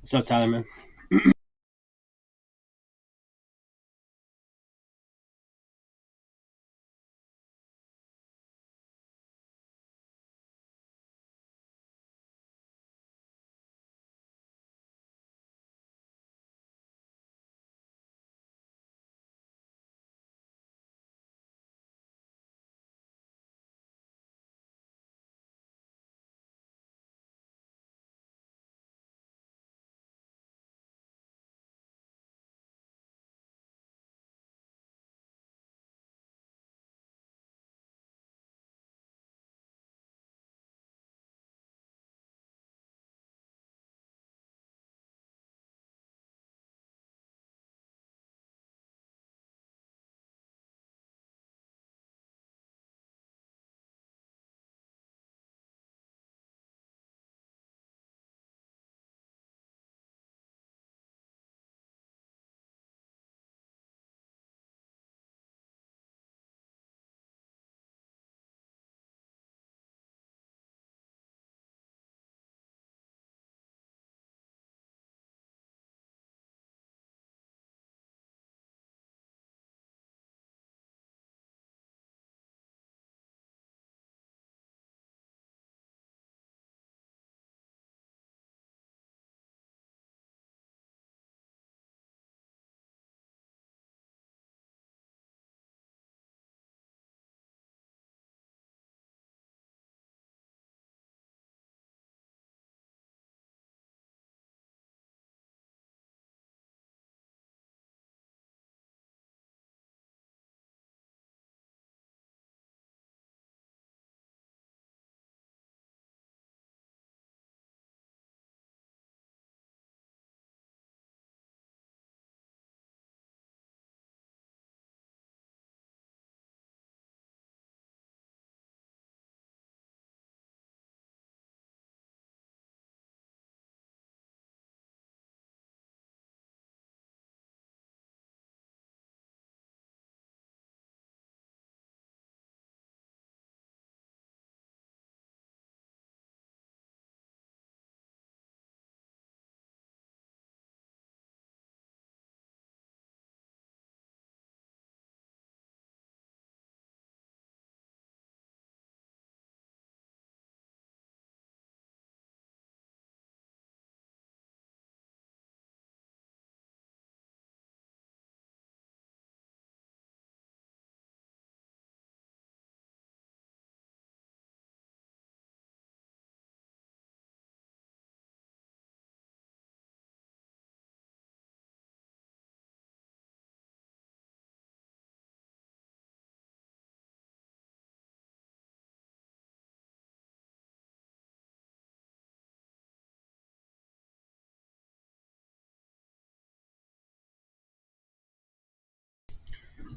What's up, Tyler, man?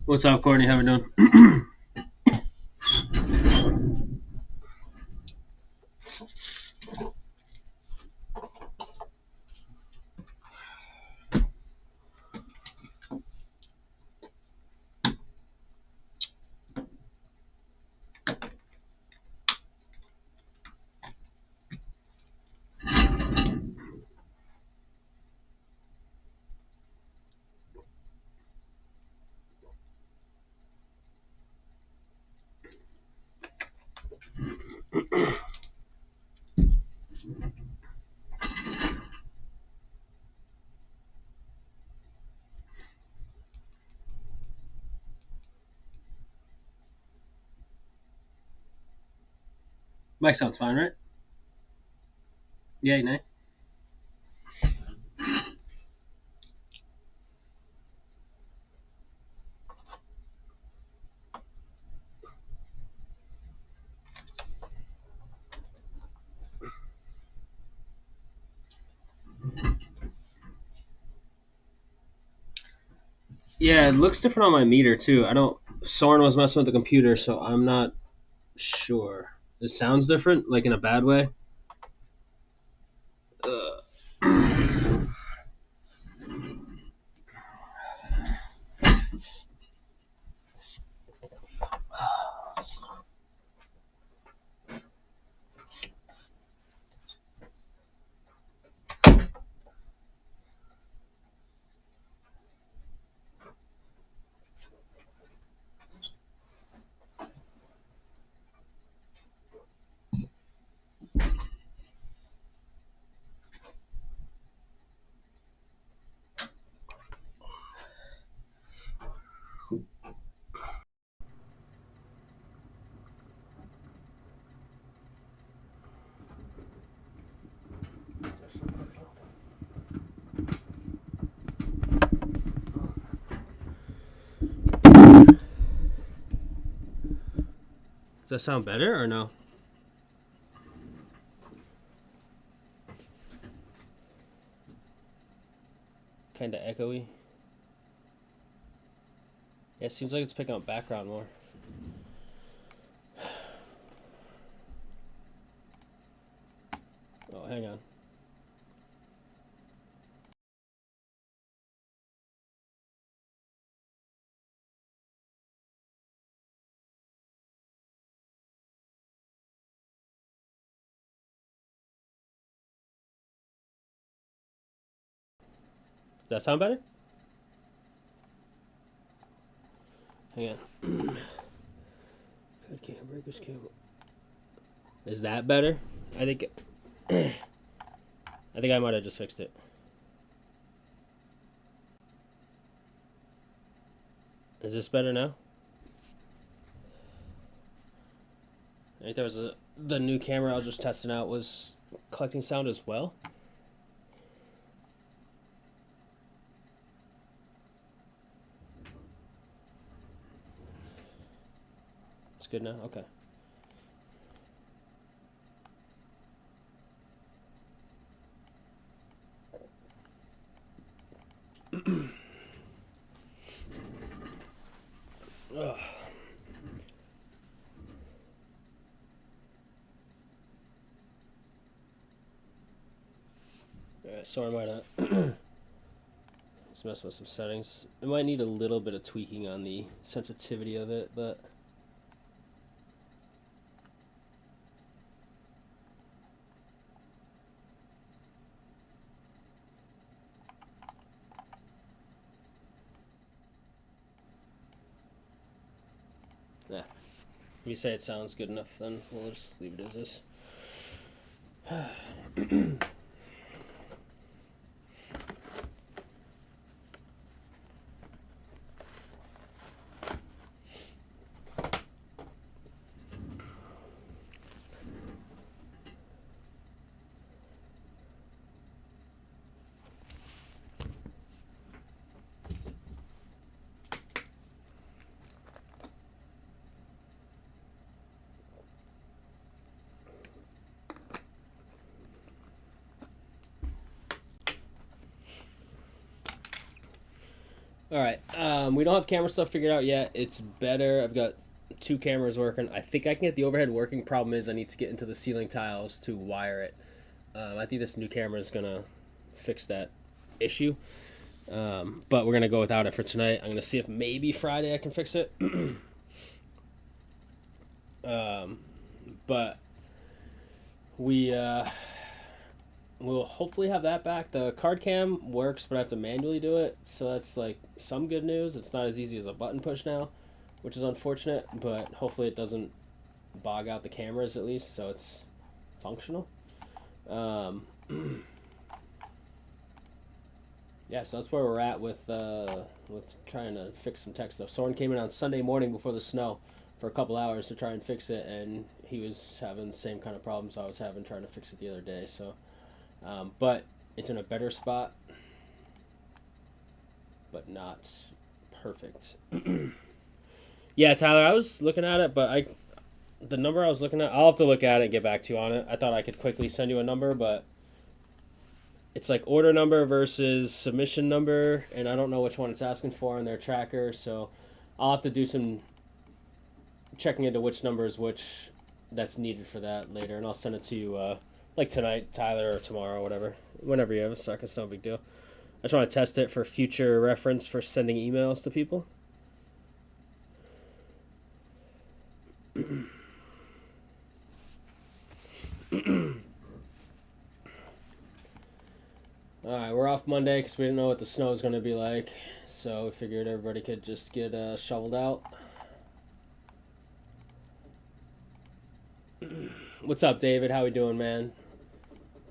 What's up, Courtney? How we doing? Mike sounds fine, right? Yeah, nay. Yeah, it looks different on my meter too. I don't. Soren was messing with the computer, so I'm not sure. It sounds different, like in a bad way. Does that sound better or no? Kind of echoey. Yeah, it seems like it's picking up background more. Oh, hang on. Does that sound better? Hang on. Good cam, breakers cable. Is that better? I think I might have just fixed it. Is this better now? I think there was the new camera I was just testing out was collecting sound as well. It's good now? Okay. Ugh. Alright, sorry, I might have just mess with some settings. It might need a little bit of tweaking on the sensitivity of it, but yeah. If you say it sounds good enough, then we'll just leave it as this. All right, we don't have camera stuff figured out yet. It's better. I've got 2 cameras working. I think I can get the overhead working. Problem is I need to get into the ceiling tiles to wire it. I think this new camera is gonna fix that issue. But we're gonna go without it for tonight. I'm gonna see if maybe Friday I can fix it. But we'll hopefully have that back. The card cam works, but I have to manually do it, so that's like some good news. It's not as easy as a button push now, which is unfortunate, but hopefully it doesn't bog out the cameras at least, so it's functional. Yeah, so that's where we're at with trying to fix some tech stuff. Soren came in on Sunday morning before the snow for a couple hours to try and fix it, and he was having the same kind of problems I was having trying to fix it the other day. So, but it's in a better spot, but not perfect. Yeah, Tyler, I was looking at it, but the number I was looking at, I'll have to look at it and get back to you on it. I thought I could quickly send you a number, but it's like order number versus submission number, and I don't know which one it's asking for on their tracker, so I'll have to do some checking into which number is which that's needed for that later, and I'll send it to you like tonight, Tyler, or tomorrow, whatever. Whenever you have a second, it's no big deal. I just want to test it for future reference for sending emails to people. Alright, we're off Monday because we didn't know what the snow was going to be like, so we figured everybody could just get shoveled out. What's up, David? How we doing, man?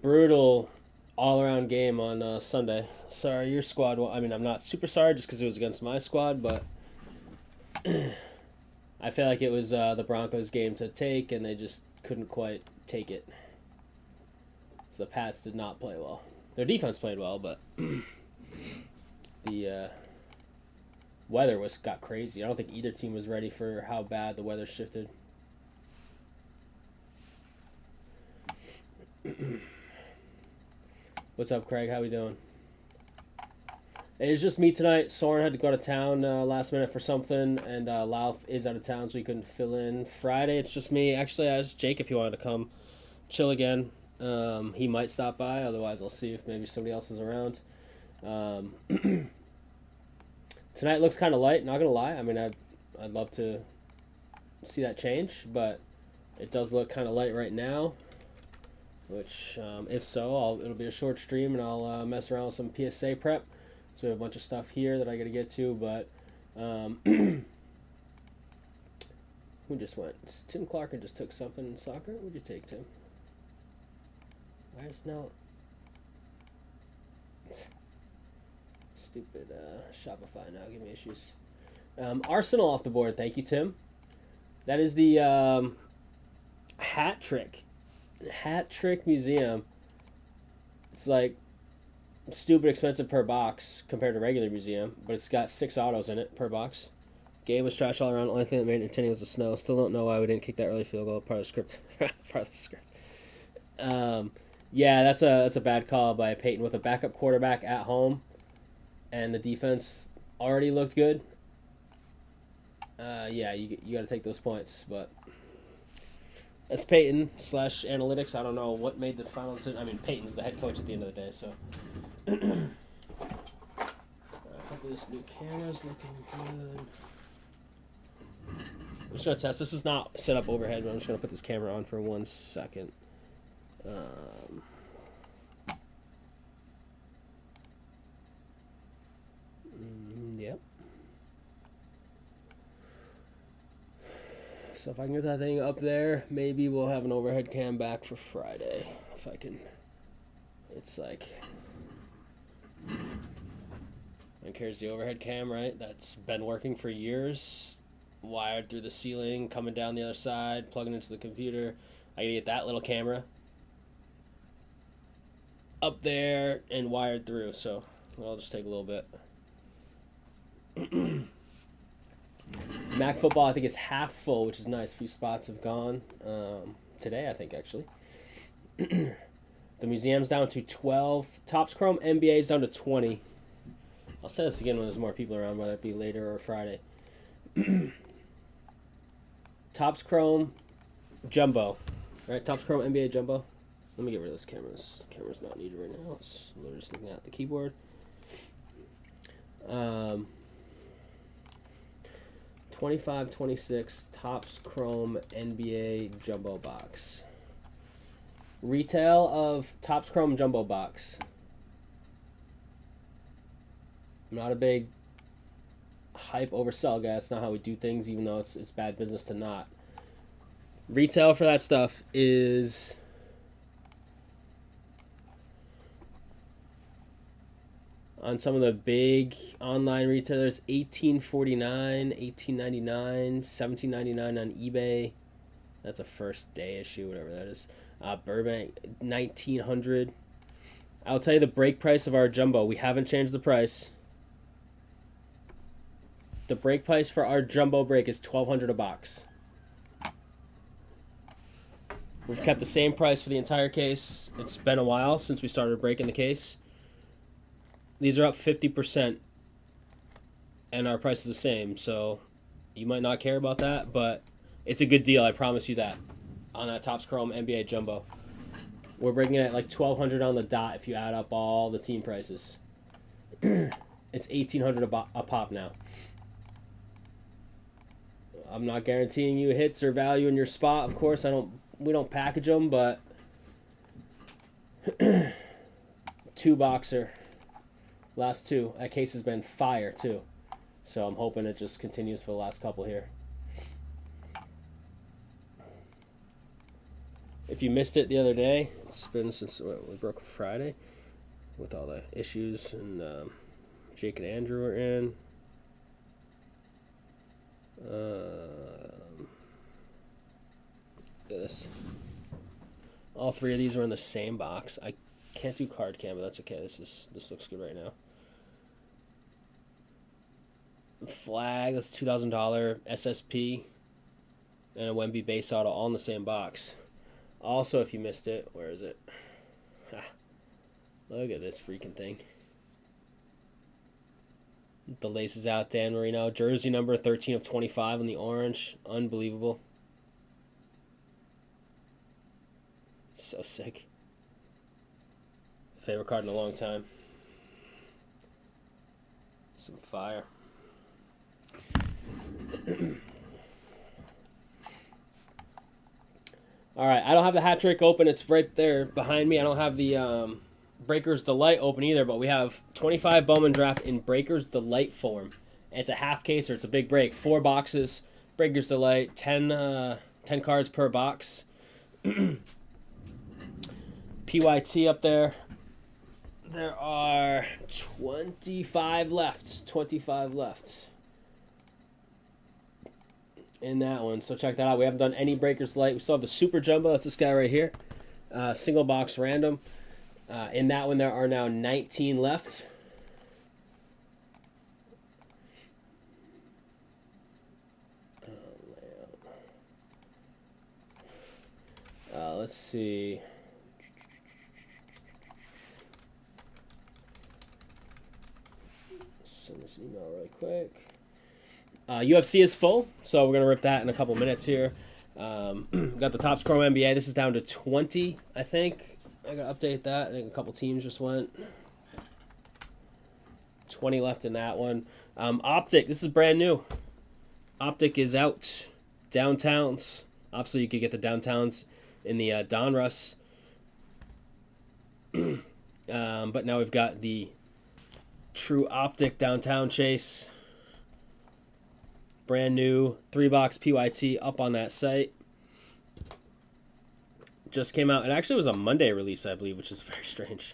Brutal all-around game on Sunday. Sorry, your squad. Well, I mean, I'm not super sorry just because it was against my squad, but I feel like it was the Broncos' game to take, and they just couldn't quite take it. So the Pats did not play well. Their defense played well, but the weather got crazy. I don't think either team was ready for how bad the weather shifted. What's up, Craig? How we doing? It's just me tonight. Soren had to go to town last minute for something, and Louth is out of town, so he couldn't fill in. Friday, it's just me. Actually, I asked Jake if he wanted to come chill again. He might stop by. Otherwise, I'll see if maybe somebody else is around. Tonight looks kind of light. Not gonna lie. I mean, I'd love to see that change, but it does look kind of light right now. Which, if so, it'll be a short stream, and I'll mess around with some PSA prep. So we have a bunch of stuff here that I got to get to, but who just went? Tim Clarkin just took something in soccer. What'd you take, Tim? Why is no stupid Shopify now giving me issues? Arsenal off the board. Thank you, Tim. That is the Hat Trick Museum. It's like stupid expensive per box compared to regular museum, but it's got 6 autos in it per box. Game was trash all around. Only thing that made it entertaining was the snow. Still don't know why we didn't kick that early field goal. Part of the script. Yeah, that's a bad call by Peyton with a backup quarterback at home, and the defense already looked good. Yeah, you got to take those points, but that's Peyton / analytics. I don't know what made the final decision. I mean, Peyton's the head coach at the end of the day, so. Hopefully this new camera's looking good. I'm just going to test. This is not set up overhead, but I'm just going to put this camera on for 1 second. Yep. So if I can get that thing up there, maybe we'll have an overhead cam back for Friday. If I can. It's like... And here's the overhead cam, right? That's been working for years. Wired through the ceiling, coming down the other side, plugging into the computer. I gotta get that little camera up there and wired through, so I'll just take a little bit. Mac football, I think, is half full, which is nice. A few spots have gone today, I think, actually. The museum's down to 12. Topps Chrome NBA is down to 20. I'll say this again when there's more people around, whether it be later or Friday. Topps Chrome Jumbo. Right, Topps Chrome NBA Jumbo. Let me get rid of this camera. This camera's not needed right now. It's literally just looking at the keyboard. 25-26 Topps Chrome NBA Jumbo Box. Retail of Topps Chrome Jumbo Box. I'm not a big hype oversell guy. That's not how we do things, even though it's bad business to not. Retail for that stuff is on some of the big online retailers, $18.49, $18.99, $17.99 on eBay. That's a first day issue, whatever that is. Burbank, $1,900. I'll tell you the break price of our jumbo. We haven't changed the price. The break price for our jumbo break is $1,200 a box. We've kept the same price for the entire case. It's been a while since we started breaking the case. These are up 50%, and our price is the same. So you might not care about that, but it's a good deal. I promise you that. On that Topps Chrome NBA Jumbo, we're breaking it at like $1,200 on the dot if you add up all the team prices. It's $1,800 a pop now. I'm not guaranteeing you hits or value in your spot. Of course, we don't package them, but 2 boxer, last 2. That case has been fire too, so I'm hoping it just continues for the last couple here. If you missed it the other day, it's been since we broke Friday with all the issues, and Jake and Andrew were in. Look at this. All 3 of these were in the same box. I can't do card cam, but that's okay. This looks good right now. Flag, that's $2,000 SSP, and a Wemby base auto all in the same box. Also, if you missed it, where is it? Look at this freaking thing. The laces out, Dan Marino. Jersey number 13 of 25 on the orange. Unbelievable. So sick. Favorite card in a long time. Some fire. All right, I don't have the hat trick open. It's right there behind me. I don't have the Breaker's Delight open either, but we have 25 Bowman draft in Breaker's Delight form. It's a half case or it's a big break. 4 boxes. Breaker's Delight. 10 cards per box. PYT up there. There are 25 left. 25 left in that one. So check that out. We haven't done any Breakers Light. We still have the Super Jumbo. That's this guy right here. Single box random. In that one, there are now 19 left. Let's see. Send this email really quick. UFC is full, so we're going to rip that in a couple minutes here. Got the Topps Chrome NBA. This is down to 20, I think. I got to update that. I think a couple teams just went. 20 left in that one. Optic, this is brand new. Optic is out. Downtowns. Obviously, you could get the downtowns in the Donruss. But now we've got the True Optic Downtown Chase. Brand new 3-box PYT up on that site. Just came out. It actually was a Monday release, I believe, which is very strange.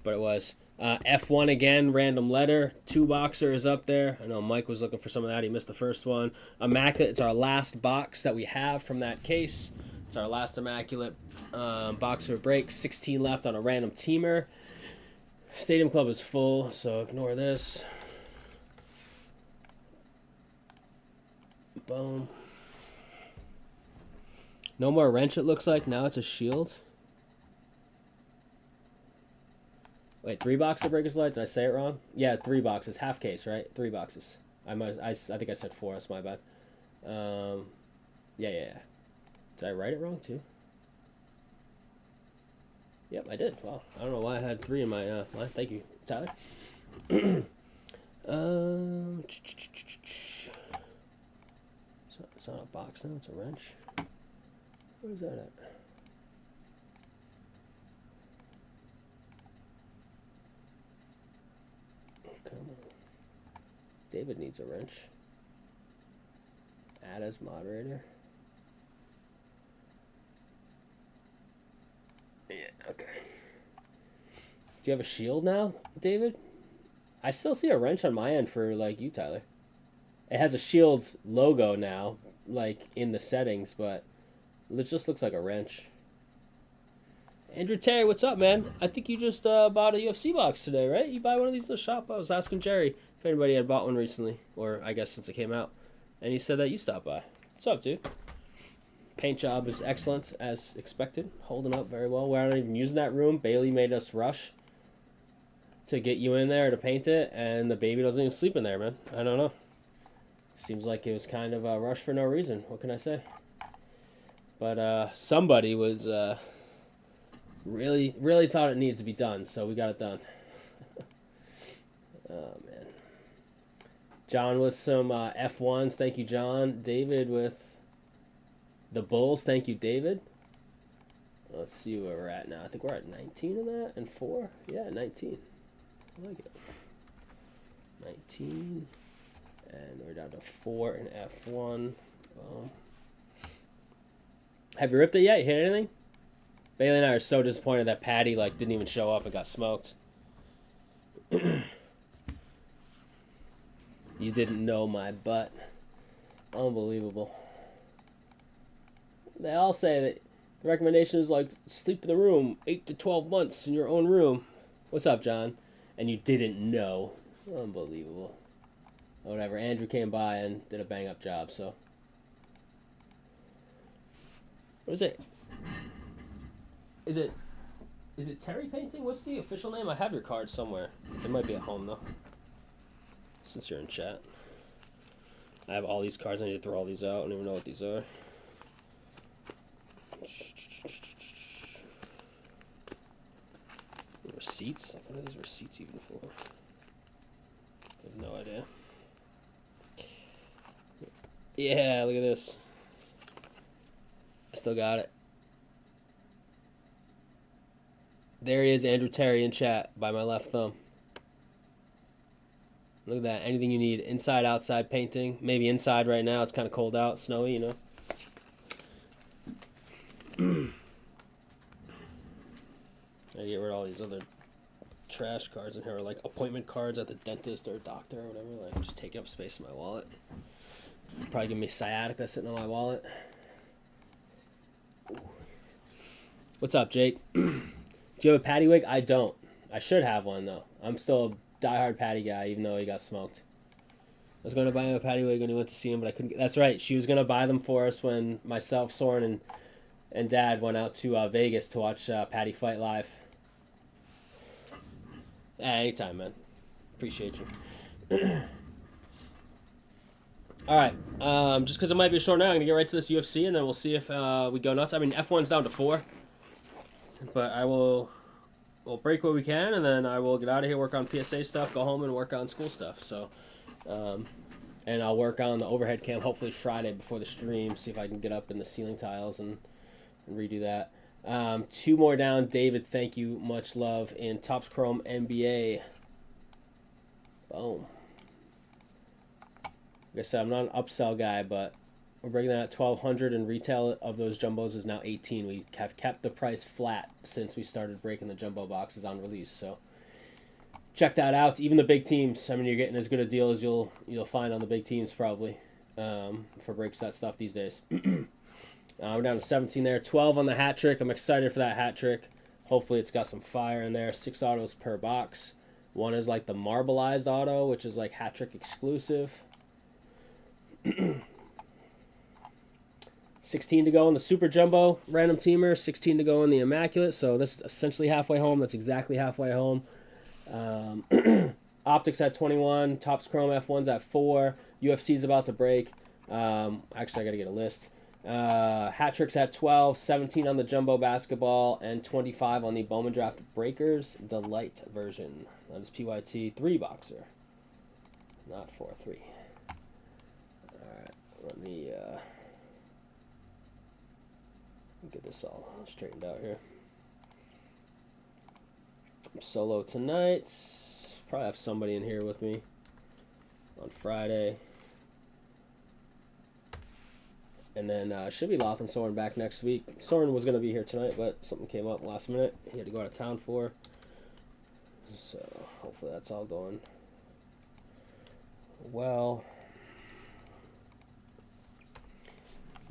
But it was. F1 again, random letter. 2-boxer is up there. I know Mike was looking for some of that. He missed the first one. Immaculate. It's our last box that we have from that case. It's our last Immaculate boxer break. 16 left on a random teamer. Stadium Club is full, so ignore this. Boom. No more wrench, it looks like. Now it's a shield. Wait, 3-boxer Breakers Light? Did I say it wrong? Yeah, 3 boxes. Half case, right? 3 boxes. I think I said 4. That's my bad. Yeah. Did I write it wrong, too? Yep, I did. Wow. I don't know why I had 3 in my line. Thank you, Tyler. It's not a box now. It's a wrench. Where is that at? Come on. David needs a wrench. Add as moderator. Yeah, okay. Do you have a shield now, David? I still see a wrench on my end for, like, you, Tyler. It has a Shields logo now, like, in the settings, but it just looks like a wrench. Andrew Terry, what's up, man? I think you just bought a UFC box today, right? You buy one of these in the shop? I was asking Jerry if anybody had bought one recently, or I guess since it came out. And he said that you stopped by. What's up, dude? Paint job is excellent, as expected. Holding up very well. We're not even using that room. Bailey made us rush to get you in there to paint it, and the baby doesn't even sleep in there, man. I don't know. Seems like it was kind of a rush for no reason. What can I say? But somebody was really thought it needed to be done, so we got it done. Oh, man. John with some F1s. Thank you, John. David with the Bulls. Thank you, David. Let's see where we're at now. I think we're at 19 in that and 4. Yeah, 19. I like it. 19. And we're down to 4 in F1. Have you ripped it yet? You hit anything? Bailey and I are so disappointed that Patty didn't even show up and got smoked. You didn't know my butt. Unbelievable. They all say that the recommendation is sleep in the room 8 to 12 months in your own room. What's up, John? And you didn't know. Unbelievable. Whatever. Andrew came by and did a bang-up job, so. What is it? Is Is it Terry Painting? What's the official name? I have your card somewhere. It might be at home, though. Since you're in chat. I have all these cards. I need to throw all these out. I don't even know what these are. Receipts? Like, what are these receipts even for? I have no idea. Yeah, look at this. I still got it. There he is, Andrew Terry in chat by my left thumb. Look at that. Anything you need. Inside, outside painting. Maybe inside right now. It's kind of cold out, snowy, you know. I get rid of all these other trash cards in here, like appointment cards at the dentist or doctor or whatever. Like, just taking up space in my wallet. Probably give me sciatica sitting on my wallet. What's up, Jake? Do you have a Patty wig? I don't. I should have one, though. I'm still a diehard Patty guy, even though he got smoked. I was going to buy him a Patty wig when he went to see him, but I couldn't get... That's right. She was going to buy them for us when myself, Soren, and Dad went out to Vegas to watch Patty fight live. Anytime, man. Appreciate you. All right. Just because it might be a short night, I'm going to get right to this UFC, and then we'll see if we go nuts. I mean, F1's down to 4. But we'll break what we can, and then I will get out of here, work on PSA stuff, go home and work on school stuff. So, and I'll work on the overhead cam hopefully Friday before the stream, see if I can get up in the ceiling tiles and redo that. 2 more down. David, thank you. Much love in Topps Chrome NBA. Boom. Like I said, I'm not an upsell guy, but we're breaking that at $1,200, and retail of those jumbos is now $18. We have kept the price flat since we started breaking the jumbo boxes on release. So check that out. Even the big teams. I mean, you're getting as good a deal as you'll find on the big teams probably for break set stuff these days. We're down to 17 there. 12 on the hat trick. I'm excited for that hat trick. Hopefully it's got some fire in there. 6 autos per box. One is like the marbleized auto, which is like hat trick exclusive. 16 to go in the Super Jumbo Random Teamer, 16 to go in the Immaculate, so this is essentially halfway home. That's exactly halfway home. Optics at 21, Topps Chrome F1's at 4, UFC's about to break. Actually, I got to get a list. Hat Tricks at 12, 17 on the Jumbo Basketball, and 25 on the Bowman Draft Breakers Delight version. That is PYT 3 boxer, not 4-3. Alright, let me... get this all straightened out here. I'm solo tonight. Probably have somebody in here with me on Friday. And then should be Loth and Soren back next week. Soren was going to be here tonight, but something came up last minute. He had to go out of town for. So hopefully that's all going well.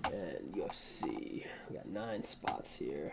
And UFC, we got 9 spots here.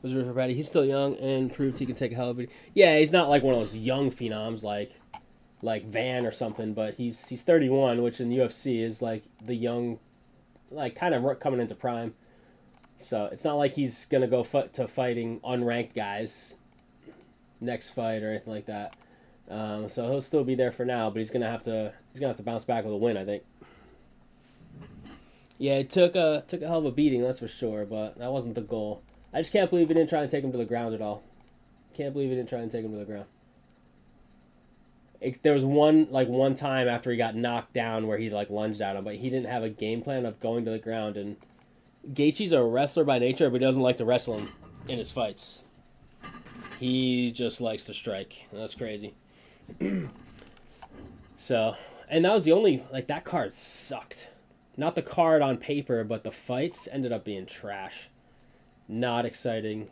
Was for Patty. He's still young and proved he can take a hell of a... Yeah, he's not like one of those young phenoms like Van or something, but he's 31, which in UFC is like the young, like kind of coming into prime. So it's not like he's gonna go to fighting unranked guys next fight or anything like that. So he'll still be there for now, but he's gonna have to bounce back with a win, I think. Yeah, it took a hell of a beating, that's for sure, but that wasn't the goal. I just can't believe he didn't try and take him to the ground at all. Can't believe he didn't try and take him to the ground. There was one time after he got knocked down where he like lunged at him, but he didn't have a game plan of going to the ground. And Gaethje's a wrestler by nature, but he doesn't like to wrestle him in his fights. He just likes to strike. That's crazy. So, and that was the only, like, that card sucked. Not the card on paper, but the fights ended up being trash. Not exciting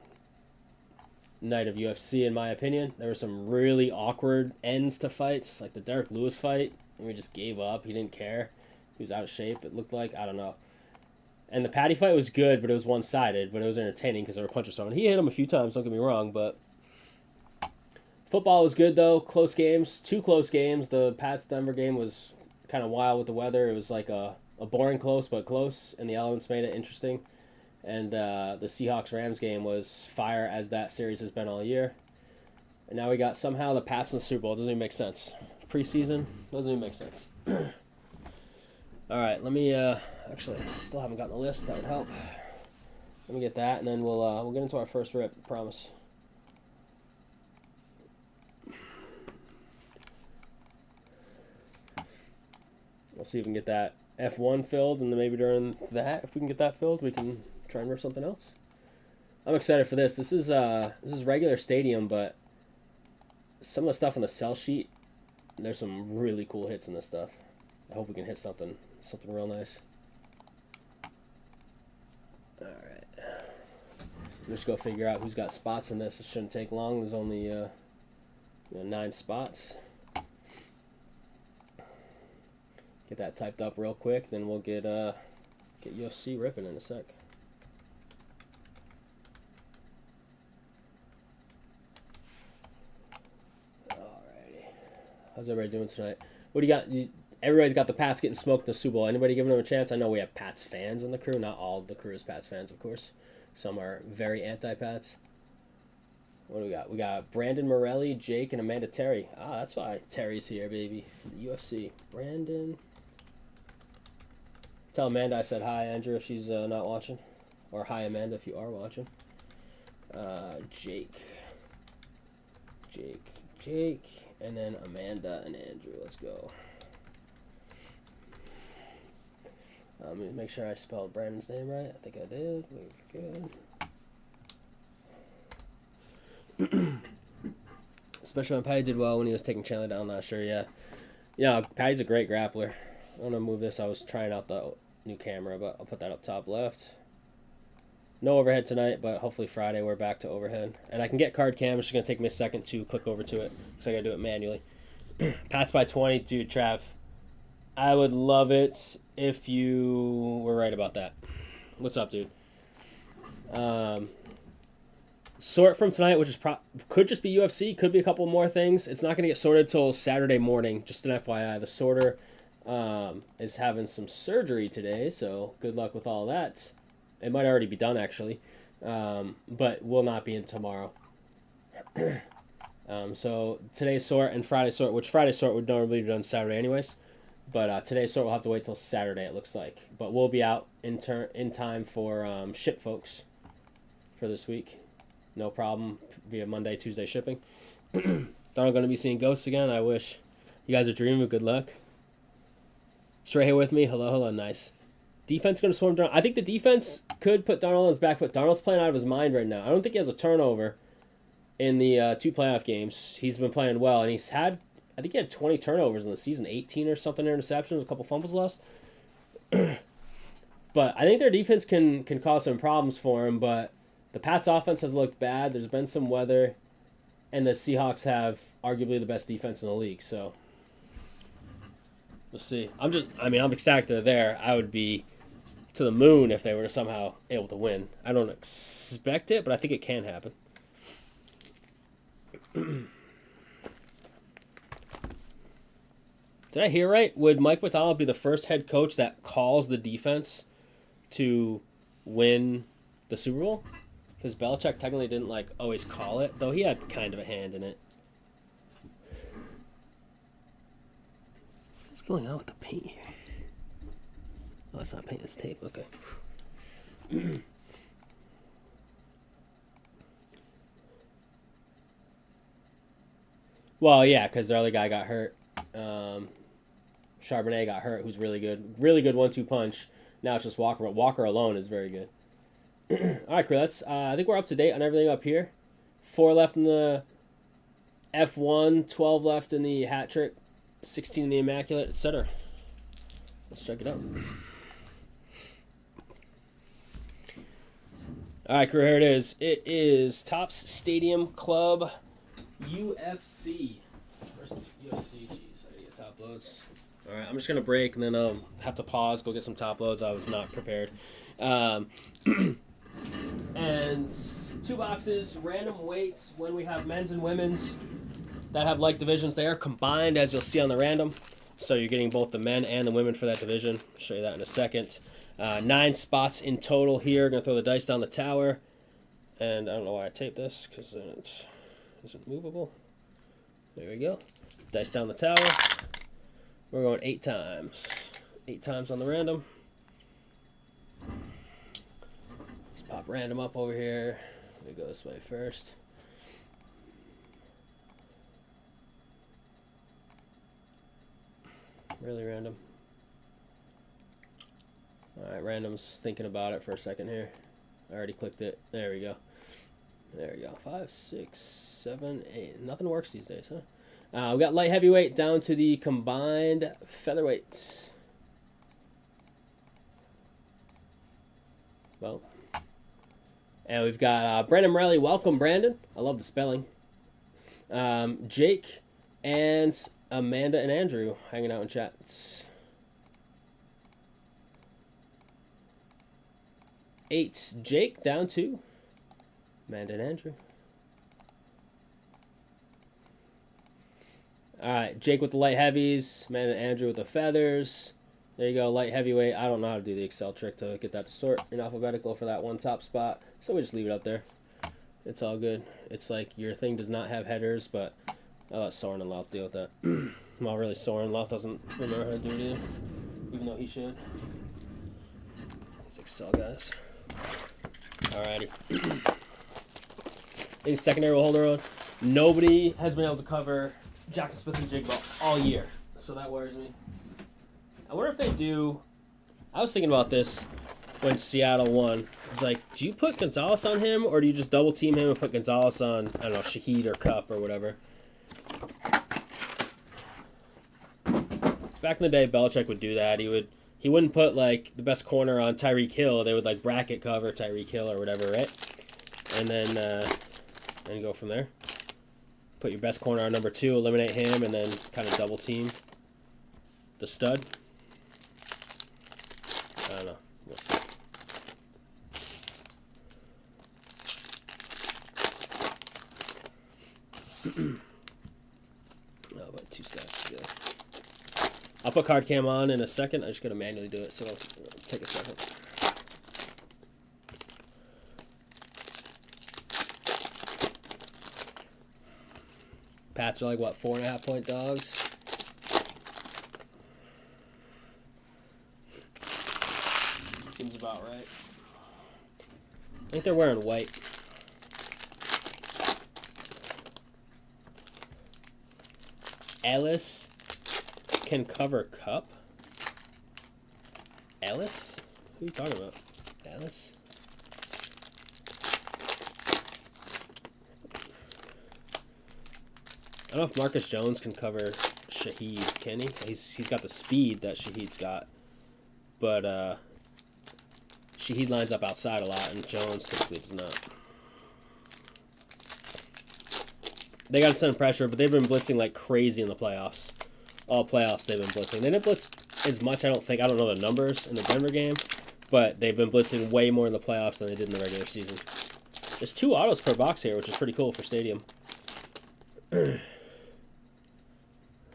night of UFC, in my opinion. There were some really awkward ends to fights, like the Derek Lewis fight. We just gave up. He didn't care. He was out of shape, it looked like. I don't know. And the Patty fight was good, but it was one-sided. But it was entertaining because they were punches thrown. He hit him a few times, don't get me wrong. But football was good, though. Close games. 2 close games. The Pats-Denver game was kind of wild with the weather. It was like a boring close, but close. And the elements made it interesting. And the Seahawks-Rams game was fire, as that series has been all year. And now we got somehow the Pats in the Super Bowl. It doesn't even make sense. Preseason doesn't even make sense. All right, let me actually still haven't gotten the list. That would help. Let me get that, and then we'll get into our first rip. Promise. We'll see if we can get that F1 filled, and then maybe during that, if we can get that filled, we can try and rip something else. I'm excited for this. This is regular stadium, but some of the stuff on the sell sheet, there's some really cool hits in this stuff. I hope we can hit something real nice. All right. Let's go figure out who's got spots in this. It shouldn't take long. There's only 9 spots. Get that typed up real quick, then we'll get UFC ripping in a sec. Alrighty. How's everybody doing tonight? What do you got? Everybody's got the Pats getting smoked in the Super Bowl. Anybody giving them a chance? I know we have Pats fans in the crew. Not all of the crew is Pats fans, of course. Some are very anti-Pats. What do we got? We got Brandon Morelli, Jake, and Amanda Terry. Ah, that's why Terry's here, baby, for the UFC. Brandon. Tell Amanda I said hi, Andrew, if she's not watching. Or hi, Amanda, if you are watching. Jake. And then Amanda and Andrew. Let's go. Let me make sure I spelled Brandon's name right. I think I did. We're good. Especially when Patty did well when he was taking Chandler down last year, yeah. Yeah, Patty's a great grappler. I'm going to move this. I was trying out the new camera, but I'll put that up top left. No overhead tonight, but hopefully Friday we're back to overhead. And I can get card cam. It's just going to take me a second to click over to it because I got to do it manually. Pats by 20. Dude, Trav, I would love it if you were right about that. What's up, dude? Sort from tonight, which is could just be UFC, could be a couple more things. It's not going to get sorted till Saturday morning. Just an FYI, the sorter is having some surgery today, so good luck with all that. It might already be done, actually, but will not be in tomorrow. So today's sort and Friday's sort, which Friday's sort would normally be done Saturday anyways, but today's sort will have to wait till Saturday, it looks like. But we'll be out in time for ship folks for this week. No problem via Monday, Tuesday shipping. Thought I'm going to be seeing ghosts again. I wish. You guys are dreaming. Good luck. Straight here with me. Hello. Nice. Defense going to swarm Darnold. I think the defense could put Darnold on his back foot. Darnold's playing out of his mind right now. I don't think he has a turnover in the 2 playoff games. He's been playing well, and he's had, I think he had 20 turnovers in the season, 18 or something interceptions, a couple fumbles lost. But I think their defense can cause some problems for him, but the Pats offense has looked bad. There's been some weather, and the Seahawks have arguably the best defense in the league. So we'll see. I'm ecstatic they're there. I would be to the moon if they were somehow able to win. I don't expect it, but I think it can happen. Did I hear right? Would Mike Macdonald be the first head coach that calls the defense to win the Super Bowl? Because Belichick technically didn't always call it, though he had kind of a hand in it. What's going on with the paint here? Oh, it's not paint, it's tape. Okay. Well, yeah, because their other guy got hurt. Charbonnet got hurt, who's really good. Really good 1-2 punch. Now it's just Walker, but Walker alone is very good. All right, crew. I think we're up to date on everything up here. 4 left in the F1, 12 left in the hat trick, 16 in the immaculate, etc. Let's check it out. All right, crew. Here it is. It is Topps Stadium Club UFC. First UFC. Jeez, I gotta get top loads. All right, I'm just gonna break and then have to pause, go get some top loads. I was not prepared. Um, and 2 boxes, random weights. When we have men's and women's that have like divisions, they are combined, as you'll see on the random. So you're getting both the men and the women for that division. I'll show you that in a second. 9 spots in total here. Gonna throw the dice down the tower, and I don't know why I taped this because it isn't movable. There we go. Dice down the tower. We're going 8 times. 8 times on the random. Let's pop random up over here. Let me go this way first. Really random. Alright, random's thinking about it for a second here. I already clicked it. There we go. There we go. 5, 6, 7, 8. Nothing works these days, huh? We got light heavyweight down to the combined featherweights. Well, and we've got Brandon Morelli. Welcome, Brandon. I love the spelling. Jake and Amanda and Andrew hanging out in chats. 8, Jake down to Amanda and Andrew. All right, Jake with the light heavies, Amanda and Andrew with the feathers. There you go, light heavyweight. I don't know how to do the Excel trick to get that to sort in alphabetical for that one top spot, so we just leave it up there. It's all good. It's like your thing does not have headers, but I'll let Soren and Louth deal with that. Well, really, Soren Louth doesn't remember how to do it either, even though he should. These Excel guys. Alrighty. I think secondary will hold their own. Nobody has been able to cover Jackson Smith and Jigba all year, so that worries me. I wonder if they do. I was thinking about this when Seattle won. It's like, do you put Gonzalez on him, or do you just double team him and put Gonzalez on, I don't know, Shaheed or Cup or whatever? Back in the day, Belichick would do that. He wouldn't put like the best corner on Tyreek Hill. They would like bracket cover Tyreek Hill or whatever, right? And then go from there. Put your best corner on number 2, eliminate him, and then kind of double team the stud. I don't know. We'll see. Oh, about 2 stacks together. I'll put card cam on in a second. I just gotta manually do it, so it'll take a second. Pats are like, what, 4.5 point dogs? Seems about right. I think they're wearing white. Ellis can cover Cup? Ellis? Who are you talking about? Ellis? I don't know if Marcus Jones can cover Shaheed, can he? He's got the speed that Shaheed's got. But Shaheed lines up outside a lot, and Jones typically does not. They got to send pressure, but they've been blitzing like crazy in the playoffs. All playoffs they've been blitzing. They didn't blitz as much, I don't think. I don't know the numbers in the Denver game, but they've been blitzing way more in the playoffs than they did in the regular season. There's 2 autos per box here, which is pretty cool for Stadium.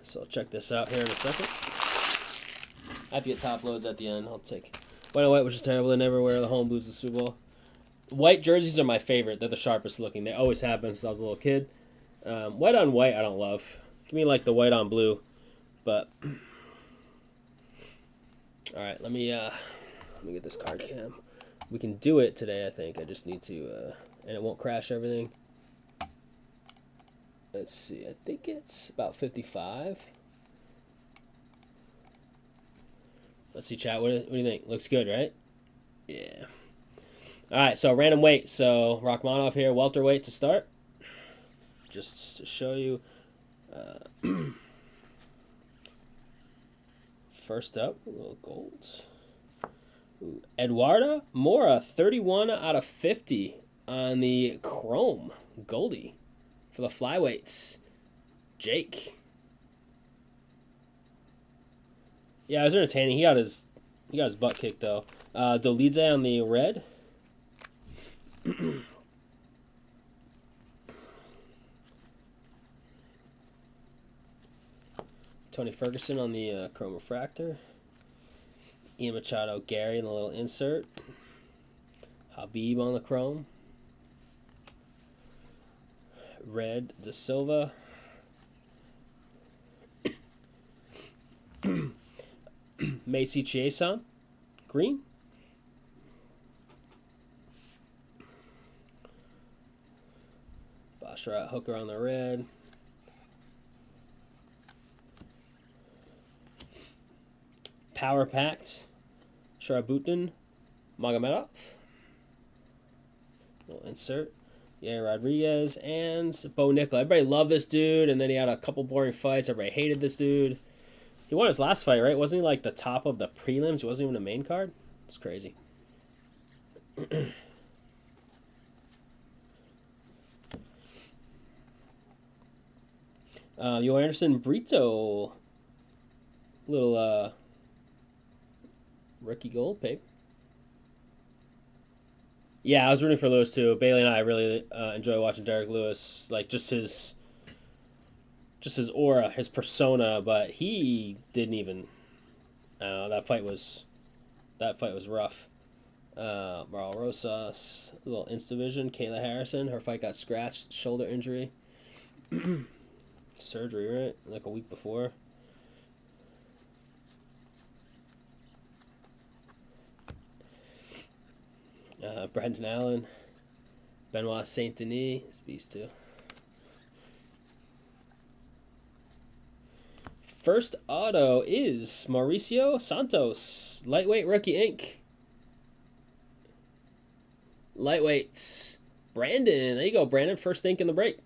So I'll check this out here in a second. I have to get top loads at the end. I'll take white on white, which is terrible. They never wear the home blues to the Super Bowl. White jerseys are my favorite. They're the sharpest looking. They always have been since I was a little kid. White on white, I don't love. Give me like the white on blue, but all right. Let me get this card cam. We can do it today, I think. I just need to, and it won't crash everything. Let's see. I think it's about 55. Let's see, chat. What do you think? Looks good, right? Yeah. All right. So random weight. So Rachmanov here, welterweight to start. Just to show you. First up, a little golds. Eduardo Mora, 31 out of 50 on the Chrome Goldie for the flyweights. Jake. Yeah, it was entertaining. He got his butt kicked though. Dolidze on the red. Tony Ferguson on the chrome refractor. Ian Machado, Gary in the little insert. Habib on the chrome. Red, De Silva. Macy Chiason, green. Bashrat Hooker on the red. Power Packed, Sharabutin, Magomedov. Little insert. Yeah, Rodriguez and Bo Nickel. Everybody loved this dude, and then he had a couple boring fights. Everybody hated this dude. He won his last fight, right? Wasn't he like the top of the prelims? He wasn't even a main card? It's crazy. Yo Anderson Brito. Little rookie gold, babe. Yeah, I was rooting for Lewis too. Bailey and I really enjoy watching Derek Lewis. Like just his aura, his persona, but he didn't even. I don't know. That fight was rough. Marl Rosas, a little Instavision. Kayla Harrison, her fight got scratched, shoulder injury, surgery, right? Like a week before. Brendan Allen, Benoit Saint Denis, these two. First auto is Mauricio Santos, lightweight rookie Inc. Lightweights, Brandon. There you go, Brandon. First ink in the break.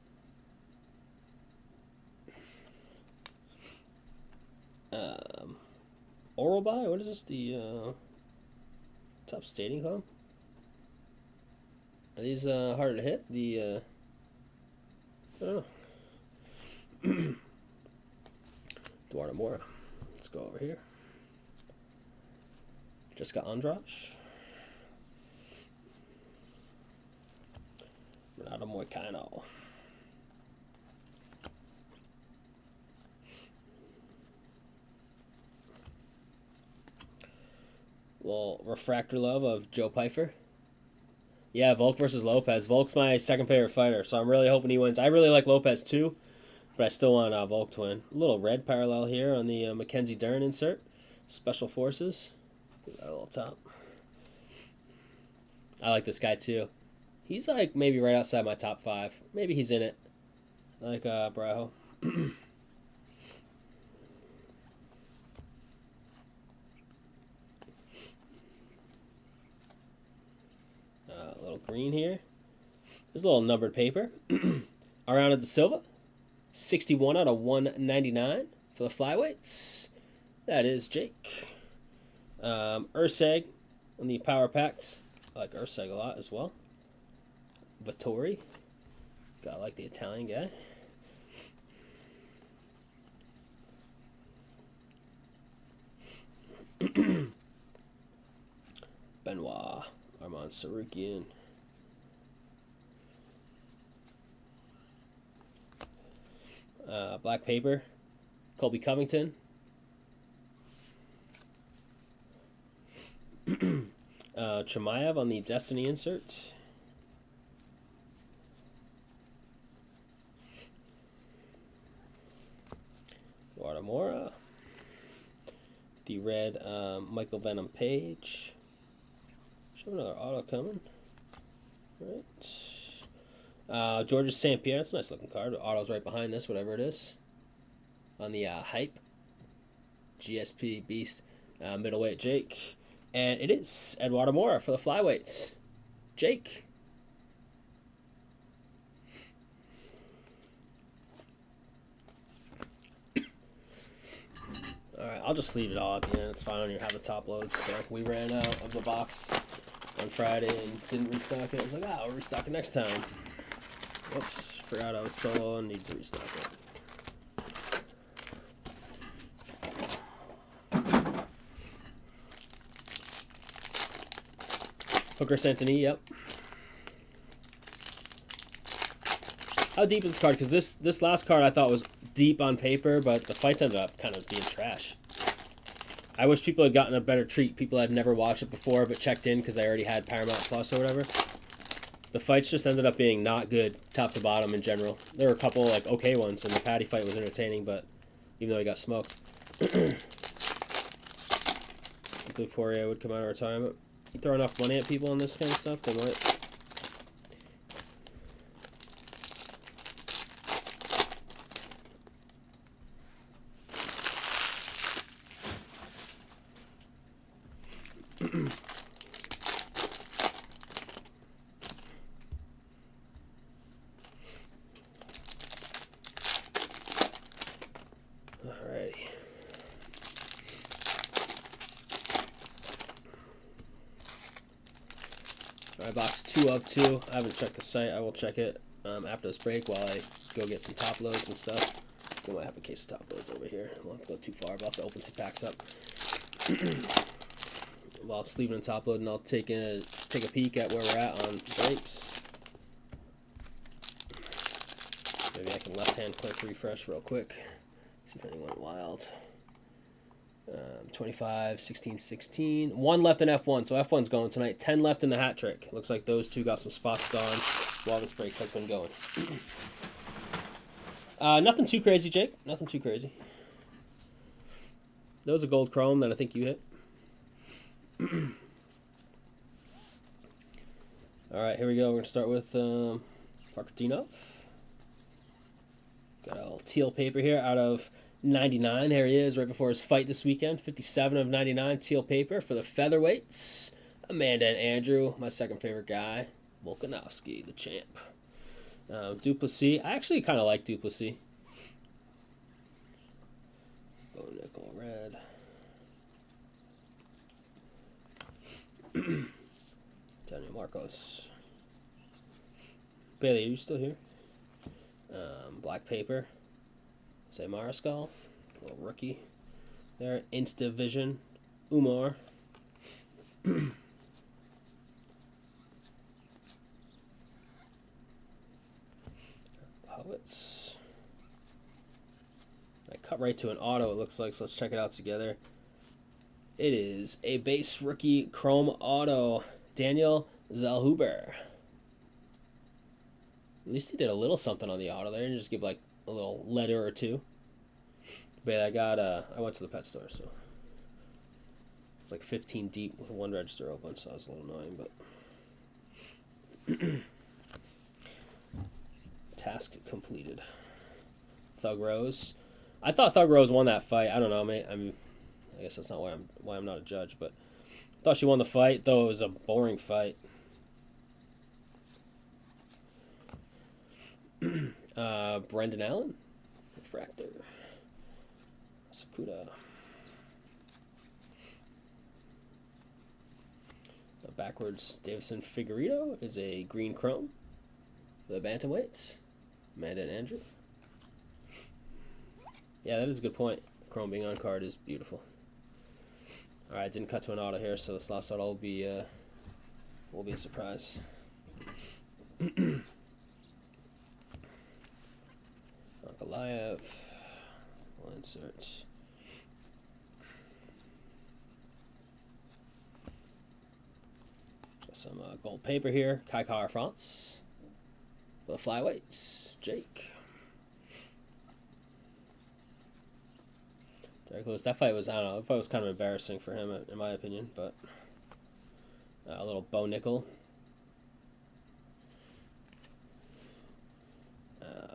Oral buy. What is this? The top Stadium Club. Are these harder to hit? The I don't know. Eduardo Mora. Let's go over here. Just got Andrade. Renato Moicano. Well, refractor love of Joe Pyfer. Yeah, Volk versus Lopez. Volk's my second favorite fighter, so I'm really hoping he wins. I really like Lopez too, but I still want Volk to win. A little red parallel here on the Mackenzie Dern insert. Special Forces. Give that a little top. I like this guy too. He's like maybe right outside my top 5. Maybe he's in it. I like Brajo. A little green here. There's a little numbered paper. Ariana De Silva. 61 out of 199 for the flyweights. That is Jake. Urseg on the power packs. I like Urseg a lot as well. Vittori. Gotta like the Italian guy. Benoit. Arman Sarukian. Black paper. Colby Covington. Chimaev on the Destiny insert. Eduardo Mora. The red Michael Venom Page. Show another auto coming. Right. Georges St. Pierre. That's a nice looking card. The auto's right behind this, whatever it is. On the hype. GSP Beast. Middleweight Jake. And it is Eduardo Mora for the flyweights. Jake. Alright, I'll just leave it all at the end. It's fine. I don't even have the top loads. So we ran out of the box on Friday and didn't restock it. I was like, we'll restock it next time. Whoops. Forgot I was solo and need to restock it. Hooker Santini, yep. How deep is this card? Because this last card I thought was deep on paper, but the fights ended up kind of being trash. I wish people had gotten a better treat. People had never watched it before but checked in because I already had Paramount Plus or whatever. The fights just ended up being not good, top to bottom in general. There were a couple like okay ones, and the Patty fight was entertaining, but even though he got smoked. Hopefully Poirier would come out of retirement. You throw enough money at people on this kind of stuff, they might. Alrighty. Alright, box 2 of 2. I haven't checked the site. I will check it after this break while I go get some top loads and stuff. We might have a case of top loads over here. I won't have to go too far. I'll have to open some packs up. While it's leaving the top load, and I'll take a peek at where we're at on breaks. Maybe I can left-hand click refresh real quick. See if anyone went wild. 25, 16, 16. 1 left in F1, so F1's going tonight. 10 left in the hat trick. Looks like those two got some spots gone while this break has been going. Nothing too crazy, Jake. Nothing too crazy. There was a gold chrome that I think you hit. Alright, here we go. We're going to start with Farkatinov. Got a little teal paper here out of 99. Here he is right before his fight this weekend. 57 of 99 teal paper for the featherweights. Amanda and Andrew, my second favorite guy. Volkanovski, the champ. Duplessis. I actually kind of like Duplessis. Bow nickel red. Daniel Marcos. Bailey, are you still here? Black paper. Say Mariscal. Little rookie. There. Insta Vision. Umar. Poets. I cut right to an auto, it looks like, so let's check it out together. It is a base rookie chrome auto. Daniel Zellhuber. At least he did a little something on the auto there and just give like a little letter or two. But I got I went to the pet store, so it's like 15 deep with one register open, so that was a little annoying, but task completed. Thug Rose. I thought Thug Rose won that fight. I don't know, mate. I guess that's not why I'm not a judge, but I thought she won the fight, though it was a boring fight. Brendan Allen, Refractor, Sakuda. Backwards, Davison Figueiredo is a green chrome for the bantamweights. Amanda and Andrew. Yeah, that is a good point. Chrome being on card is beautiful. All right, didn't cut to an auto here, so this last auto will be a surprise. Goliath. We'll insert. Got some gold paper here. Kai Kara France. For the flyweights, Jake. Derek Lewis. That fight was, I don't know, that fight was kind of embarrassing for him, in my opinion, but a little bow nickel.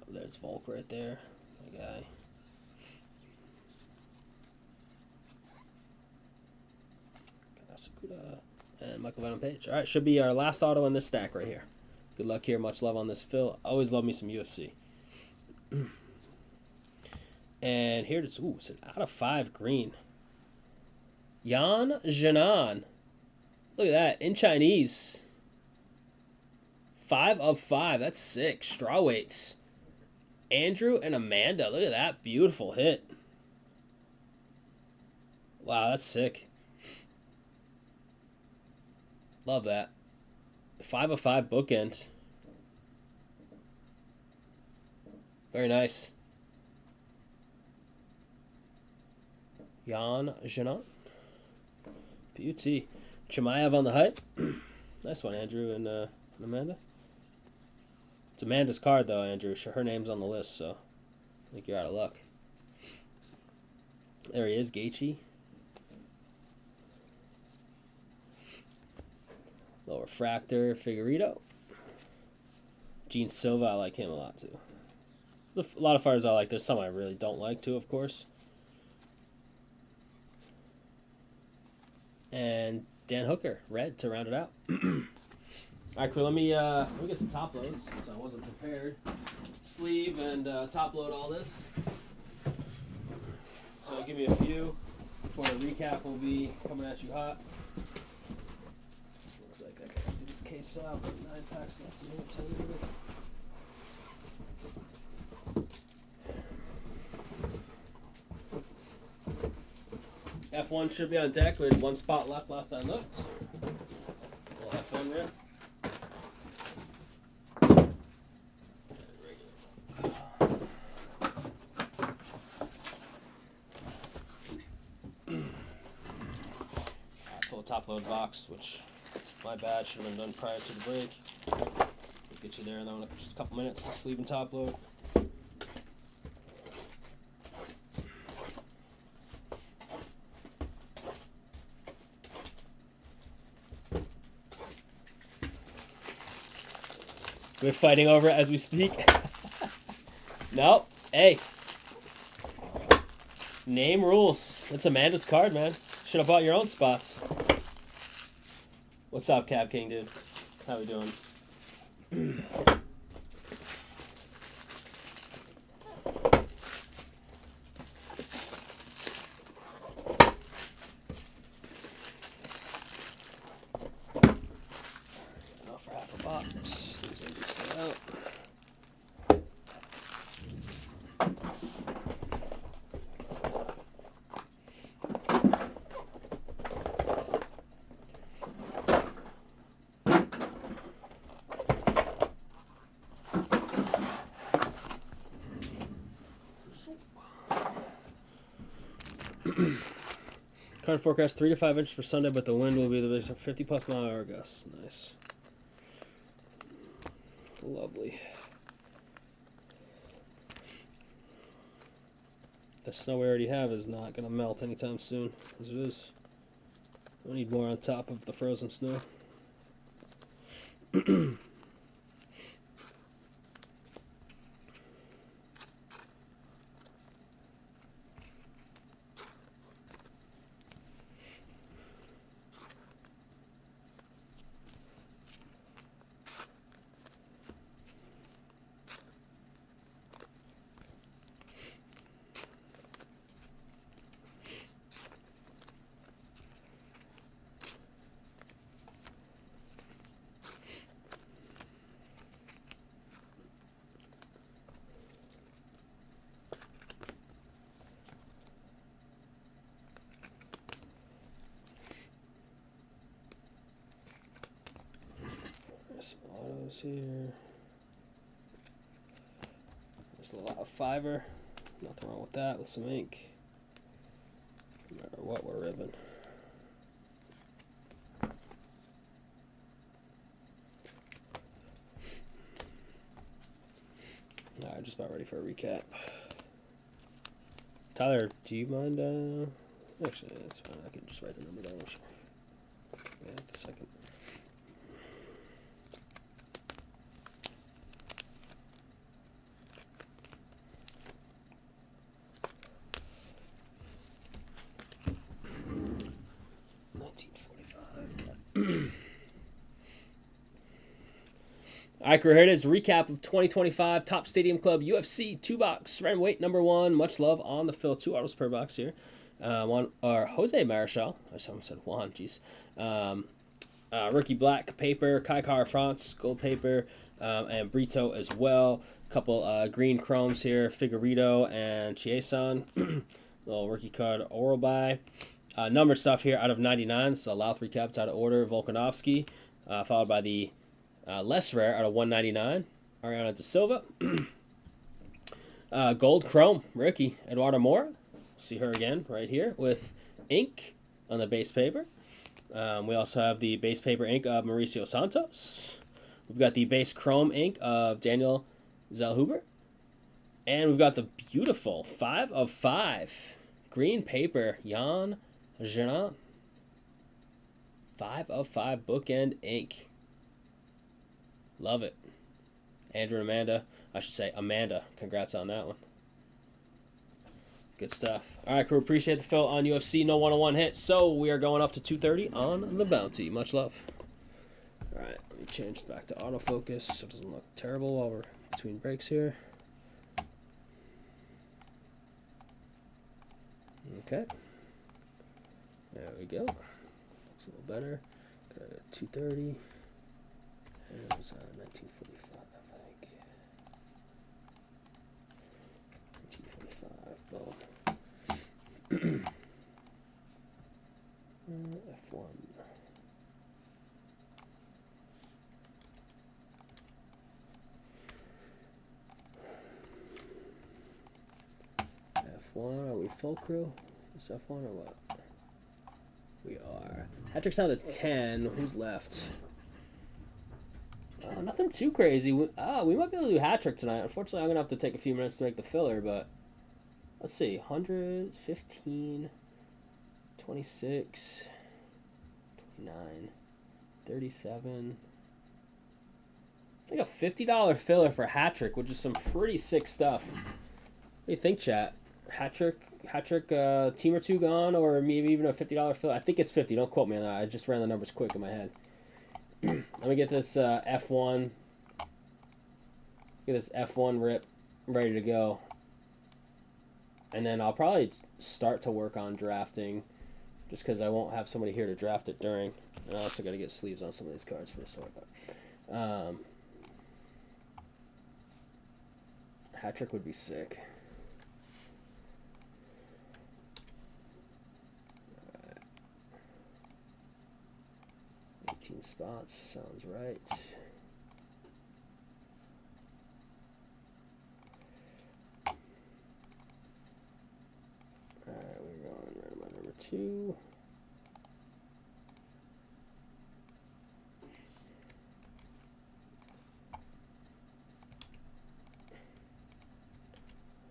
There's Volk right there, my guy. Sakuda and Michael Venom Page. All right, should be our last auto in this stack right here. Good luck here. Much love on this fill. Always love me some UFC. And here it is. Ooh, it's an out of 5 green. Yan Jinan. Look at that. In Chinese. 5 of 5. That's sick. Strawweights. Andrew and Amanda. Look at that. Beautiful hit. Wow, that's sick. Love that. 5 of 5 bookend. Very nice. Jan Jeanot. Beauty. Chimaev on the height. Nice one, Andrew and Amanda. It's Amanda's card, though, Andrew. Her name's on the list, so I think you're out of luck. There he is, Gaethje. Little refractor, Figueiredo. Gene Silva, I like him a lot, too. There's a lot of fighters I like. There's some I really don't like, too, of course. And Dan Hooker, red, to round it out. All right, crew, let me get some top loads since I wasn't prepared. Sleeve and top load all this. So give me a few before the recap will be coming at you hot. Looks like I can empty this case out, but 9 packs left to do. F1 should be on deck with 1 spot left last I looked. Little F1 rip. Top load box, which my bad, should have been done prior to the break. We'll get you there in just a couple minutes. Sleeve and top load. We're fighting over it as we speak. No, hey. Name rules. It's Amanda's card, man. Should have bought your own spots. What's up, Cap King, dude? How we doing? Enough for half a box. These are just out. Current forecast 3 to 5 inches for Sunday, but the wind will be the 50 plus mile hour gusts. Nice. Lovely. The snow we already have is not going to melt anytime soon, as it is. We need more on top of the frozen snow. Some autos here. There's a lot of fiber. Nothing wrong with that with some ink. No matter what we're ribbing. Alright, just about ready for a recap. Tyler, do you mind? Actually, that's fine. I can just write the number down. Yeah, the second. All right, crew, here it is. Recap of 2025 Top Stadium Club UFC 2-box. Random weight number 1. Much love on the fill. 2 autos per box here. One are Jose Marichal. I almost said Juan. Jeez. Rookie black paper. Kai Kara France gold paper. And Brito as well. Couple green chromes here. Figueiredo and Chiason. Little rookie card oral buy. Number stuff here out of 99. So Louth recaps out of order. Volkanovski. Followed by the Less rare out of 199, Ariana De Silva. Gold Chrome rookie, Eduardo Mora. See her again right here with ink on the base paper. We also have the base paper ink of Mauricio Santos. We've got the base chrome ink of Daniel Zellhuber. And we've got the beautiful 5 of 5 green paper, Jan Genan. 5 of 5 bookend ink. Love it. Andrew and Amanda. I should say Amanda. Congrats on that one. Good stuff. All right, crew. Appreciate the fill on UFC. No 101 hit. So we are going up to 230 on the bounty. Much love. All right. Let me change back to autofocus so it doesn't look terrible while we're between breaks here. Okay. There we go. Looks a little better. Got a 230. And it was 1945, I think. 1945. Boom. F1. F1. Are we full crew? Is F1 or what? We are. Hat-trick's down to 10. Who's left? Nothing too crazy. We might be able to do hat-trick tonight. Unfortunately, I'm going to have to take a few minutes to make the filler, but let's see. 100, 15, 26, 29, 37. It's like a $50 filler for hat-trick, which is some pretty sick stuff. What do you think, chat? Hat-trick, team or two gone, or maybe even a $50 filler? I think it's 50. Don't quote me on that. I just ran the numbers quick in my head. Let me get this F1. Get this F1 rip ready to go. And then I'll probably start to work on drafting, just because I won't have somebody here to draft it during. And I also got to get sleeves on some of these cards for the sort. Hat trick would be sick. 18 spots, sounds right. Alright, we're going right about number 2.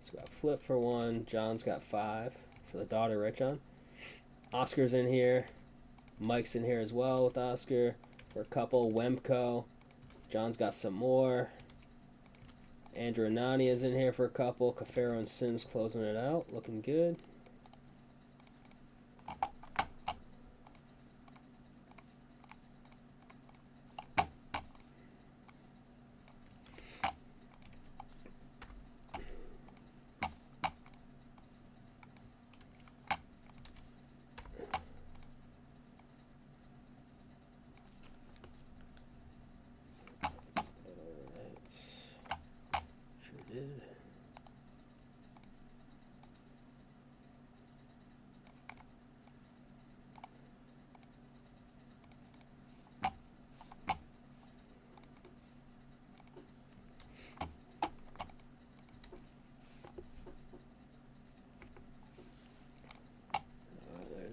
So got Flip for 1, John's got 5 for the daughter, right, John? Oscar's in here. Mike's in here as well with Oscar for a couple. Wemco. John's got some more. Andrew and Nani is in here for a couple. Cafaro and Sims closing it out. Looking good.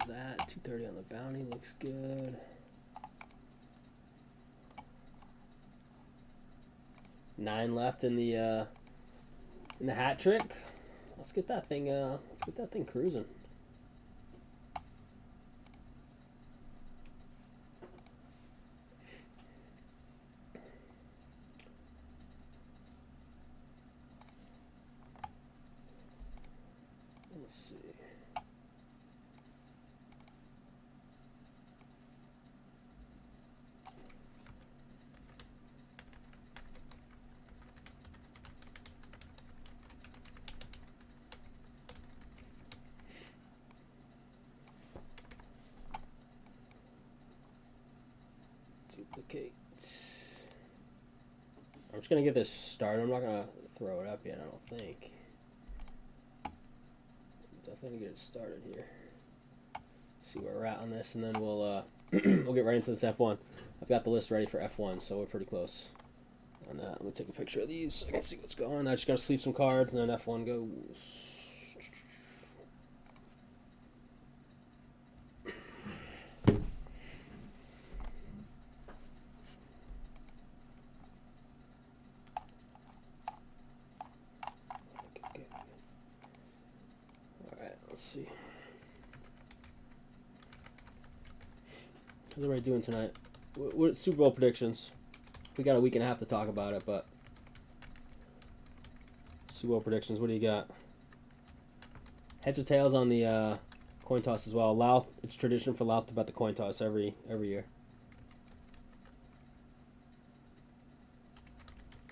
That 230 on the bounty looks good. Nine left in the hat trick. Let's get that thing cruising. Let's see. Duplicate. I'm just gonna get this started. I'm not gonna throw it up yet, I don't think. Definitely get it started here. See where we're at on this, and then we'll We'll get right into this F1. I've got the list ready for F1, so we're pretty close on that. Let me take a picture of these so I can see what's going on. I just got to sleeve some cards, and then F1 goes. Alright, let's see. How's everybody doing tonight? What Super Bowl predictions? We got a week and a half to talk about it, but Super Bowl predictions. What do you got? Heads or tails on the coin toss as well. Louth. It's tradition for Louth to bet the coin toss every year.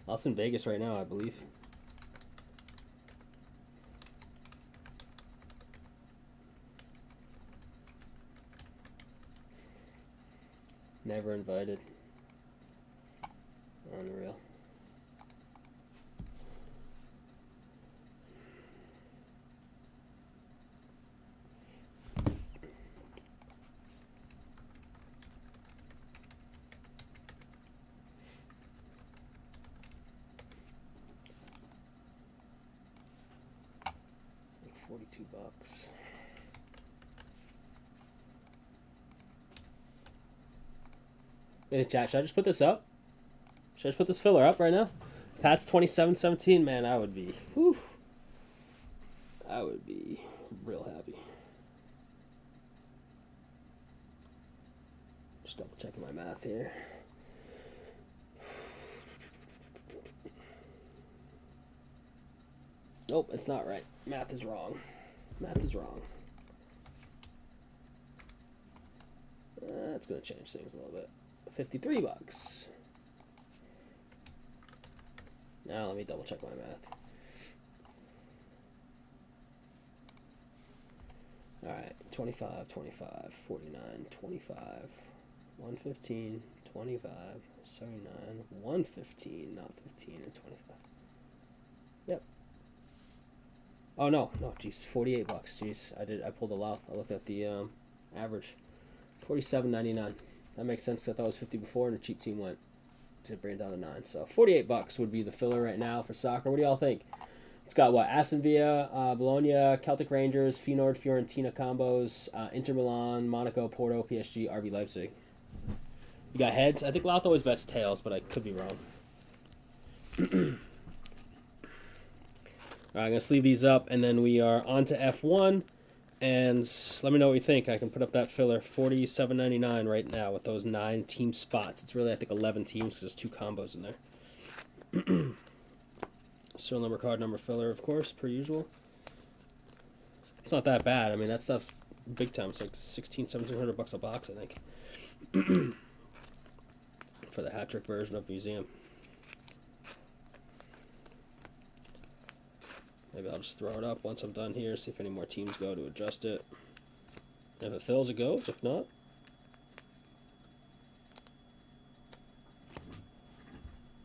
Louth's in Vegas right now, I believe. Never invited. Unreal. $42. Hey, chat, should I just put this up? Should I just put this filler up right now? Pat's 27-17, man, I would be, whew, I would be real happy. Just double checking my math here. Nope, it's not right. Math is wrong. Math is wrong. That's gonna change things a little bit. $53. Now let me double check my math. Alright, 25, 25, 49, 25, 115, 25, 79, 115, not 15, and 25. Yep. Oh no, jeez, $48. Jeez, I pulled a Louth. I looked at the average. $47.99. That makes sense because I thought it was 50 before, and the cheap team went to bring it down to 9. So $48 would be the filler right now for soccer. What do y'all think? It's got what? Aston Villa, Bologna, Celtic Rangers, Feyenoord, Fiorentina combos, Inter Milan, Monaco, Porto, PSG, RB Leipzig. You got heads? I think Louth always bets tails, but I could be wrong. All right, I'm going to sleeve these up, and then we are on to F1. And let me know what you think. I can put up that filler, $47.99 right now with those 9 team spots. It's really, I think, 11 teams because there's 2 combos in there. Serial number, card number, filler, of course, per usual. It's not that bad. I mean, that stuff's big time. It's like $1,700 a box, I think, for the hat trick version of Museum. Maybe I'll just throw it up once I'm done here, see if any more teams go to adjust it. If it fills, it goes. If not,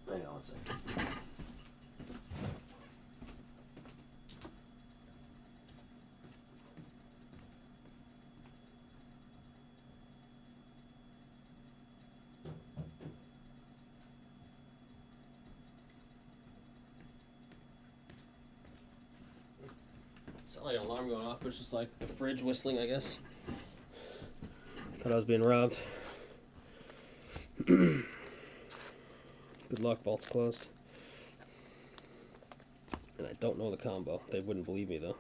hang on 1 second. Sound like an alarm going off, but it's just like the fridge whistling, I guess. Thought I was being robbed. Good luck, vault's closed. And I don't know the combo. They wouldn't believe me, though.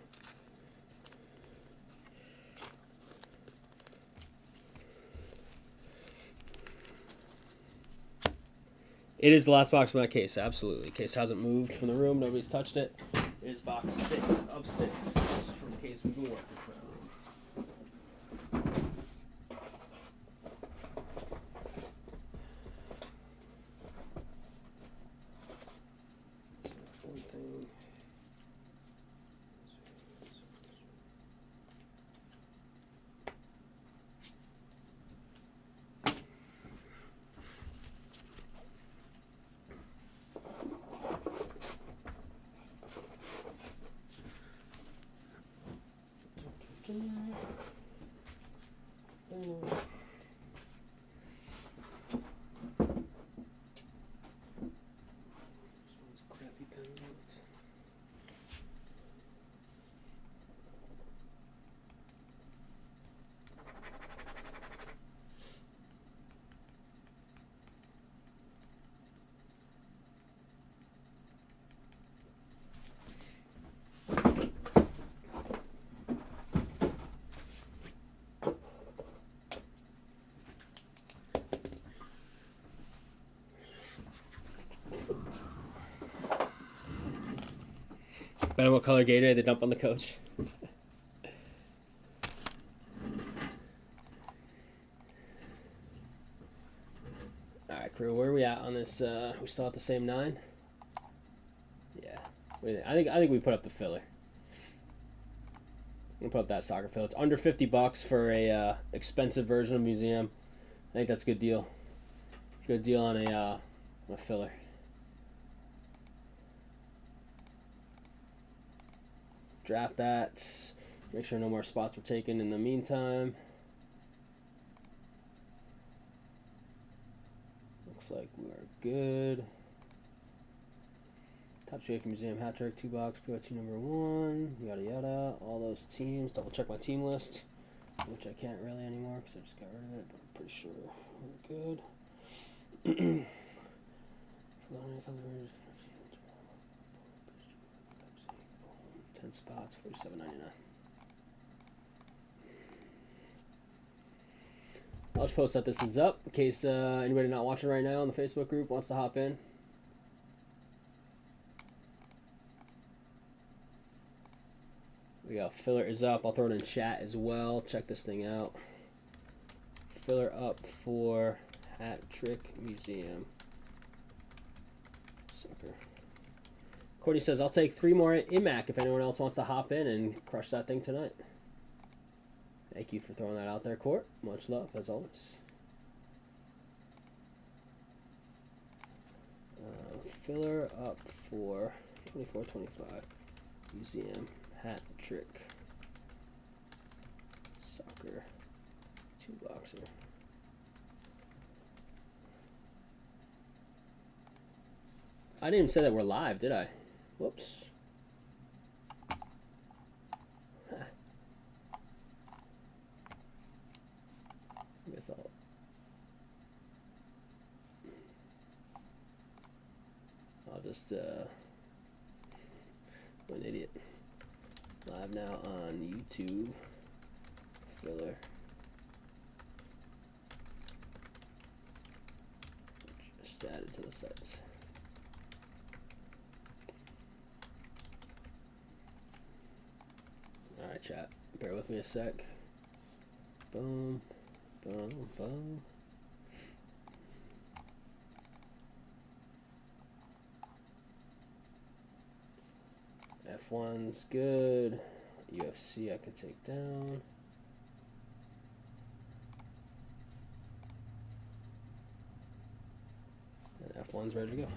It is the last box from that case, absolutely. Case hasn't moved from the room. Nobody's touched it. It is box 6 of 6 from the case we've been working from. Better what color Gatorade they dump on the coach. All right, crew, where are we at on this? We still at the same 9? Yeah. I think we put up the filler. I'm gonna put up that soccer filler. It's under $50 for a expensive version of museum. I think that's a good deal. Good deal on a filler. Draft that. Make sure no more spots were taken in the meantime. Looks like we are good. Top Shape Museum hat trick, 2 box, POT number 1, yada yada. All those teams. Double check my team list, which I can't really anymore because I just got rid of it, but I'm pretty sure we're good. 10 spots, $47.99. I'll just post that this is up in case anybody not watching right now on the Facebook group wants to hop in. We got filler is up. I'll throw it in chat as well. Check this thing out. Filler up for Hat Trick Museum. Sucker. Cody says, I'll take 3 more IMAC if anyone else wants to hop in and crush that thing tonight. Thank you for throwing that out there, Court. Much love, as always. Filler up for 24-25 Museum Hat Trick Soccer 2-boxer. I didn't even say that we're live, did I? Whoops. I guess I'll just I'm an idiot. Live now on YouTube. Filler. Just added to the sites. Alright, chat. Bear with me a sec. Boom. Boom. Boom. F1's good. UFC I can take down. And F1's ready to go.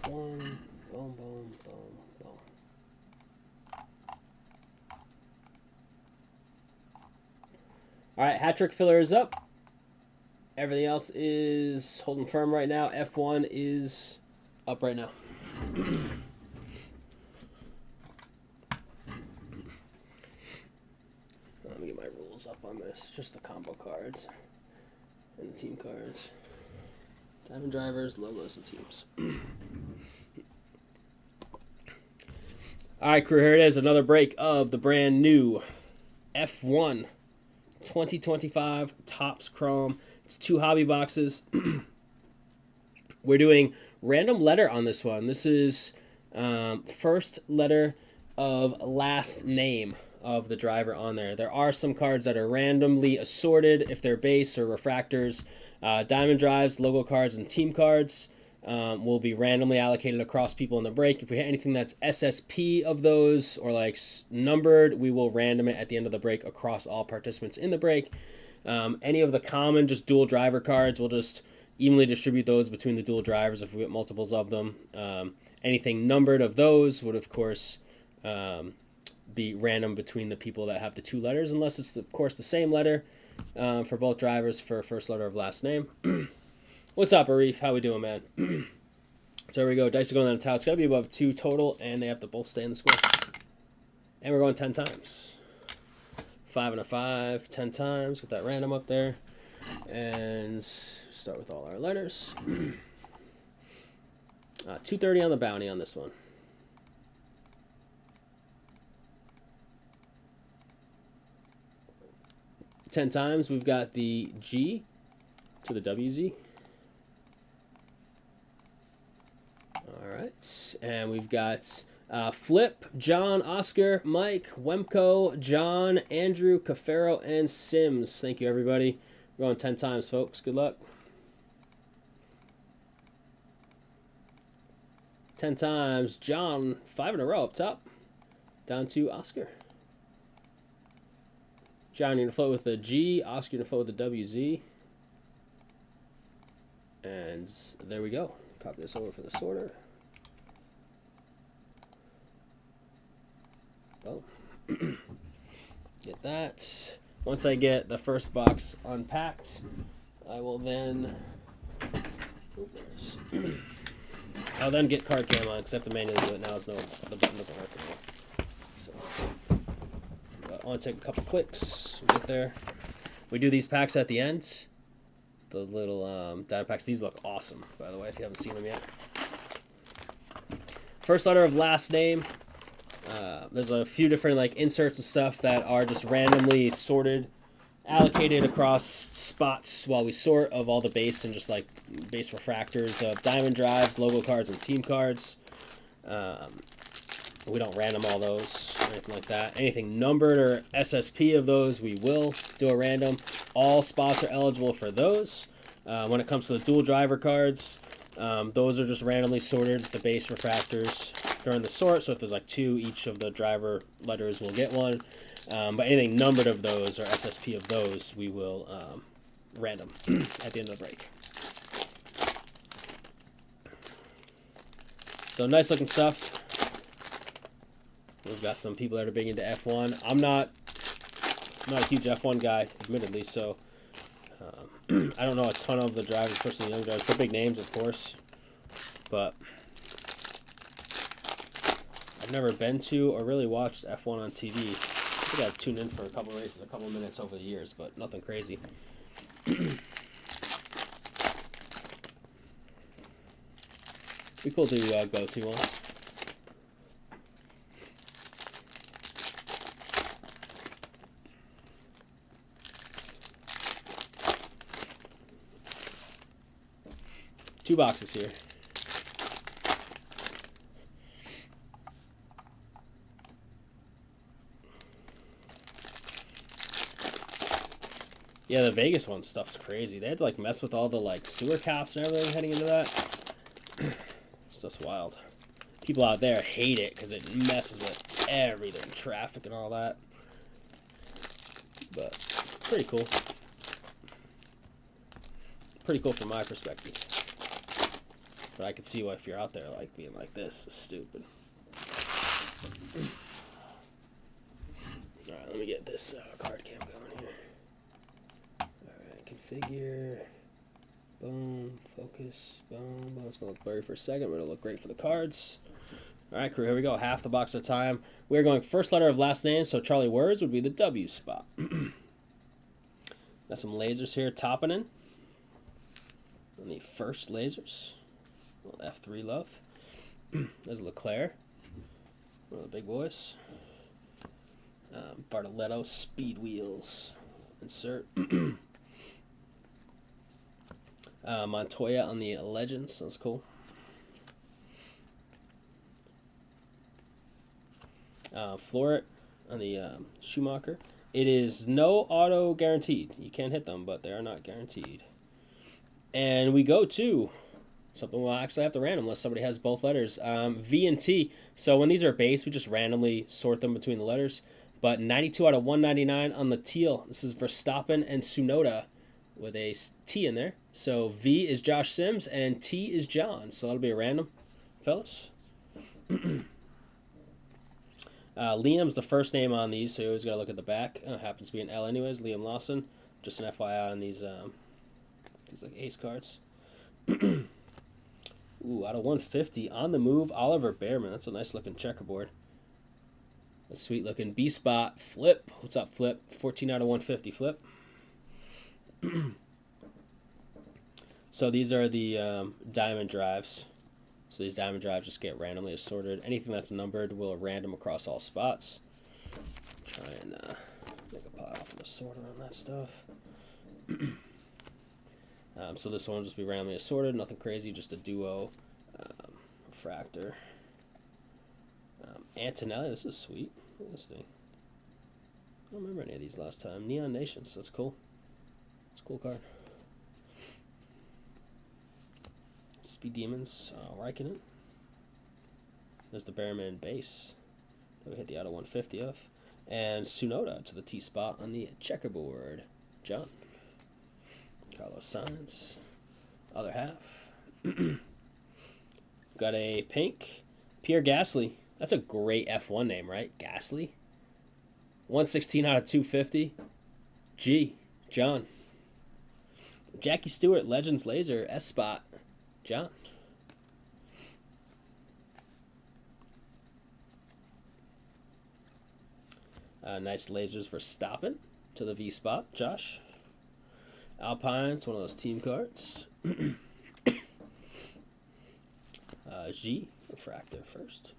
Boom, boom, boom, boom. All right, hat trick filler is up. Everything else is holding firm right now. F1 is up right now. Let me get my rules up on this. Just the combo cards and the team cards. Diamond drivers, logos, and teams. All right, crew, here it is. Another break of the brand new F1 2025 Topps Chrome. It's 2 hobby boxes. We're doing random letter on this one. This is first letter of last name of the driver on there. There are some cards that are randomly assorted if they're base or refractors. Diamond drives, logo cards, and team cards will be randomly allocated across people in the break. If we hit anything that's SSP of those or like numbered, we will random it at the end of the break across all participants in the break. Any of the common just dual driver cards, we'll just evenly distribute those between the dual drivers if we get multiples of them. Anything numbered of those would, of course, be random between the people that have the 2 letters, unless it's, of course, the same letter for both drivers for first letter of last name. What's up, Arif? How we doing, man? So there we go. Dice are going on the towel. It's got to be above 2 total, and they have to both stay in the square. And we're going 10 times. 5 and a 5, 10 times. Get that random up there. And start with all our letters. $230 on the bounty on this one. Ten times we've got the G to the WZ. All right, and we've got Flip, John, Oscar, Mike, Wemco, John, Andrew, Cafaro, and Sims. Thank you, everybody. We're going 10 times, folks. Good luck. 10 times. John, 5 in a row up top. Down to Oscar. John, you're going to float with the G. Oscar, you're going to float with the WZ. And there we go. Copy this over for the sorter. Oh. Get that. Once I get the first box unpacked, I will then... I'll then get card cam on, because I have to manually do it now. The button doesn't work anymore. So, but I'll take a couple clicks. We'll get there. We do these packs at the end. The little data packs. These look awesome, by the way, if you haven't seen them yet. First letter of last name. There's a few different like inserts and stuff that are just randomly sorted, allocated across spots while we sort of all the base and just like base refractors of diamond drives, logo cards, and team cards. We don't random all those or anything like that. Anything numbered or SSP of those, we will do a random. All spots are eligible for those. When it comes to the dual driver cards, those are just randomly sorted, the base refractors during the sort. So if there's like 2, each of the driver letters will get one. But anything numbered of those or SSP of those, we will random at the end of the break. So nice looking stuff. We've got some people that are big into F1. I'm not a huge F1 guy, admittedly, so I don't know a ton of the drivers, especially the young drivers. They're big names, of course, but I've never been to or really watched F1 on TV. I think I've tuned in for a couple of races, a couple of minutes over the years, but nothing crazy. Be cool to go to one. Two boxes here. Yeah, the Vegas one stuff's crazy. They had to like mess with all the like sewer caps and everything heading into that. Stuff's wild. People out there hate it because it messes with everything, traffic and all that. But pretty cool. Pretty cool from my perspective. But I could see why if you're out there like being like this is stupid. Alright, let me get this card cam going here. Alright, configure. Boom, focus, boom, boom. It's going to look blurry for a second, but it'll look great for the cards. Alright, crew, here we go. Half the box at a time. We're going first letter of last name, so Charlie Words would be the W spot. Got some lasers here topping in. On the first lasers. Little F3 love. There's Leclerc. One of the big boys. Bartoletto Speed Wheels. Insert. Montoya on the Legends. That's cool. Floret on the Schumacher. It is no auto guaranteed. You can hit them, but they are not guaranteed. And we go to something we'll actually have to random unless somebody has both letters. V and T. So when these are base, we just randomly sort them between the letters. But 92 out of 199 on the teal. This is Verstappen and Tsunoda with a T in there. So V is Josh Sims and T is John. So that'll be a random, fellas. Liam's the first name on these, so you always got to look at the back. Happens to be an L anyways. Liam Lawson. Just an FYI on these like ace cards. Ooh, out of 150 on the move, Oliver Behrman. That's a nice looking checkerboard. A sweet looking B spot. Flip. What's up, Flip? 14 out of 150. Flip. So these are the diamond drives. So these diamond drives just get randomly assorted. Anything that's numbered will random across all spots. Try and make a pile from the sorter on that stuff. So this one will just be randomly assorted, nothing crazy, just a duo refractor. Antonelli, this is sweet. Look at this thing. I don't remember any of these last time. Neon Nations, that's cool. It's a cool card. Speed Demons, Raikkonen. There's the Bearman base that we hit the auto 150 of. And Tsunoda to the T spot on the checkerboard. John. Carlos Sainz. Other half. Got a pink. Pierre Gasly. That's a great F1 name, right? Gasly. 116 out of 250. G. John. Jackie Stewart, Legends Laser, S spot. John. Nice lasers for stopping to the V spot. Josh. Alpine, it's one of those team cards. G. Refractor first.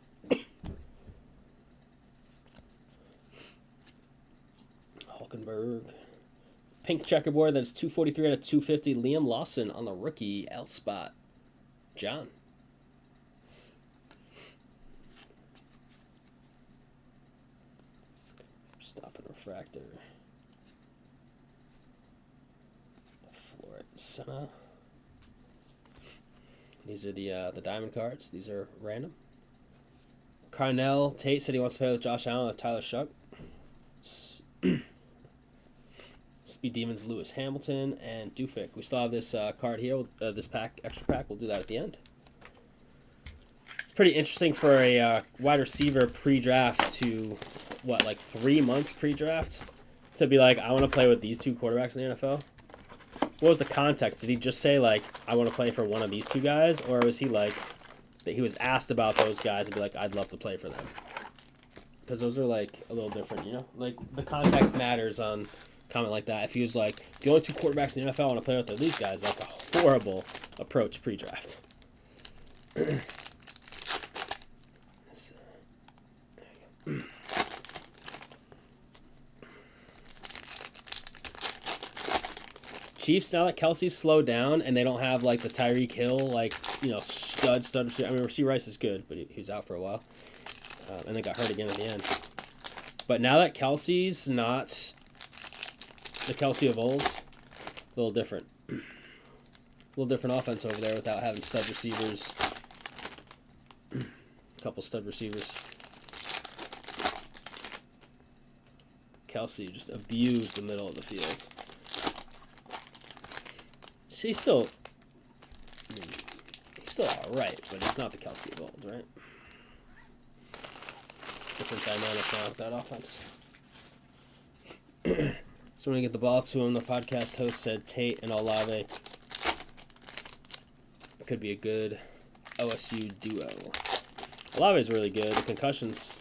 Hulkenberg. Pink checkerboard, that's 243 out of 250. Liam Lawson on the rookie L spot. John. Stop and refractor. The Floret Senna. These are the diamond cards. These are random. Carnell Tate said he wants to play with Josh Allen and Tyler Shuck. Speed Demons, Lewis Hamilton, and Dufik. We still have this card here, this pack, extra pack. We'll do that at the end. It's pretty interesting for a wide receiver pre-draft to, like 3 months pre-draft? To be like, I want to play with these two quarterbacks in the NFL? What was the context? Did he just say, like, I want to play for one of these two guys? Or was he like, that he was asked about those guys and be like, I'd love to play for them? Because those are, like, a little different, you know? Like, the context matters on comment like that. If he was like, the only two quarterbacks in the NFL I want to play with are these guys, that's a horrible approach pre-draft. Chiefs, now that Kelsey's slowed down and they don't have like the Tyreek Hill, like, you know, stud receiver. I mean, Rasheed Rice is good, but he was out for a while. And they got hurt again at the end. But now that Kelsey's not the Kelsey of old, a little different. A little different offense over there without having stud receivers. A couple stud receivers. Kelsey just abused the middle of the field. He's still, he's still alright, but he's not the Kelsey of old, right? Different dynamic now with that offense. So when we get the ball to him, the podcast host said Tate and Olave could be a good OSU duo. Olave's really good. The concussion's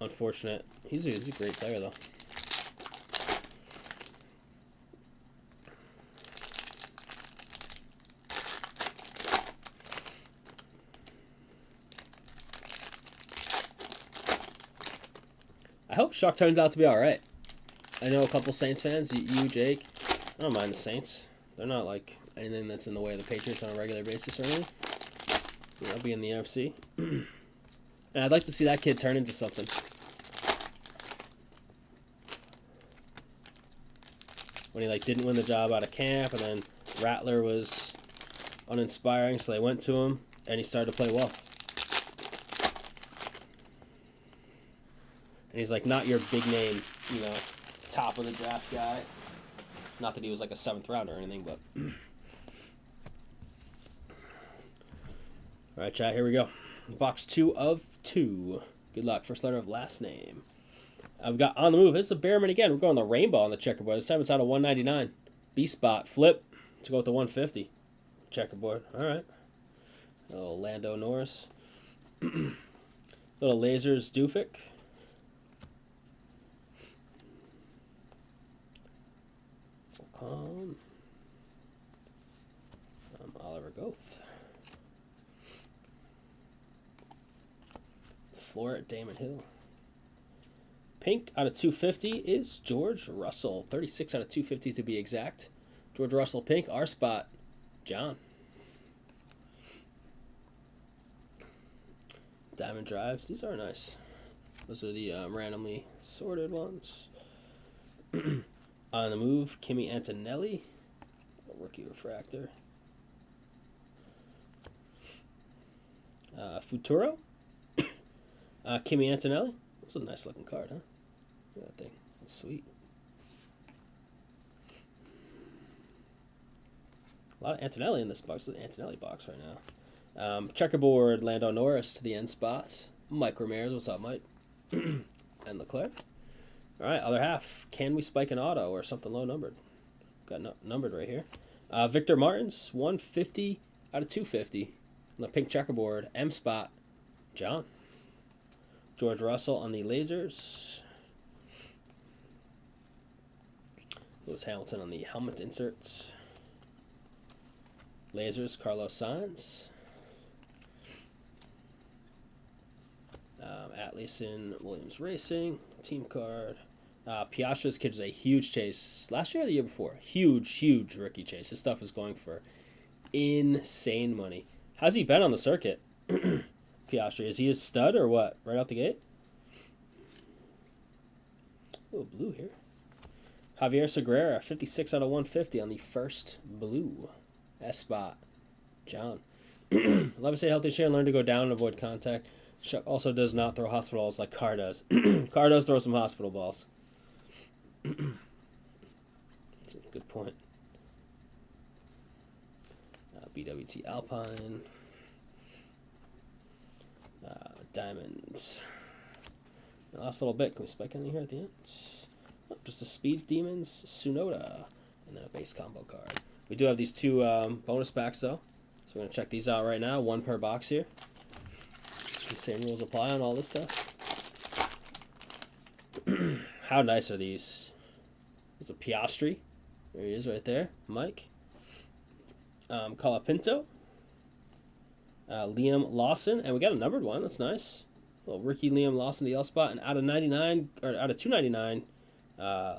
unfortunate. He's a great player, though. I hope Shuck turns out to be alright. I know a couple Saints fans, you, Jake. I don't mind the Saints. They're not like anything that's in the way of the Patriots on a regular basis or anything. You know, be in the NFC. And I'd like to see that kid turn into something. When he like didn't win the job out of camp, and then Rattler was uninspiring, so they went to him, and he started to play well. And he's like not your big name, you know, top of the draft guy. Not that he was like a 7th rounder or anything, but. All right, chat, here we go. Box 2 of 2. Good luck. First letter of last name. I've got on the move. This is a Bearman again. We're going the rainbow on the checkerboard. This time it's out of 199. B spot. Flip to go with the 150. Checkerboard. All right. A little Lando Norris. Little lasers Dufik. Oliver Goth. floor at Damon Hill. Pink out of 250 is George Russell. 36 out of 250 to be exact. George Russell pink. Our spot, John. Diamond drives. These are nice. Those are the randomly sorted ones. On the move, Kimi Antonelli. Rookie refractor. Futuro. Kimi Antonelli. That's a nice looking card, huh? Look at that thing. That's sweet. A lot of Antonelli in this box. It's an Antonelli box right now. Checkerboard, Lando Norris to the end spot. Mike Ramirez, what's up, Mike? And Leclerc. All right, other half. Can we spike an auto or something low numbered? Got numbered right here. Victor Martins, 150 out of 250. On the pink checkerboard, M spot, John. George Russell on the lasers. Lewis Hamilton on the helmet inserts. Lasers, Carlos Sainz. Atlason Williams Racing, team card. Piastri's kid was a huge chase last year or the year before. Huge rookie chase. His stuff is going for insane money. How's he been on the circuit? Piastri, is he a stud or what? Right out the gate? Oh, blue here. Javier Segura, 56 out of 150 on the first blue. S spot, John. 11 stay healthy, share, and learn to go down and avoid contact. Chuck also does not throw hospital balls like Carr does. Carr does throw some hospital balls. That's a good point. BWT Alpine. Diamonds. Last little bit. Can we spike anything here at the end? Oh, just the Speed Demons, Tsunoda, and then a base combo card. We do have these two bonus packs, though. So we're going to check these out right now. One per box here. The same rules apply on all this stuff. How nice are these? There's a Piastri. There he is right there. Mike. Colapinto. Liam Lawson. And we got a numbered one. That's nice. Little rookie Liam Lawson, the L spot. And out of 99, or out of 299,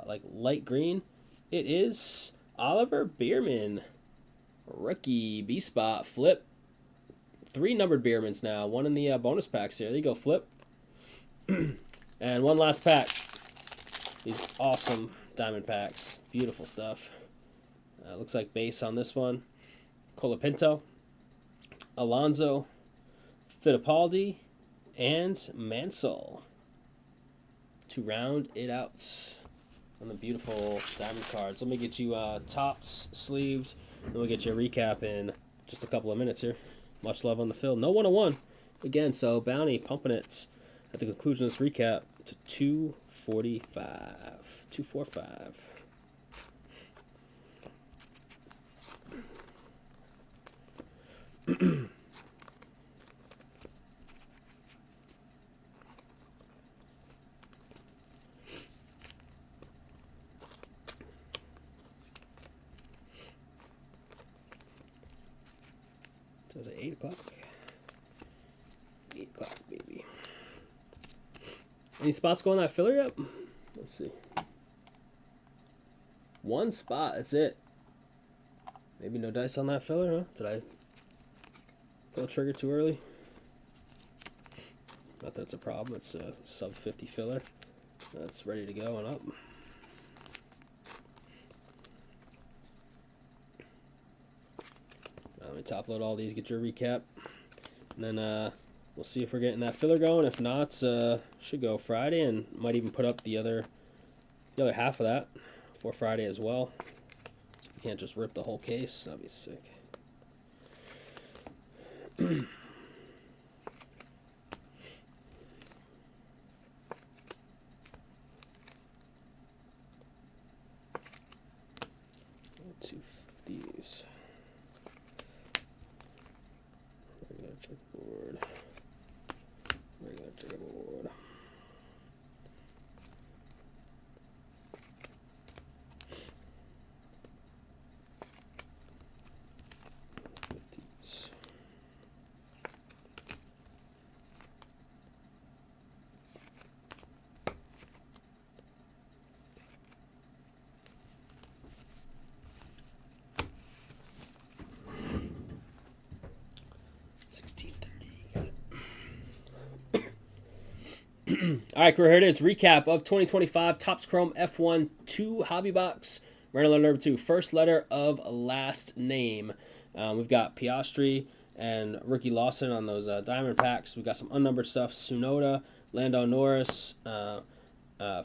like light green, it is Oliver Bierman. Rookie B spot. Flip. 3 numbered Biermans now. One in the bonus packs here. There you go, Flip. And one last pack. These awesome diamond packs. Beautiful stuff. Looks like base on this one. Colapinto, Alonso, Fittipaldi, and Mansell to round it out on the beautiful diamond cards. Let me get you topped, sleeved, and we'll get you a recap in just a couple of minutes here. Much love on the fill. No 101 again, so Bounty pumping it at the conclusion of this recap to 245. 245. So it's at 8 o'clock. 8 o'clock, baby. Any spots going that filler yet? Let's see. One spot, that's it. Maybe no dice on that filler, huh? Did I pull the trigger too early? Not that it's a problem. It's a sub 50 filler. That's ready to go and up. Let me top load all these, get your recap. And then we'll see if we're getting that filler going. If not, should go Friday, and might even put up the other half of that for Friday as well. So we can't just rip the whole case. That'd be sick. Two these. Regular checkerboard. Regular checkerboard. All right, crew, here it is. Recap of 2025 Topps Chrome F1 2 Hobby Box. Random letter number 2. First letter of last name. We've got Piastri and Ricky Lawson on those diamond packs. We've got some unnumbered stuff. Tsunoda, Lando Norris,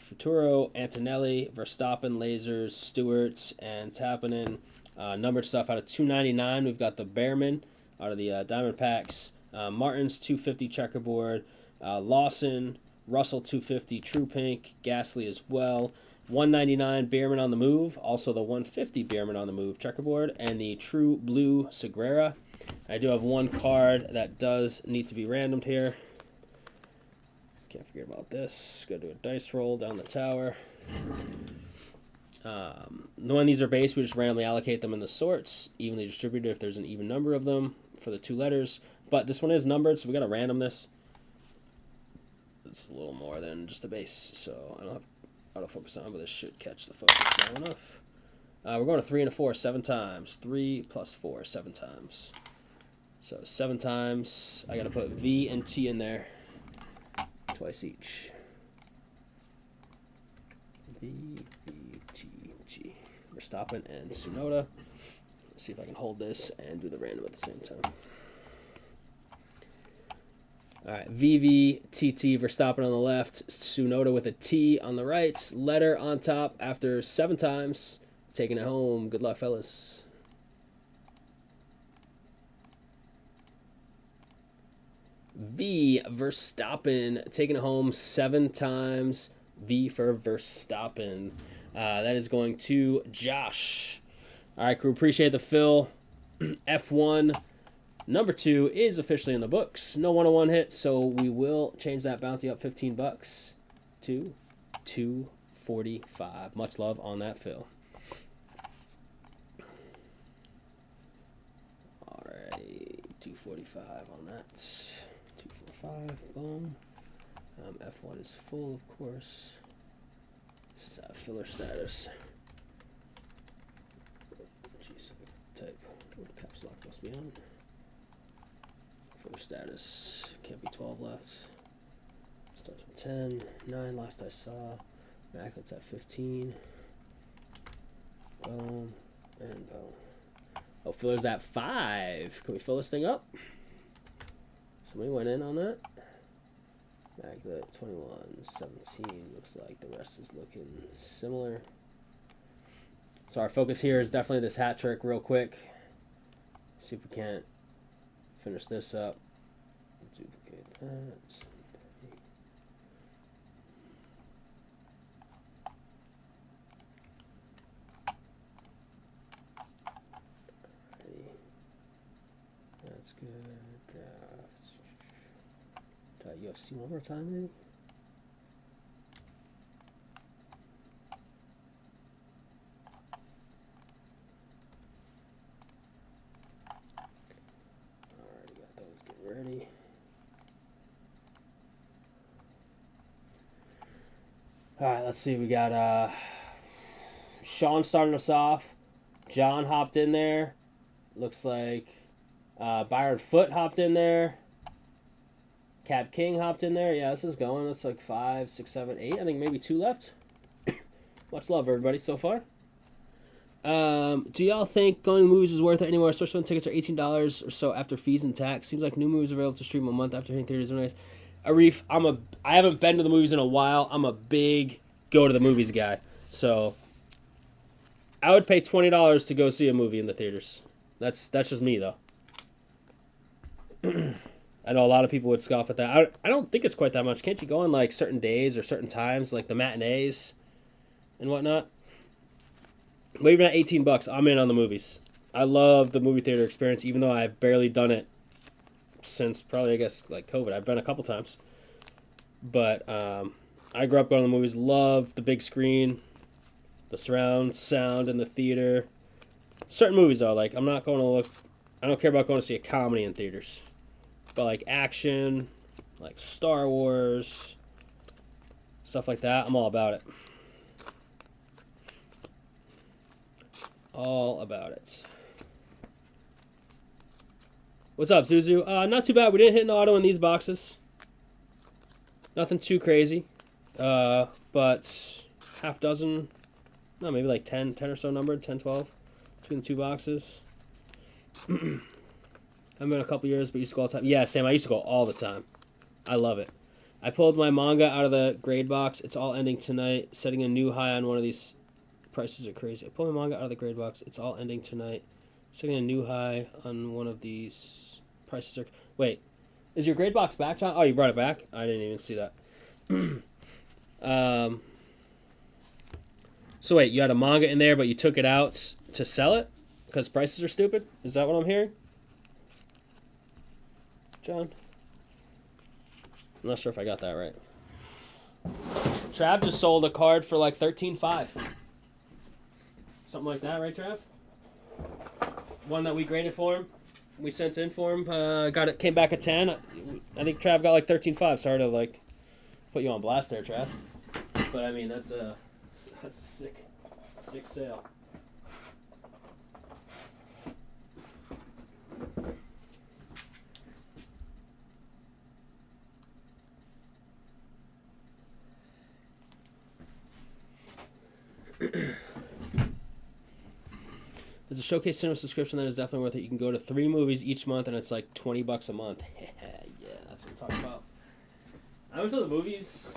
Futuro, Antonelli, Verstappen, Lasers, Stewarts, and Tappinen. Numbered stuff out of 299. We've got the Behrman out of the diamond packs. Martin's 250 checkerboard. Lawson, Russell 250 True Pink, Gasly as well. 199 Behrman on the move, also the 150 Behrman on the move checkerboard, and the True Blue Segura. I do have one card that does need to be randomed here. Can't forget about this. Go do a dice roll down the tower. When these are base, we just randomly allocate them in the sorts, evenly distributed if there's an even number of them for the 2 letters. But this one is numbered, so we got to random this. It's a little more than just a base, so I don't have autofocus on, but this should catch the focus well enough. We're going to 3 and a 4 7 times. 3 plus 4 7 times. So 7 times. I got to put V and T in there twice each. V, T, T. Verstappen and Tsunoda. Let's see if I can hold this and do the random at the same time. All right, VVTT Verstappen on the left, Tsunoda with a T on the right, letter on top after 7 times, taking it home. Good luck, fellas. V Verstappen taking it home 7 times. V for Verstappen. That is going to Josh. All right, crew, appreciate the fill. F1. Number 2 is officially in the books. No 101 hit, so we will change that bounty up $15 to $245. Much love on that fill. All right, $245 on that. $245, boom. F1 is full, of course. This is at filler status. Jeez, type. What caps lock must be on? Filler status. Can't be 12 left. Starts with 10. 9 last I saw. Macklett's at 15. Boom. And boom. Oh, filler's at 5. Can we fill this thing up? Somebody went in on that. Maglet 21, 17. Looks like the rest is looking similar. So our focus here is definitely this hat trick real quick. See if we can't finish this up. Duplicate that. That's good. UFC one more time, maybe? Alright, got those getting ready. Alright, let's see. We got Sean starting us off. John hopped in there. Looks like Byron Foote hopped in there. Cap King hopped in there. Yeah, this is going. That's like 5, 6, 7, 8. I think maybe 2 left. Much love, everybody, so far. Do y'all think going to the movies is worth it anymore, especially when tickets are $18 or so after fees and tax? Seems like new movies are available to stream a month after hitting theaters. Nice. Arif, I haven't been to the movies in a while. I'm a big go to the movies guy. So I would pay $20 to go see a movie in the theaters. That's just me, though. I know a lot of people would scoff at that. I don't think it's quite that much. Can't you go on like certain days or certain times, like the matinees and whatnot? But even at $18, I'm in on the movies. I love the movie theater experience, even though I've barely done it since probably, I guess, like COVID. I've been a couple times. But I grew up going to the movies. Love the big screen, the surround sound in the theater. Certain movies, though, like I'm not going to look. I don't care about going to see a comedy in theaters. But like action, like Star Wars, stuff like that, I'm all about it. All about it. What's up, Zuzu? Not too bad. We didn't hit an auto in these boxes. Nothing too crazy. But half dozen, no, maybe like 10 or so numbered, 10, 12 between the two boxes. I've been a couple years, but used to go all the time. Yeah, Sam, I used to go all the time. I love it. I pulled my manga out of the grade box. It's all ending tonight. Setting a new high on one of these. Prices are crazy. I pulled my manga out of the grade box. It's all ending tonight. Setting a new high on one of these. Prices are... Wait. Is your grade box back, John? Oh, you brought it back? I didn't even see that. So wait, you had a manga in there, but you took it out to sell it? Because prices are stupid? Is that what I'm hearing? John? I'm not sure if I got that right. Trav just sold a card for like $13.5. Something like that, right, Trav? One that we graded for him. We sent in for him. Came back at 10. I think Trav got like $13.5. Sorry to like put you on blast there, Trav. But I mean that's a sick sale. There's a Showcase Cinema subscription that is definitely worth it. You can go to 3 movies each month, and it's like $20 a month. Yeah, that's what I'm talking about. I went to the movies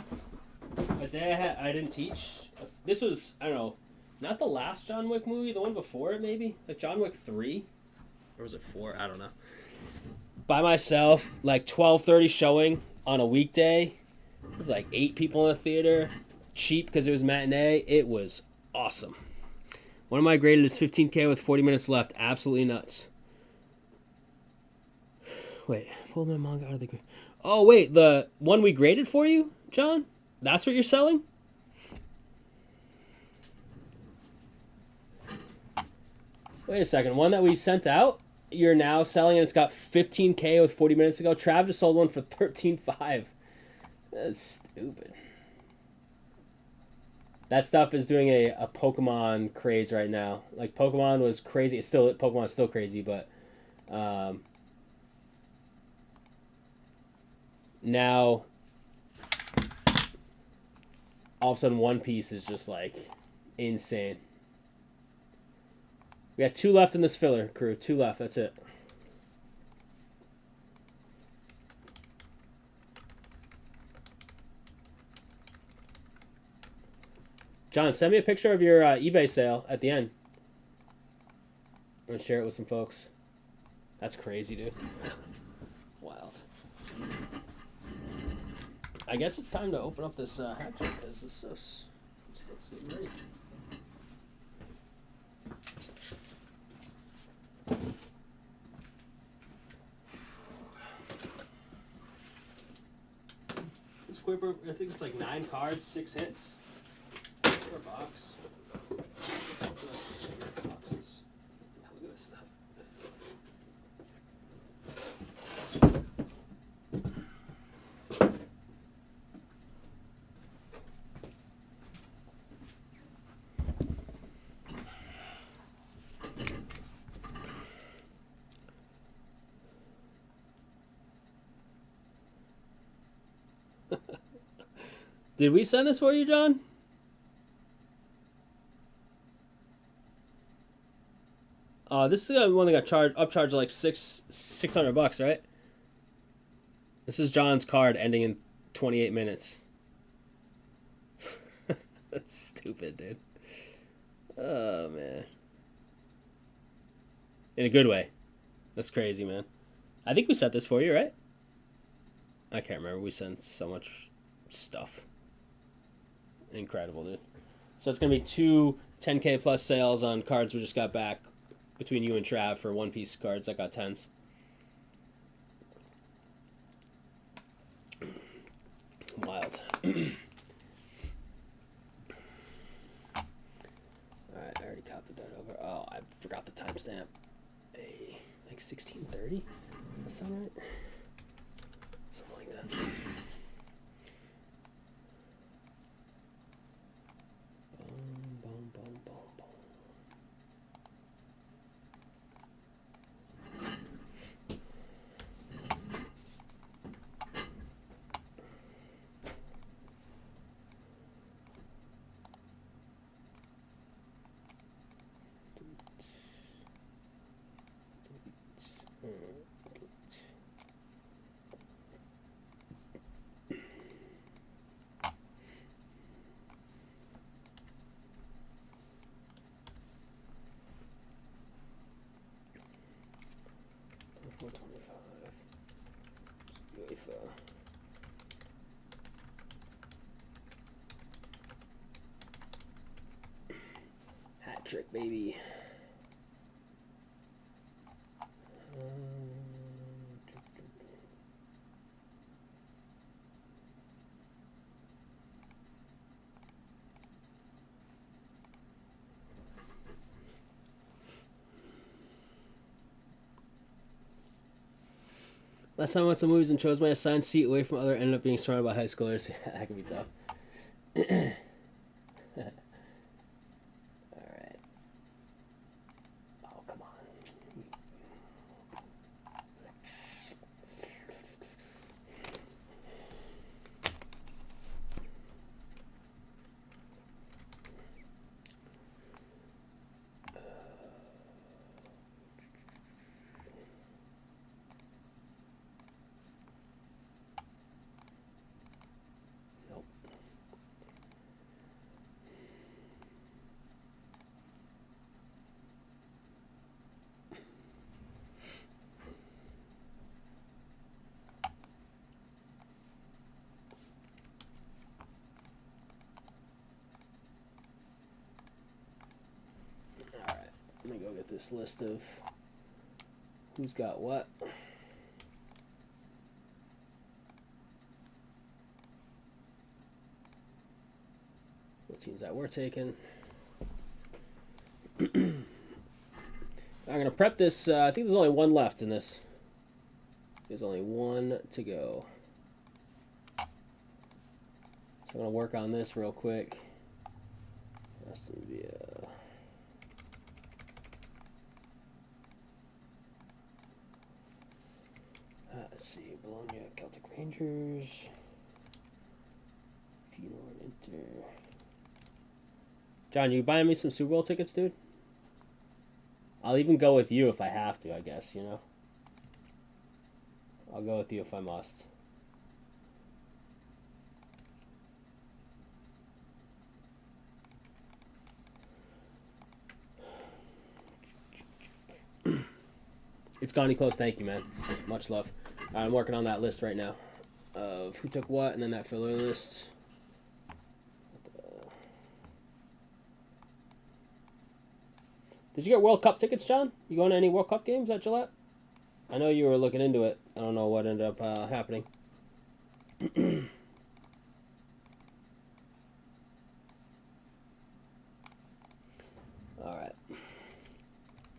a day I didn't teach. This was, I don't know, not the last John Wick movie, the one before it maybe? Like John Wick 3? Or was it 4? I don't know. By myself, like 12:30 showing on a weekday. It was like 8 people in the theater. Cheap because it was matinee. It was awesome. One of my graded is 15K with 40 minutes left. Absolutely nuts. Wait, pull my manga out of the grade. Oh, wait, the one we graded for you, John? That's what you're selling? Wait a second. One that we sent out, you're now selling, and it's got 15K with 40 minutes ago. Trav just sold one for $13.5. That's stupid. That stuff is doing a Pokemon craze right now. Like, Pokemon was crazy. Pokemon is still crazy, but now all of a sudden One Piece is just, like, insane. We got 2 left in this filler, crew. 2 left. That's it. John, send me a picture of your eBay sale at the end. I'm going to share it with some folks. That's crazy, dude. Wild. I guess it's time to open up this hatchet because this stuff's getting ready. This Quipper, I think it's like 9 cards, 6 hits. Per box. Boxes. Yeah, look at this stuff. Did we send this for you, John? This is the one that got upcharged like $600, right? This is John's card ending in 28 minutes. That's stupid, dude. Oh, man. In a good way. That's crazy, man. I think we sent this for you, right? I can't remember. We sent so much stuff. Incredible, dude. So it's going to be 2 10K plus sales on cards we just got back between you and Trav for One Piece cards that got 10s. Wild. Alright, I already copied that over. Oh, I forgot the timestamp. Hey, like 16:30? Does that sound right? Something like that. Boom, boom, boom, boom, boom. trick, baby. Last time I went to movies and chose my assigned seat away from other, ended up being surrounded by high schoolers. That can be tough. Alright. Oh, come on. Let me go get this list of who's got what. What teams that we're taking. I'm going to prep this. I think there's only one left in this. There's only one to go. So I'm going to work on this real quick. Aston Villa. Let's see, Bologna, Celtic Rangers, Feyenoord, Inter. John, you buying me some Super Bowl tickets, dude? I'll even go with you if I have to, I guess, you know? I'll go with you if I must. It's Gandhi Close, thank you, man. Much love. I'm working on that list right now of who took what, and then that filler list. Did you get World Cup tickets, John? You going to any World Cup games at Gillette? I know you were looking into it. I don't know what ended up happening. All right.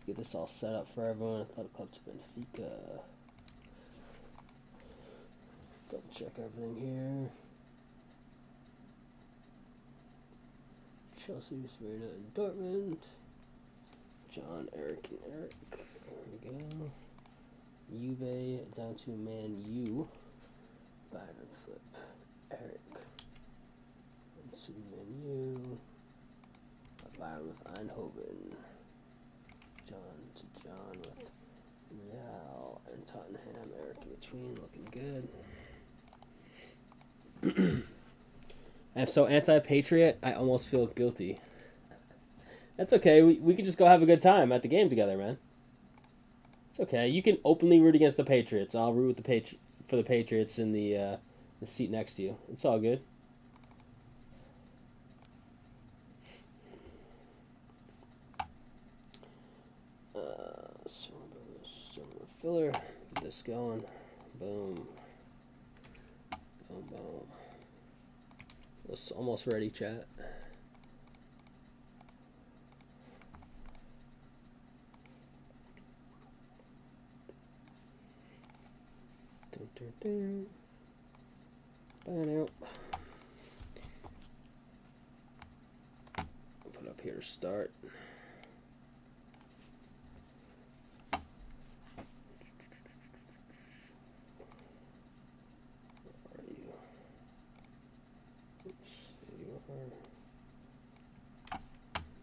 Get this all set up for everyone. Athletic Club to Benfica. Double check everything here. Chelsea, Serena, and Dortmund. John, Eric, and Eric. There we go. Juve down to Man U. Byron, Flip, Eric. And to Man U. Byron with Eindhoven. John to John with Real and Tottenham. Eric in between, looking good. I'm so anti-patriot, I almost feel guilty. That's okay. We could just go have a good time at the game together, man. It's okay. You can openly root against the Patriots. I'll root with for the Patriots in the seat next to you. It's all good. Silver filler. Get this going. Boom. Boom, boom. It's almost ready, chat. Out. Put up here to start. Where are you? Oops, there you are.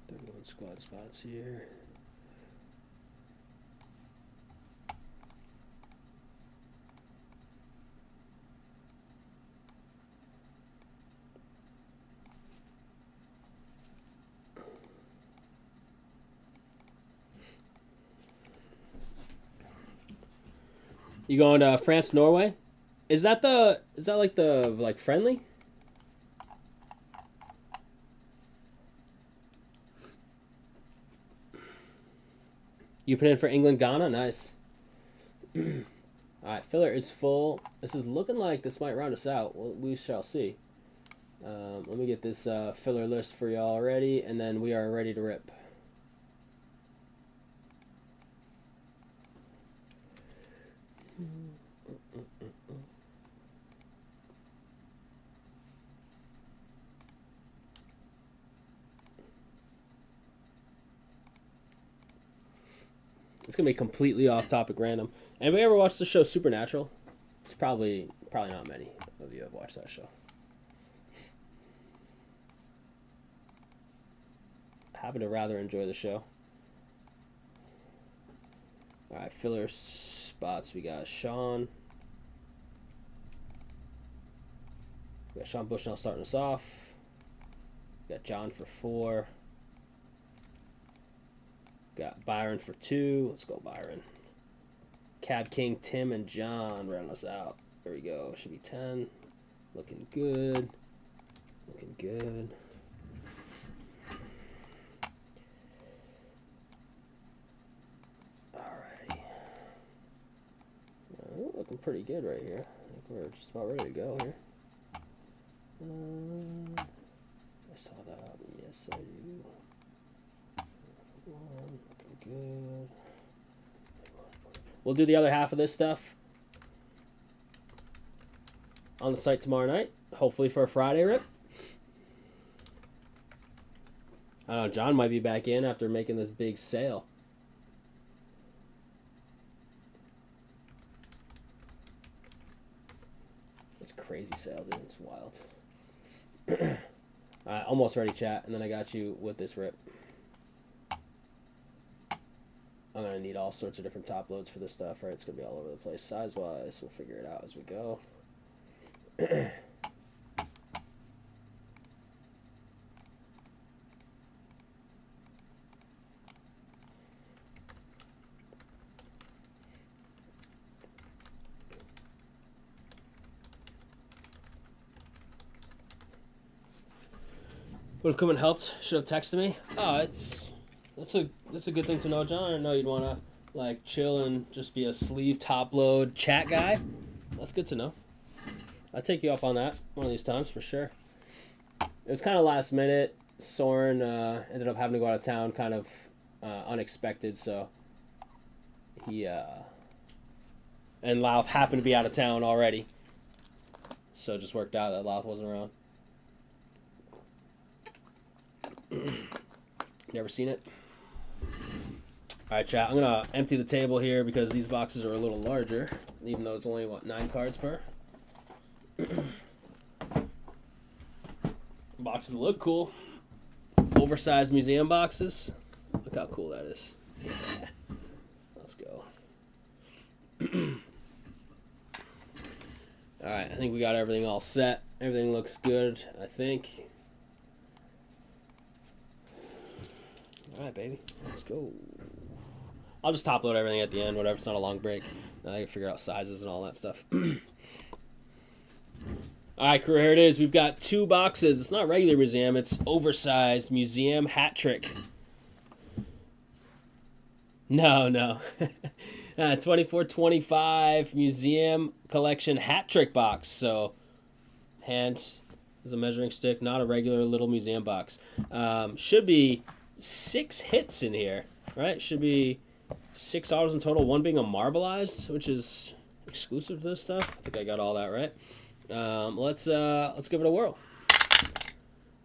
31 squad spots here. You going to France, Norway? Is that like the friendly? You put in for England, Ghana? Nice. All right, filler is full. This is looking like this might round us out. We shall see. Let me get this filler list for y'all ready, and then we are ready to rip. It's gonna be completely off-topic, random. Anybody ever watched the show Supernatural? It's probably not many of you have watched that show. I happen to rather enjoy the show. All right, filler spots. We got Sean. We got Sean Bushnell starting us off. We got John for 4. Got Byron for 2. Let's go, Byron. Cab King, Tim, and John round us out. There we go. Should be 10. Looking good. Looking good. Alrighty. Looking pretty good right here. I think we're just about ready to go here. I saw that. Yes, I do. Looking good. We'll do the other half of this stuff on the site tomorrow night, hopefully for a Friday rip. I don't know, John might be back in after making this big sale. It's a crazy sale, dude. It's wild. Alright, almost ready, chat, and then I got you with this rip. I'm going to need all sorts of different top loads for this stuff, right? It's going to be all over the place size-wise. We'll figure it out as we go. Would have come and helped. Should have texted me. Oh, that's a good thing to know, John. I didn't know you'd want to like chill and just be a sleeve top load chat guy. That's good to know. I'll take you up on that one of these times for sure. It was kind of last minute. Soren ended up having to go out of town, kind of unexpected. So he and Louth happened to be out of town already. So it just worked out that Louth wasn't around. Never seen it. Alright, chat. I'm going to empty the table here because these boxes are a little larger, even though it's only, 9 cards per? Boxes look cool. Oversized museum boxes. Look how cool that is. Yeah. Let's go. Alright, I think we got everything all set. Everything looks good, I think. Alright, baby. Let's go. I'll just top load everything at the end, whatever. It's not a long break. I can figure out sizes and all that stuff. Alright, crew, here it is. We've got 2 boxes. It's not regular museum. It's oversized museum hat trick. No. 24-25 museum collection hat trick box. So, hands is a measuring stick, not a regular little museum box. Should be 6 hits in here, right? Should be 6 autos in total, 1 being a marbleized, which is exclusive to this stuff. I think I got all that right. Let's give it a whirl.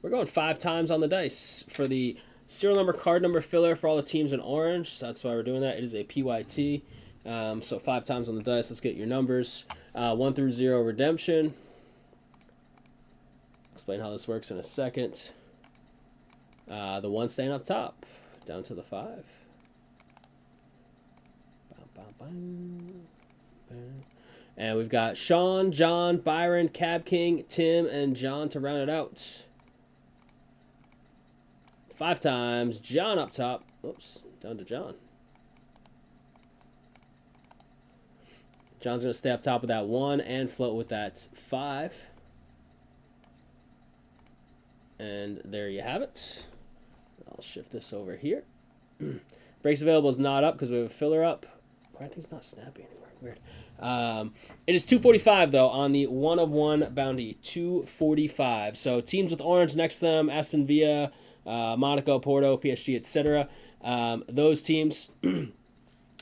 We're going 5 times on the dice for the serial number, card number filler for all the teams in orange. So that's why we're doing that. It is a PYT. So 5 times on the dice. Let's get your numbers. 1 through 0 redemption. Explain how this works in a second. The 1 staying up top, down to the 5. And we've got Sean, John, Byron, Cab King, Tim, and John to round it out. 5 times. John up top. Oops, down to John. John's going to stay up top with that 1 and float with that 5. And there you have it. I'll shift this over here. Breaks available is not up because we have a filler up. Everything's not snappy anymore. Weird. It is 245 though on the 1 of 1 bounty. 245. So teams with orange next to them: Aston Villa, Monaco, Porto, PSG, etc. Those teams.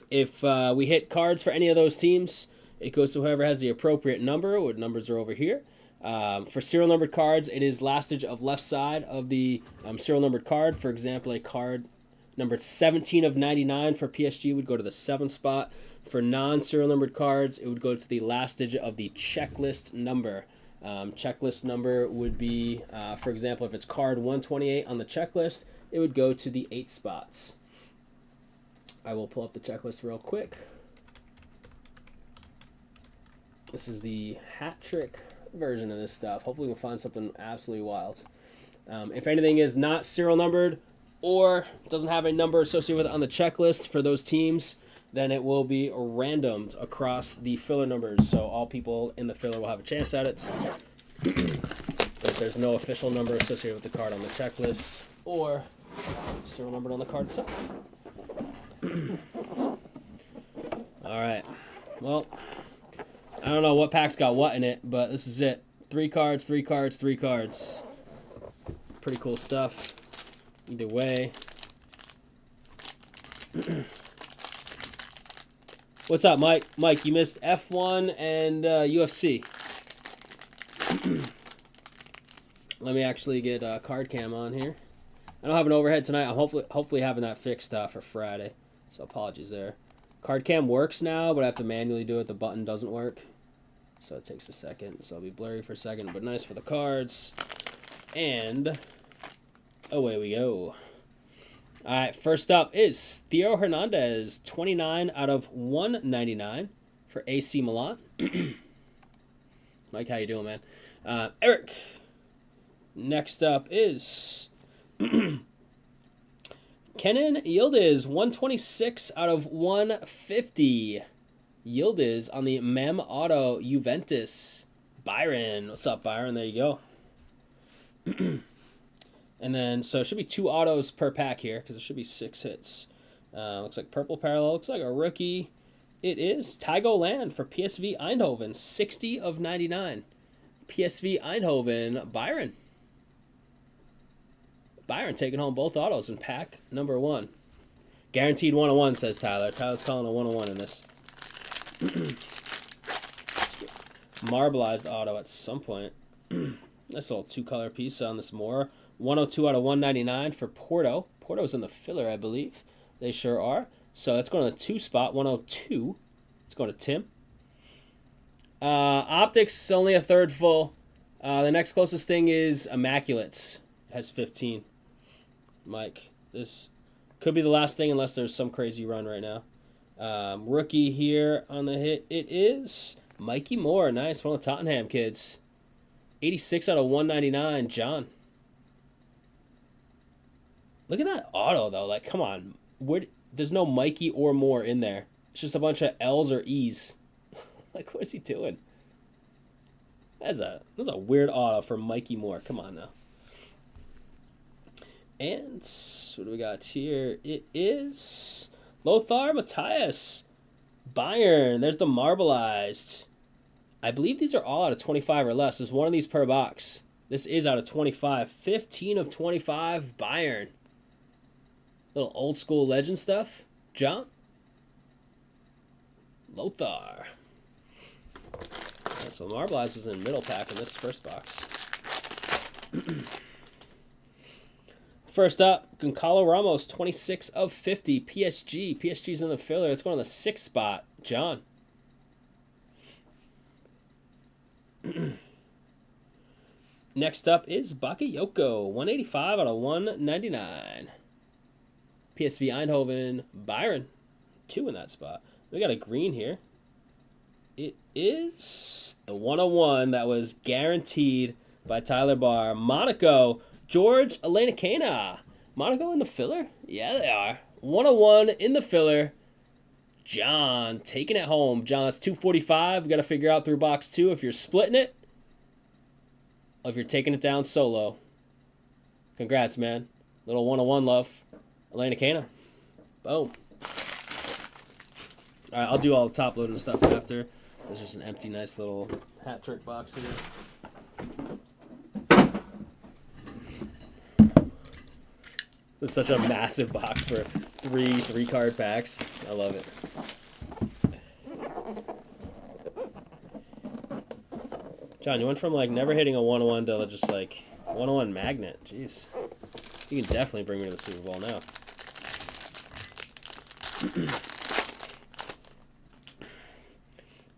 If we hit cards for any of those teams, it goes to whoever has the appropriate number. What numbers are over here? For serial numbered cards, it is lastage of left side of the serial numbered card. For example, a card numbered 17 of 99 for PSG would go to the 7th spot. For non-serial numbered cards, it would go to the lastage of the checklist number. Checklist number would be, for example, if it's card 128 on the checklist, it would go to the 8 spots. I will pull up the checklist real quick. This is the hat trick version of this stuff. Hopefully we can find something absolutely wild. If anything is not serial numbered or doesn't have a number associated with it on the checklist for those teams, then it will be randomed across the filler numbers. So all people in the filler will have a chance at it. But if there's no official number associated with the card on the checklist or serial numbered on the card itself. All right. Well, I don't know what pack's got what in it, but this is it. 3 cards, 3 cards, 3 cards. Pretty cool stuff. Either way. What's up, Mike? Mike, you missed F1 and UFC. Let me actually get card cam on here. I don't have an overhead tonight. I'm hopefully having that fixed for Friday. So apologies there. Card cam works now, but I have to manually do it. The button doesn't work. So it takes a second. So it'll be blurry for a second, but nice for the cards. And away we go. All right, first up is Theo Hernandez, 29 out of 199 for AC Milan. Mike, how you doing, man? Eric. Next up is Kenan Yildiz, 126 out of 150. Yildiz on the Mem Auto Juventus. Byron. What's up, Byron? There you go. And then, so it should be 2 autos per pack here, because it should be 6 hits. Looks like purple parallel. Looks like a rookie. It is Tygo Land for PSV Eindhoven. 60 of 99. PSV Eindhoven. Byron. Byron taking home both autos in pack number 1. Guaranteed 101, says Tyler. Tyler's calling a 101 in this. Marbleized auto at some point. Nice little 2-color piece on this more. 102 out of 199 for Porto. Porto's in the filler, I believe. They sure are. So that's going to the 2 spot. 102. It's going to Tim. Optics, only a third full. The next closest thing is Immaculate. Has 15. Mike, this could be the last thing unless there's some crazy run right now. Rookie here on the hit. It is Mikey Moore. Nice. One of the Tottenham kids. 86 out of 199. John. Look at that auto, though. Like, come on. There's no Mikey or Moore in there. It's just a bunch of L's or E's. Like, what is he doing? That's a weird auto for Mikey Moore. Come on now. And what do we got here? It is Lothar Matthias. Bayern. There's the marbleized. I believe these are all out of 25 or less. There's one of these per box. This is out of 25. 15 of 25. Bayern. Little old school legend stuff. John. Lothar. Yeah, so marbleized was in middle pack in this first box. First up, Goncalo Ramos, 26 of 50. PSG. PSG's in the filler. It's going to the 6th spot. John. Next up is Bakayoko, 185 out of 199. PSV Eindhoven. Byron. 2 in that spot. We got a green here. It is the 101 that was guaranteed by Tyler Barr. Monaco. George Elenakena. Monaco in the filler? Yeah, they are. 101 in the filler. John taking it home. John, that's 245. We got to figure out through box 2 if you're splitting it or if you're taking it down solo. Congrats, man. Little 101 love. Elenakena. Boom. All right, I'll do all the top loading stuff after. There's just an empty, nice little hat trick box here. This is such a massive box for three card packs. I love it. John, you went from like never hitting a 101 to just like 101 magnet. Jeez. You can definitely bring me to the Super Bowl now.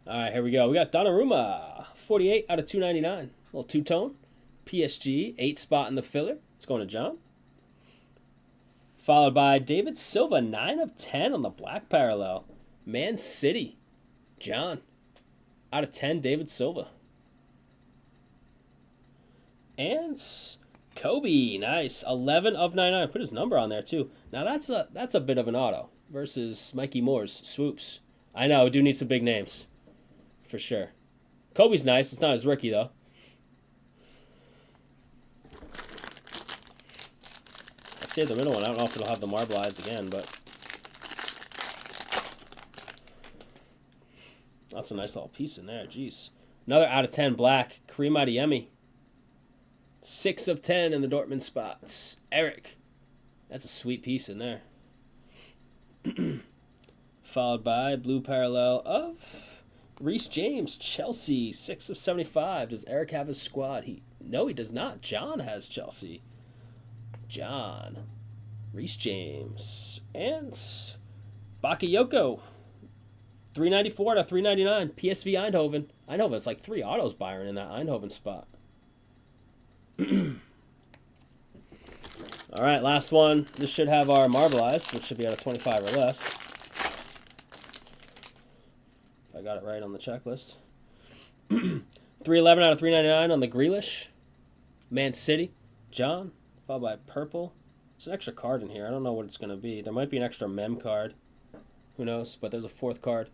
All right, here we go. We got Donnarumma, 48 out of 299. Little two-tone. PSG, 8 spot in the filler. It's going to John. Followed by David Silva, 9 of 10 on the black parallel. Man City, John. Out of 10, David Silva. And Kobe, nice. 11 of 99. Put his number on there, too. Now, that's a bit of an auto versus Mikey Moore's swoops. I know, we do need some big names. For sure. Kobe's nice. It's not his rookie, though. I saved the middle one. I don't know if it'll have the marbleized again, but that's a nice little piece in there. Jeez. Another out of 10 black. Kareem Adeyemi. 6 of 10 in the Dortmund spots. Eric. That's a sweet piece in there. Followed by blue parallel of Reece James, Chelsea, 6 of 75. Does Eric have his squad? No, he does not. John has Chelsea. John. Reece James. And Bakayoko. 394 to 399. PSV Eindhoven. Eindhoven, it's like 3 autos, Byron, in that Eindhoven spot. All right, last one. This should have our marbleized, which should be out of 25 or less. I got it right on the checklist. 311 out of 399 on the Grealish. Man City. John. Followed by purple. There's an extra card in here. I don't know what it's going to be. There might be an extra mem card. Who knows? But there's a 4th card.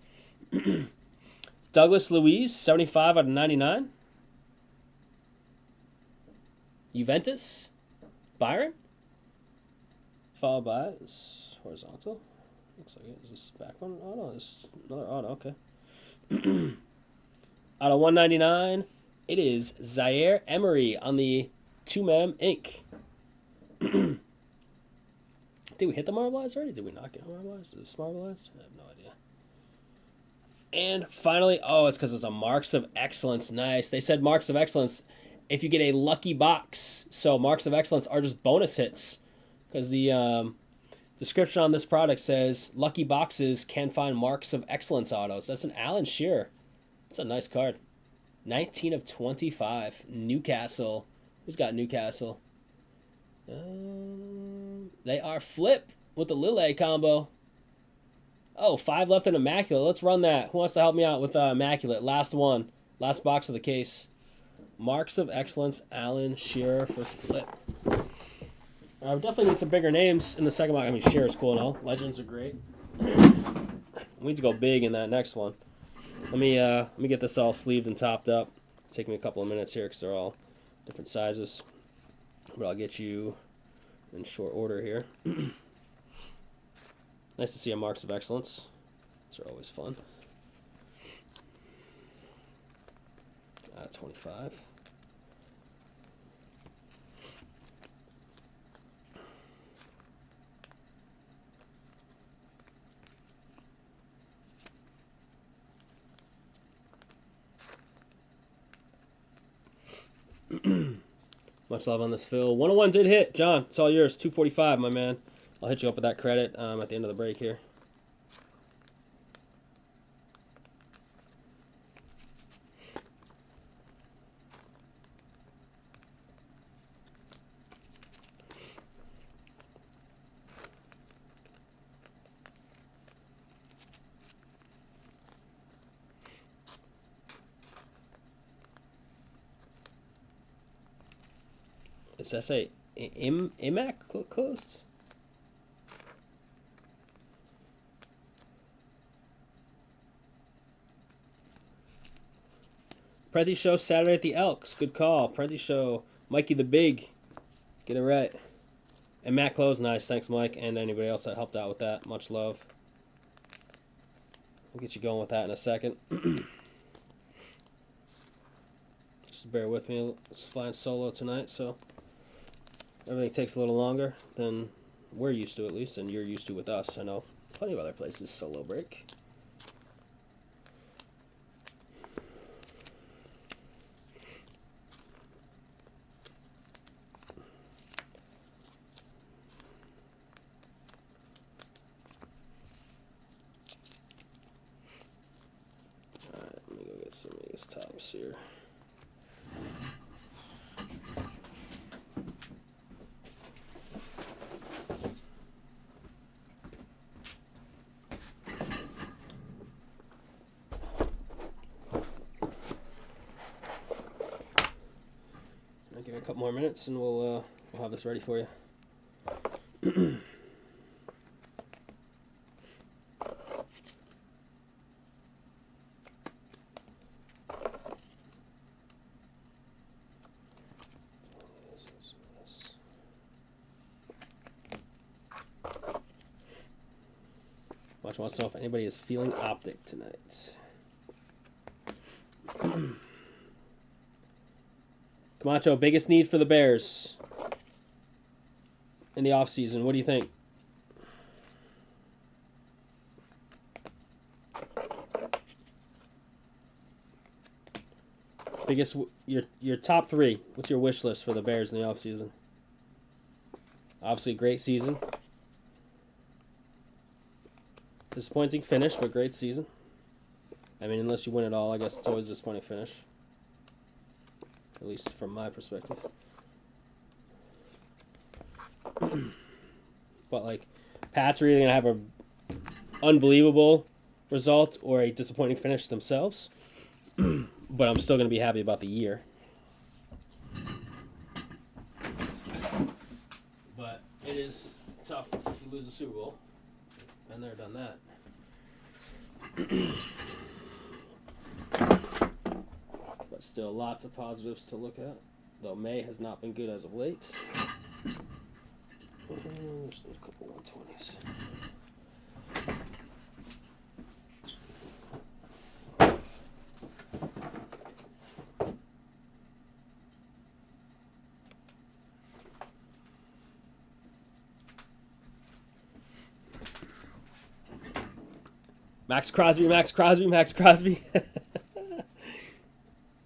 Douglas Luiz. 75 out of 99. Juventus. Byron. Followed by this horizontal. Looks like it. Is this back one? Oh, no. This another auto. Okay. Out of 199, it is Zaire Emery on the 2-mem ink. Did we hit the marbleized already? Did we not get marbleized? Is this marbleized? I have no idea. And finally, oh, it's because it's a Marks of Excellence. Nice. They said Marks of Excellence if you get a lucky box. So Marks of Excellence are just bonus hits. Because the description on this product says lucky boxes can find Marks of Excellence autos. That's an Alan Shearer. That's a nice card. 19 of 25. Newcastle. Who's got Newcastle? They are Flip with the Lille combo. Oh, 5 left in Immaculate. Let's run that. Who wants to help me out with Immaculate? Last one. Last box of the case. Marks of Excellence, Alan Shearer for Flip. We definitely need some bigger names in the second box. I mean, Shearer's cool and all. Legends are great. We need to go big in that next one. Let me get this all sleeved and topped up. Take me a couple of minutes here because they're all different sizes. But I'll get you in short order here. Nice to see a Marks of Excellence. These are always fun. 25. Much love on this fill. 101 did hit. John, it's all yours. 245, my man. I'll hit you up with that credit at the end of the break here. Does that say IMAC closed? Prenti Show Saturday at the Elks. Good call. Prenti Show. Mikey the Big. Get it right. And Matt Close, nice. Thanks, Mike, and anybody else that helped out with that. Much love. We'll get you going with that in a second. Just bear with me. It's flying solo tonight, so everything takes a little longer than we're used to, at least, and you're used to with us. I know plenty of other places solo break. Alright, let me go get some of these tops here. Give it a couple more minutes and we'll have this ready for you. Watch wants to know if anybody is feeling Optic tonight. Camacho, biggest need for the Bears in the offseason. What do you think? Biggest, your top three. What's your wish list for the Bears in the offseason? Obviously, great season. Disappointing finish, but great season. I mean, unless you win it all, I guess it's always a disappointing finish. At least from my perspective. But, like, Pats are either going to have an unbelievable result or a disappointing finish themselves. But I'm still going to be happy about the year. But it is tough if you lose a Super Bowl. Been there, done that. But still, lots of positives to look at. Though May has not been good as of late. Just need a couple 120s. Max Crosby, Max Crosby, Max Crosby. I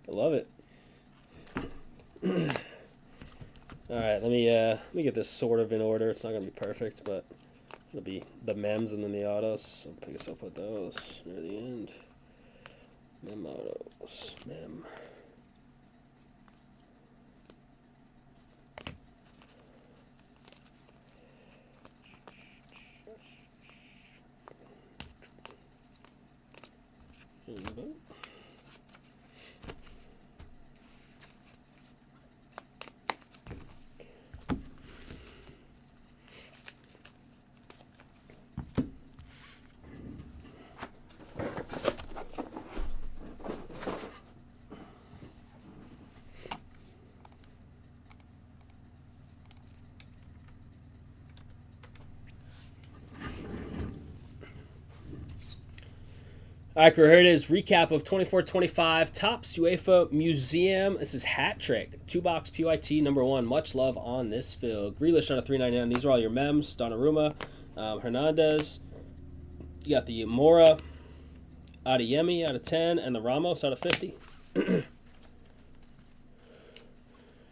love it. All right, let me get this sort of in order. It's not gonna be perfect, but it'll be the mems and then the autos. So I guess I'll put those near the end. Mem autos, mem. All right, here it is. Recap of 24-25 Topps UEFA Museum. This is Hat Trick. 2-box PYT number 1. Much love on this fill. Grealish out of 399. These are all your mems. Donnarumma, Hernandez. You got the Mora, Adeyemi out of 10, and the Ramos out of 50.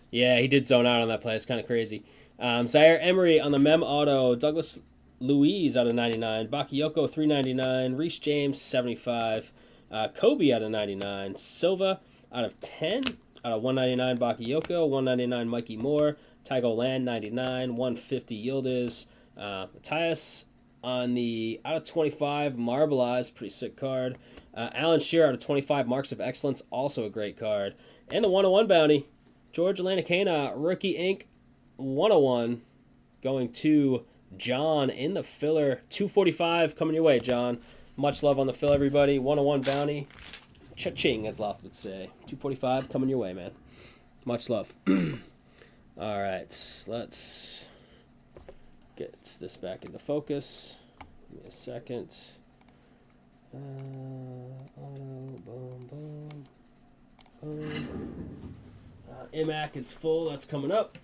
Yeah, he did zone out on that play. It's kind of crazy. Zaire Emery on the mem auto. Douglas Louise out of 99. Bakayoko 399. Reece James 75. Kobe out of 99. Silva out of 10. Out of 199 Bakayoko. 199 Mikey Moore. Tygo Land 99. 150 Yildiz. Matthias on the out of 25 Marbleized. Pretty sick card. Alan Shearer out of 25 Marks of Excellence. Also a great card. And the 101 bounty. George Lanicana, Rookie Inc. 101 going to John in the filler. 245 coming your way, John. Much love on the fill, everybody. 101 bounty. Cha-ching, as Loft would say. 245 coming your way, man. Much love. All right, let's Gets this back into focus. Give me a second. Auto, boom, boom, boom. IMAC is full. That's coming up.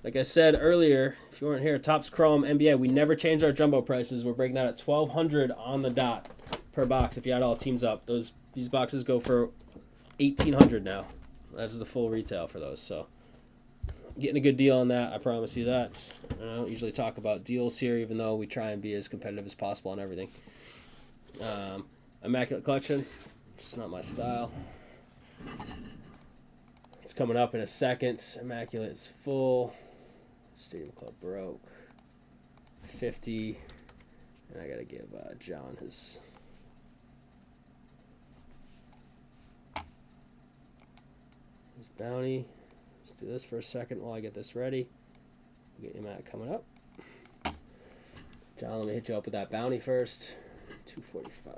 Like I said earlier, if you weren't here, Topps Chrome NBA, we never change our jumbo prices. We're breaking that at $1,200 on the dot per box. If you add all teams up, these boxes go for $1,800 now. That's the full retail for those. So getting a good deal on that. I promise you that. I don't usually talk about deals here, even though we try and be as competitive as possible on everything. Immaculate Collection. It's not my style. It's coming up in a second. Immaculate is full. Stadium Club broke. 50. And I got to give John his... bounty. Let's do this for a second while I get this ready. We'll get Matt coming up. John, let me hit you up with that bounty first. 245.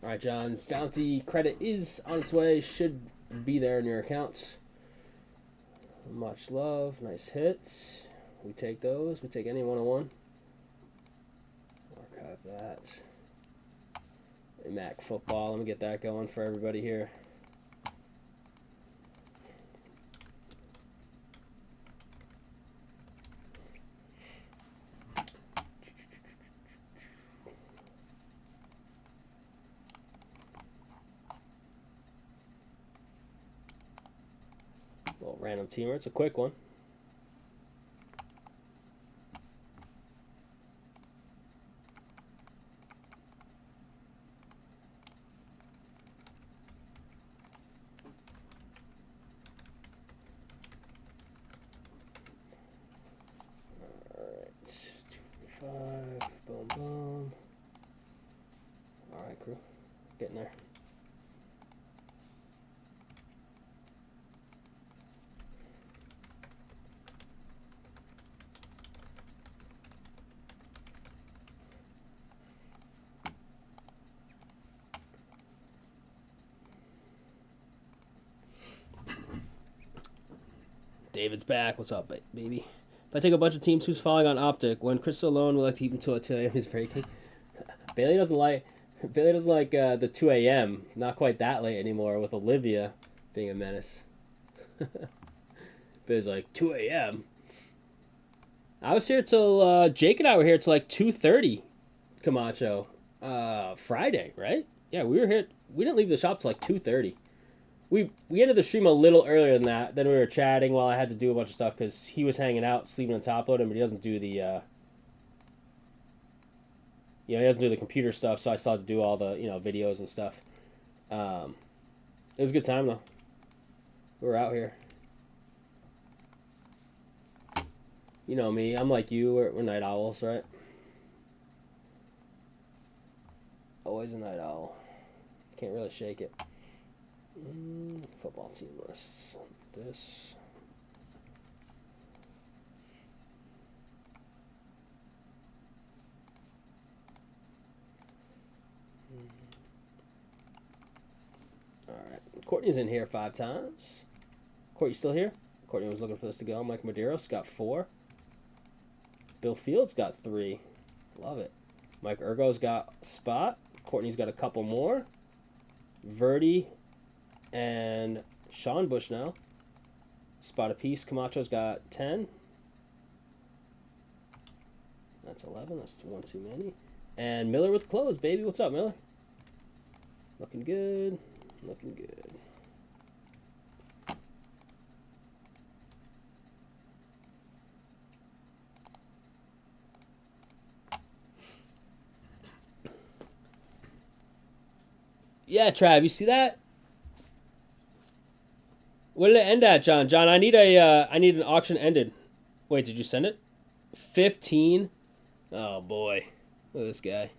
All right, John. Bounty credit is on its way. Should be there in your accounts. Much love. Nice hits. We take those. We take any 101. Archive that. Mac football. Let me get that going for everybody here. Random teamer. It's a quick one. Alright. 245. Boom, boom. Alright, crew. Getting there. David's back. What's up, baby? If I take a bunch of teams, who's falling on Optic? When Chris alone, we like to keep until 2 a.m. He's breaking. Bailey doesn't like the 2 a.m. Not quite that late anymore with Olivia being a menace. Bailey's like 2 a.m. I was here till Jake and I were here till like 2:30. Camacho, Friday, right? Yeah, we were here. We didn't leave the shop till like 2:30. We ended the stream a little earlier than that. Then we were chatting while I had to do a bunch of stuff because he was hanging out, sleeping on top loading, but he doesn't do the, he doesn't do the computer stuff. So I still had to do all the, videos and stuff. It was a good time though. We were out here. You know me. I'm like you. We're night owls, right? Always a night owl. Can't really shake it. Football team list. This. Alright. Courtney's in here 5 times. Courtney still here? Courtney was looking for this to go. Mike Medeiros got 4. Bill Fields got 3. Love it. Mike Ergo's got a spot. Courtney's got a couple more. Rhody and Sean Bush now. Spot apiece. Camacho's got 10. That's 11. That's 1 too many. And Miller with the close, baby. What's up, Miller? Looking good. Looking good. Yeah, Trav, you see that? What did it end at, John? John, I need an auction ended. Wait, did you send it? 15? Oh boy. Look at this guy.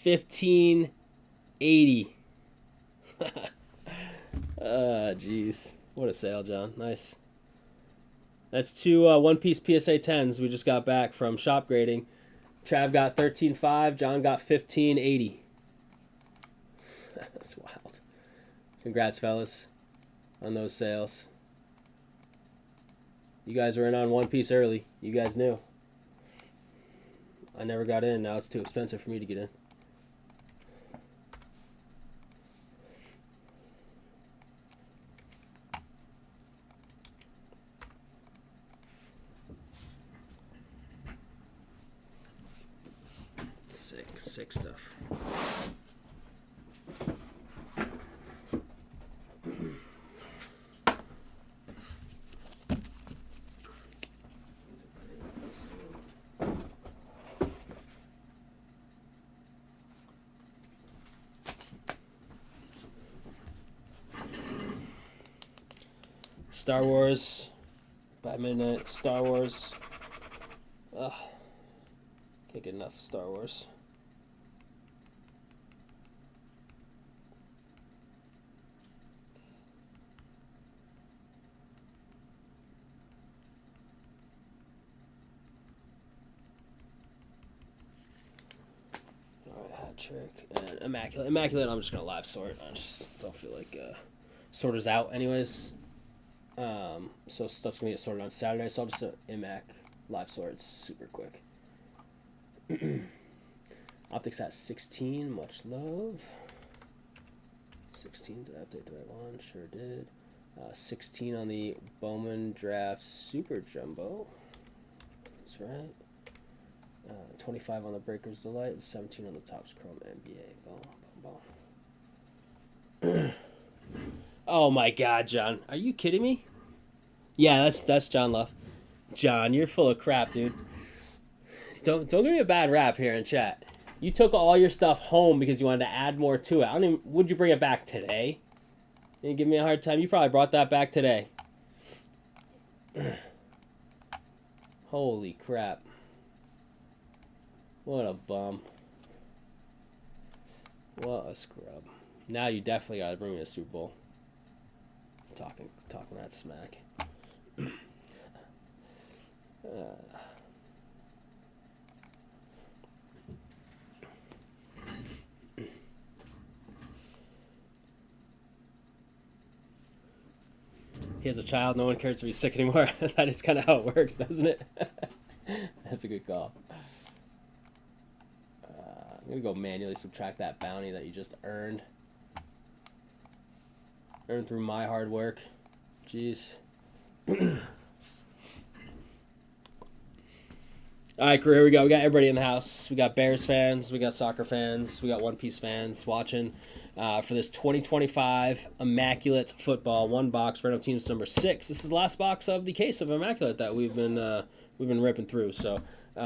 1580. Jeez. What a sale, John. Nice. That's two one-piece PSA 10s we just got back from shop grading. Trav got 13.5. John got 15.80. That's wild. Congrats, fellas, on those sales. You guys were in on one piece early. You guys knew. I never got in. Now it's too expensive for me to get in. Sick stuff. Star Wars by midnight. Star Wars. Ugh. Can't get enough of Star Wars. Alright, hat trick and immaculate. Immaculate, I'm just gonna live sort. I just don't feel like sorter's out anyways. So stuff's gonna get sorted on Saturday, so I'll just Imac live sort. It's super quick. Optics at 16, much love. 16, did I update the right one? Sure did. 16 on the Bowman Draft Super Jumbo. That's right. 25 on the Breakers Delight, and 17 on the Topps Chrome NBA. Boom, boom, boom. Oh my God, John. Are you kidding me? Yeah, that's John Luff. John, you're full of crap, dude. Don't give me a bad rap here in chat. You took all your stuff home because you wanted to add more to it. I don't even. Would you bring it back today? You give me a hard time. You probably brought that back today. Holy crap! What a bum. What a scrub. Now you definitely gotta bring me a Super Bowl. Talking that smack. He has a child. No one cares if he's sick anymore. That is kind of how it works, doesn't it? That's a good call. I'm going to go manually subtract that bounty that you just earned. Earned through my hard work. Jeez. All right, crew, here we go. We got everybody in the house. We got Bears fans. We got soccer fans. We got One Piece fans watching for this 2025 Immaculate Football one box random teams number 6. This is the last box of the case of Immaculate that we've been ripping through. So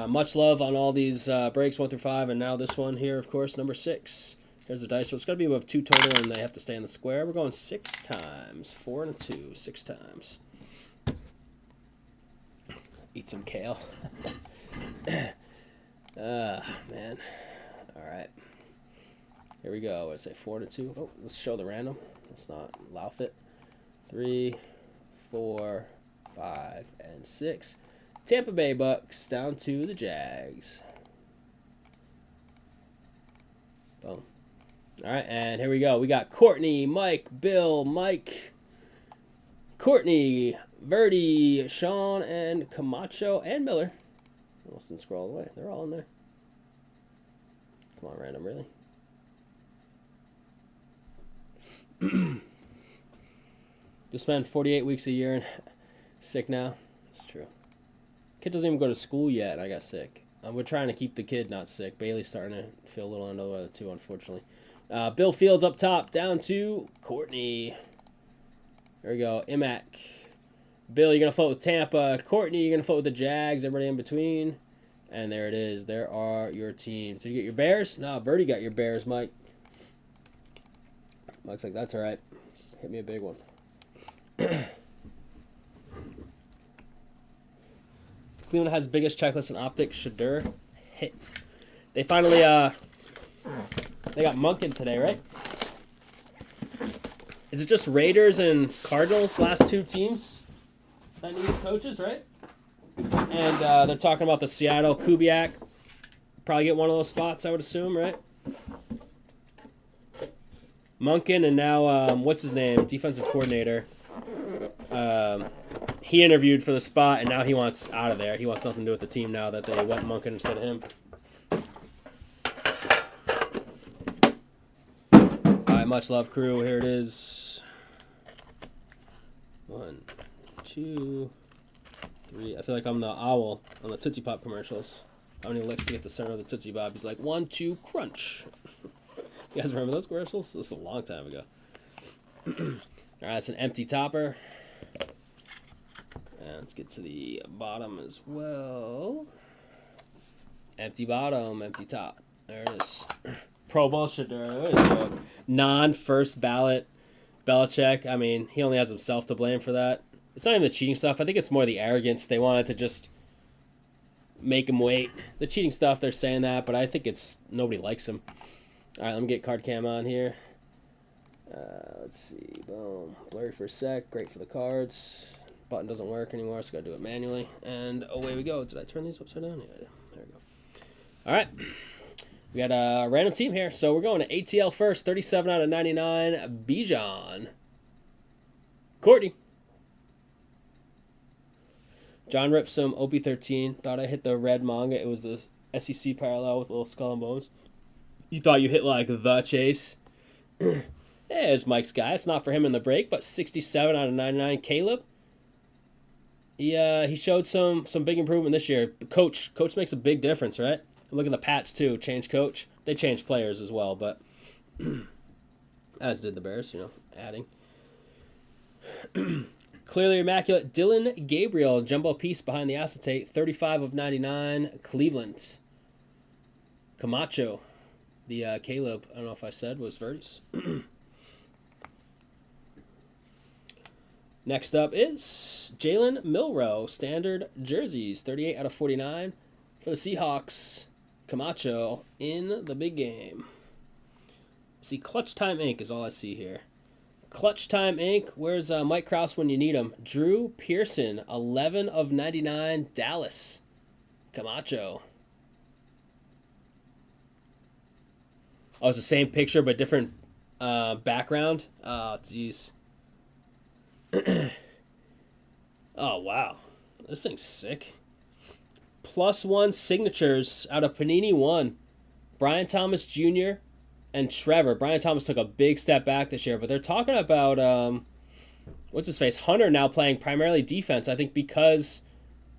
much love on all these breaks 1 through 5, and now this one here, of course, number 6. There's the dice. So it's got to be above 2 total, and they have to stay in the square. We're going 6 times. 4 and a 2. 6 times. Eat some kale. Man. All right. Here we go. Let's say 4 to 2. Oh, let's show the random. Let's not laugh it. 3, 4, 5, and 6. Tampa Bay Bucks down to the Jags. Boom. All right, and here we go. We got Courtney, Mike, Bill, Mike, Courtney, Rhody, Sean, and Camacho, and Miller. Almost didn't scroll away. They're all in there. Come on, random, really? Just spend 48 weeks a year and sick now. It's true. Kid doesn't even go to school yet, and I got sick. We're trying to keep the kid not sick. Bailey's starting to feel a little under the weather, too, unfortunately. Bill Fields up top, down to Courtney. There we go. Imac. Bill, you're going to float with Tampa. Courtney, you're going to float with the Jags. Everybody in between. And there it is. There are your teams. Did you get your Bears? No, Rhody got your Bears, Mike. Looks like that's all right. Hit me a big one. Cleveland has biggest checklist in Optic. Shadur hit. They finally, they got Monken today, right? Is it just Raiders and Cardinals, last two teams that need coaches, right? And they're talking about the Seattle Kubiak. Probably get one of those spots, I would assume, right? Munkin and now, what's his name? Defensive coordinator. He interviewed for the spot, and now he wants out of there. He wants nothing to do with the team now that they went Munkin instead of him. All right, much love, crew. Here it is. 1, 2, 3. I feel like I'm the owl on the Tootsie Pop commercials. How many licks to get the center of the Tootsie Pop? He's like, 1, 2, crunch. You guys remember those commercials? This was a long time ago. All right, it's an empty topper. And let's get to the bottom as well. Empty bottom, empty top. There it is. Pro bullshitter. Non-first ballot Belichick. I mean, he only has himself to blame for that. It's not even the cheating stuff. I think it's more the arrogance. They wanted to just make him wait. The cheating stuff, they're saying that, but I think it's nobody likes him. All right, let me get card cam on here. Let's see. Boom. Blurry for a sec. Great for the cards. Button doesn't work anymore, so got to do it manually. And away we go. Did I turn these upside down? Yeah, there we go. All right. We got a random team here. So we're going to ATL first. 37 out of 99. Bijan. Courtney. John ripped some OP13. Thought I hit the red manga. It was the SEC parallel with a little skull and bones. You thought you hit like the chase. There's Mike's guy. It's not for him in the break, but 67 out of 99. Caleb. He showed some big improvement this year. Coach makes a big difference, right? Look at the Pats too. Change coach. They changed players as well, but as did the Bears. Adding. Clearly immaculate. Dylan Gabriel, jumbo piece behind the acetate. 35 of 99. Cleveland. Camacho. The Caleb, I don't know if I said, was Verdi's. Next up is Jalen Milroe, standard jerseys, 38 out of 49 for the Seahawks. Camacho in the big game. See, Clutch Time Inc. is all I see here. Clutch Time Inc. Where's Mike Krause when you need him? Drew Pearson, 11 of 99, Dallas. Camacho. Oh, it's the same picture but different background. Oh, jeez. Oh, wow. This thing's sick. +1 signatures out of Panini 1. Brian Thomas Jr. and Trevor. Brian Thomas took a big step back this year, but they're talking about, what's his face? Hunter now playing primarily defense, I think because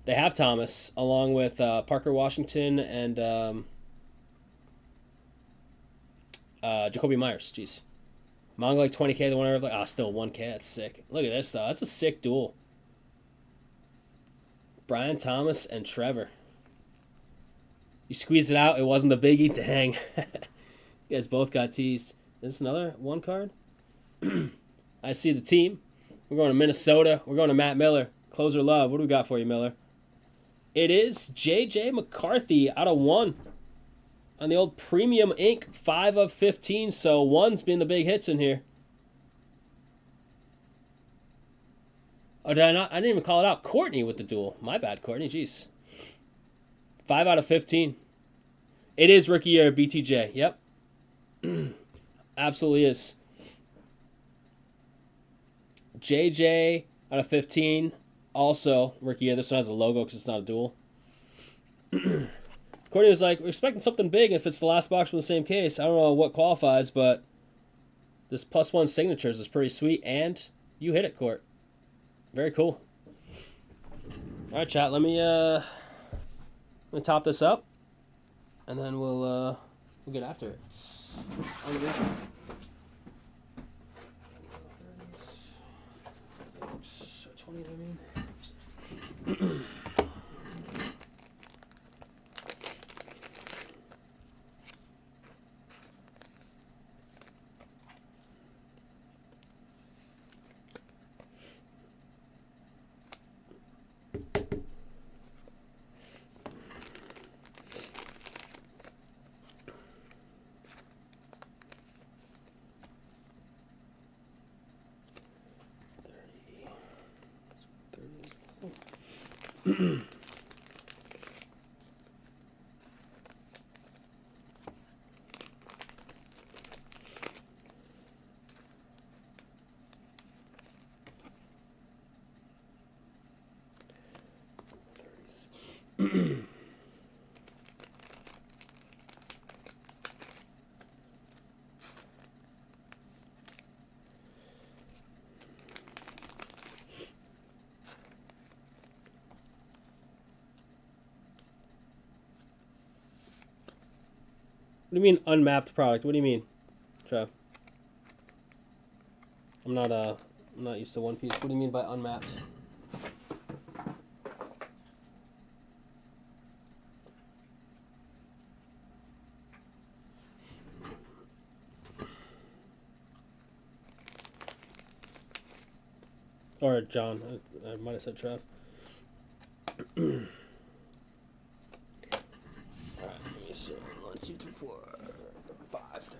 they have Thomas, along with Parker Washington and Jacoby Myers. Jeez. Mongo like 20K, the one I like, still 1K. That's sick. Look at this, though. That's a sick duel. Brian Thomas and Trevor. You squeezed it out. It wasn't the biggie. Dang. You guys both got teased. Is this another one card? I see the team. We're going to Minnesota. We're going to Matt Miller. Closer love. What do we got for you, Miller? It is J.J. McCarthy out of 1. On the old Premium Ink, 5 of 15, so 1's been the big hits in here. Oh, did I not? I didn't even call it out. Courtney with the duel. My bad, Courtney. Jeez. 5 out of 15. It is rookie year, BTJ. Yep. Absolutely is. JJ out of 15. Also rookie year. This one has a logo because it's not a duel. Courtney was like, we're expecting something big if it's the last box from the same case. I don't know what qualifies, but this +1 signatures is pretty sweet, and you hit it, Court. Very cool. All right, chat, let me top this up, and then we'll get after it. 20, I mean. What do you mean unmapped product? What do you mean, Trev? I'm not used to One Piece. What do you mean by unmapped? Or John. I might have said Trev. Alright, let me see. 1, 2, 3, 4, 5, 30.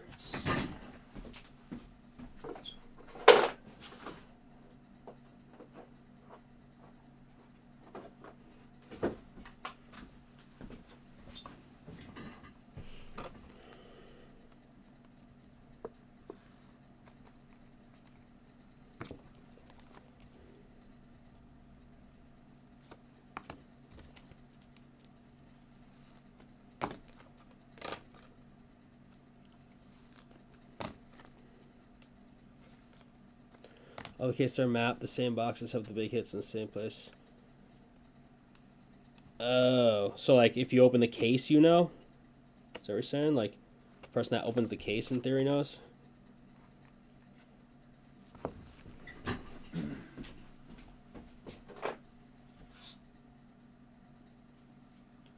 Oh, the case are mapped. The same boxes have the big hits in the same place. Oh, so like if you open the case, you know? Is that what you're saying? Like the person that opens the case in theory knows?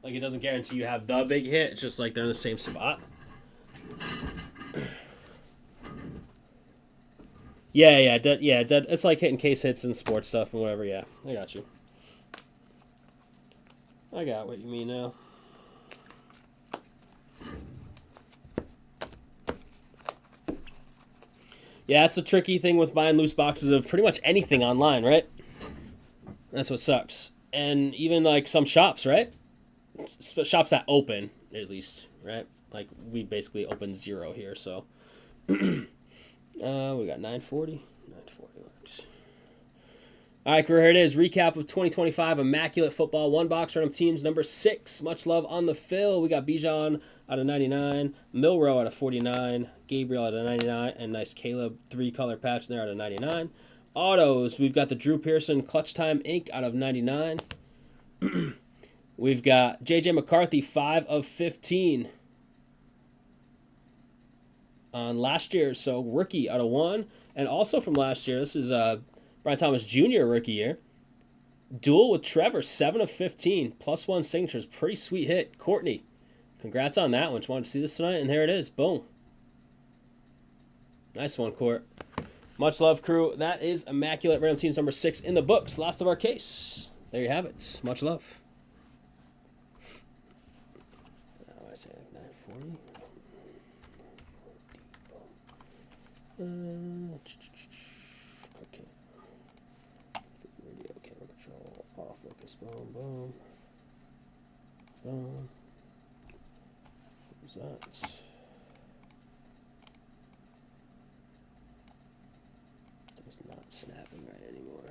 Like it doesn't guarantee you have the big hit. It's just like they're in the same spot. Yeah. It's like hitting case hits and sports stuff and whatever. Yeah, I got you. I got what you mean now. Yeah, that's the tricky thing with buying loose boxes of pretty much anything online, right? That's what sucks. And even like some shops, right? Shops that open, at least, right? Like we basically opened 0 here, so we got 940. 940 works. All right, here it is. Recap of 2025 Immaculate Football 1 box random teams number 6. Much love on the fill. We got Bijan out of 99, Milrow out of 49, Gabriel out of 99, and nice Caleb 3-color patch there out of 99. Autos, we've got the Drew Pearson Clutch Time Inc. out of 99. We've got J.J. McCarthy 5 of 15 on last year, so rookie out of 1. And also from last year, this is Brian Thomas Jr. rookie year. Duel with Trevor, 7 of 15, +1 signatures. Pretty sweet hit. Courtney, congrats on that one. Just wanted to see this tonight, and there it is. Boom. Nice one, Court. Much love, crew. That is Immaculate Random Teams number 6 in the books. Last of our case. There you have it. Much love. What I say, like 940? Okay. Radio, camera control, off focus, boom, boom. Boom. What was that? It's not snapping right anymore.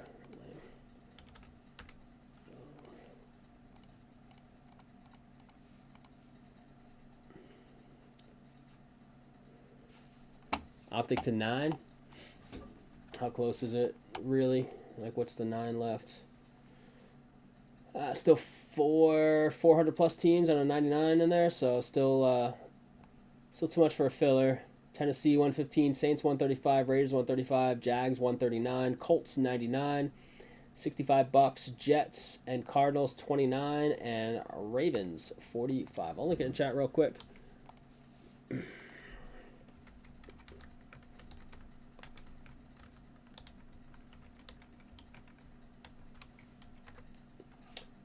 Optic to 9. How close is it, really? Like, what's the 9 left? Still 400 plus teams and a 99 in there, so still too much for a filler. Tennessee 115, Saints 135, Raiders 135, Jags 139, Colts 99, 65 Bucks, Jets and Cardinals 29, and Ravens 45. I'll look at the chat real quick.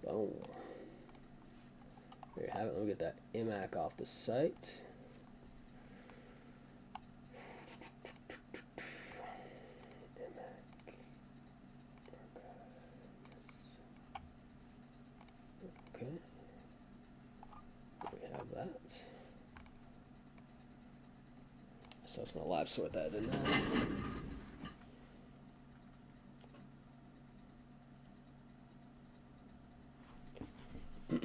Boom. There you have it. Let me get that IMAC off the site. So I was going to live sort that, didn't I? So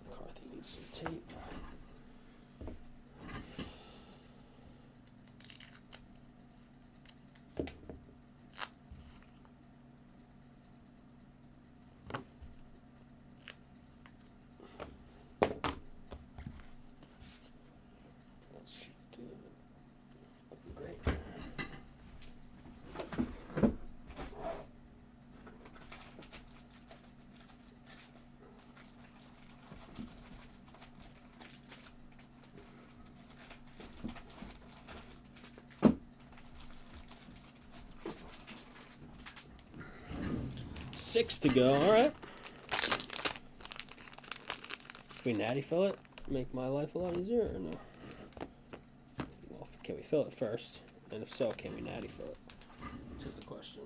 McCarthy needs some tape. Great. Six to go. All right. Can we natty fill it? Make my life a lot easier, or no? Well, can we fill it first? And if so, can we natty fill it? That's just the question.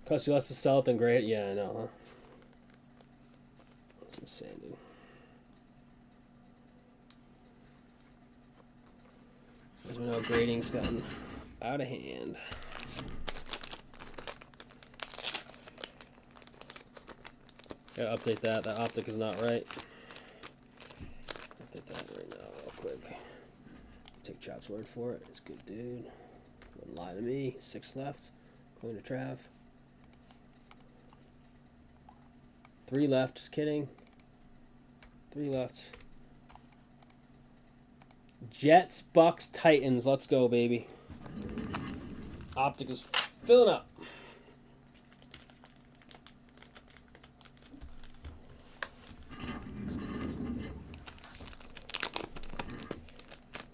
Cost you less to sell it than great? Yeah, I know, huh? That's insane, dude. As we know, grading's gotten out of hand. Gotta update that. That optic is not right. Update that right now, real quick. Take Chop's word for it. It's good, dude. Wouldn't lie to me. 6 left. Going to Trav. 3 left. Just kidding. 3 left. Jets, Bucks, Titans. Let's go, baby. Optic is filling up.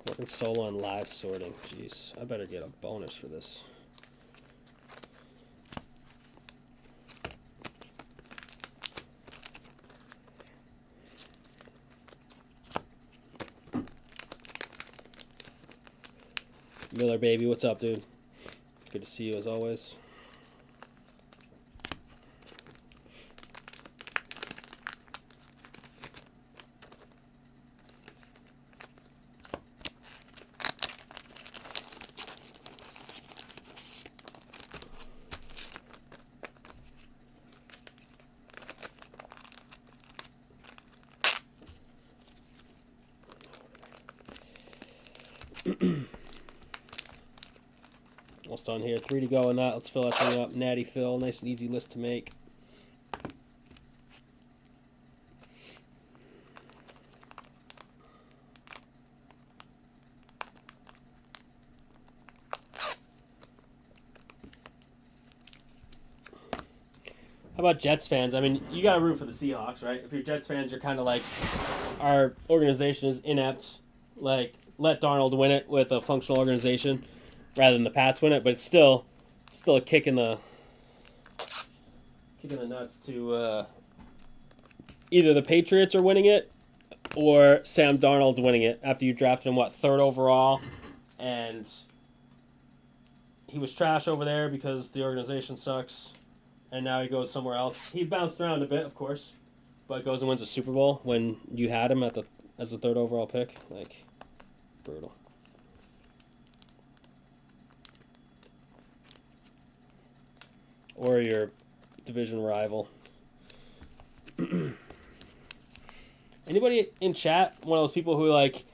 Working solo on live sorting. Jeez, I better get a bonus for this. Miller, baby, what's up, dude? Good to see you as always. Almost done here. 3 to go on that. Let's fill that thing up. Natty fill. Nice and easy list to make. How about Jets fans? I mean, you got to root for the Seahawks, right? If you're Jets fans, you're kind of like, our organization is inept. Like, let Darnold win it with a functional organization rather than the Pats win it. But it's still a kick in the nuts to either the Patriots are winning it or Sam Darnold's winning it after you drafted him, 3rd overall, and he was trash over there because the organization sucks. And now he goes somewhere else. He bounced around a bit, of course, but goes and wins a Super Bowl when you had him as the 3rd overall pick. Like, brutal. Or your division rival. Anybody in chat, one of those people who, like,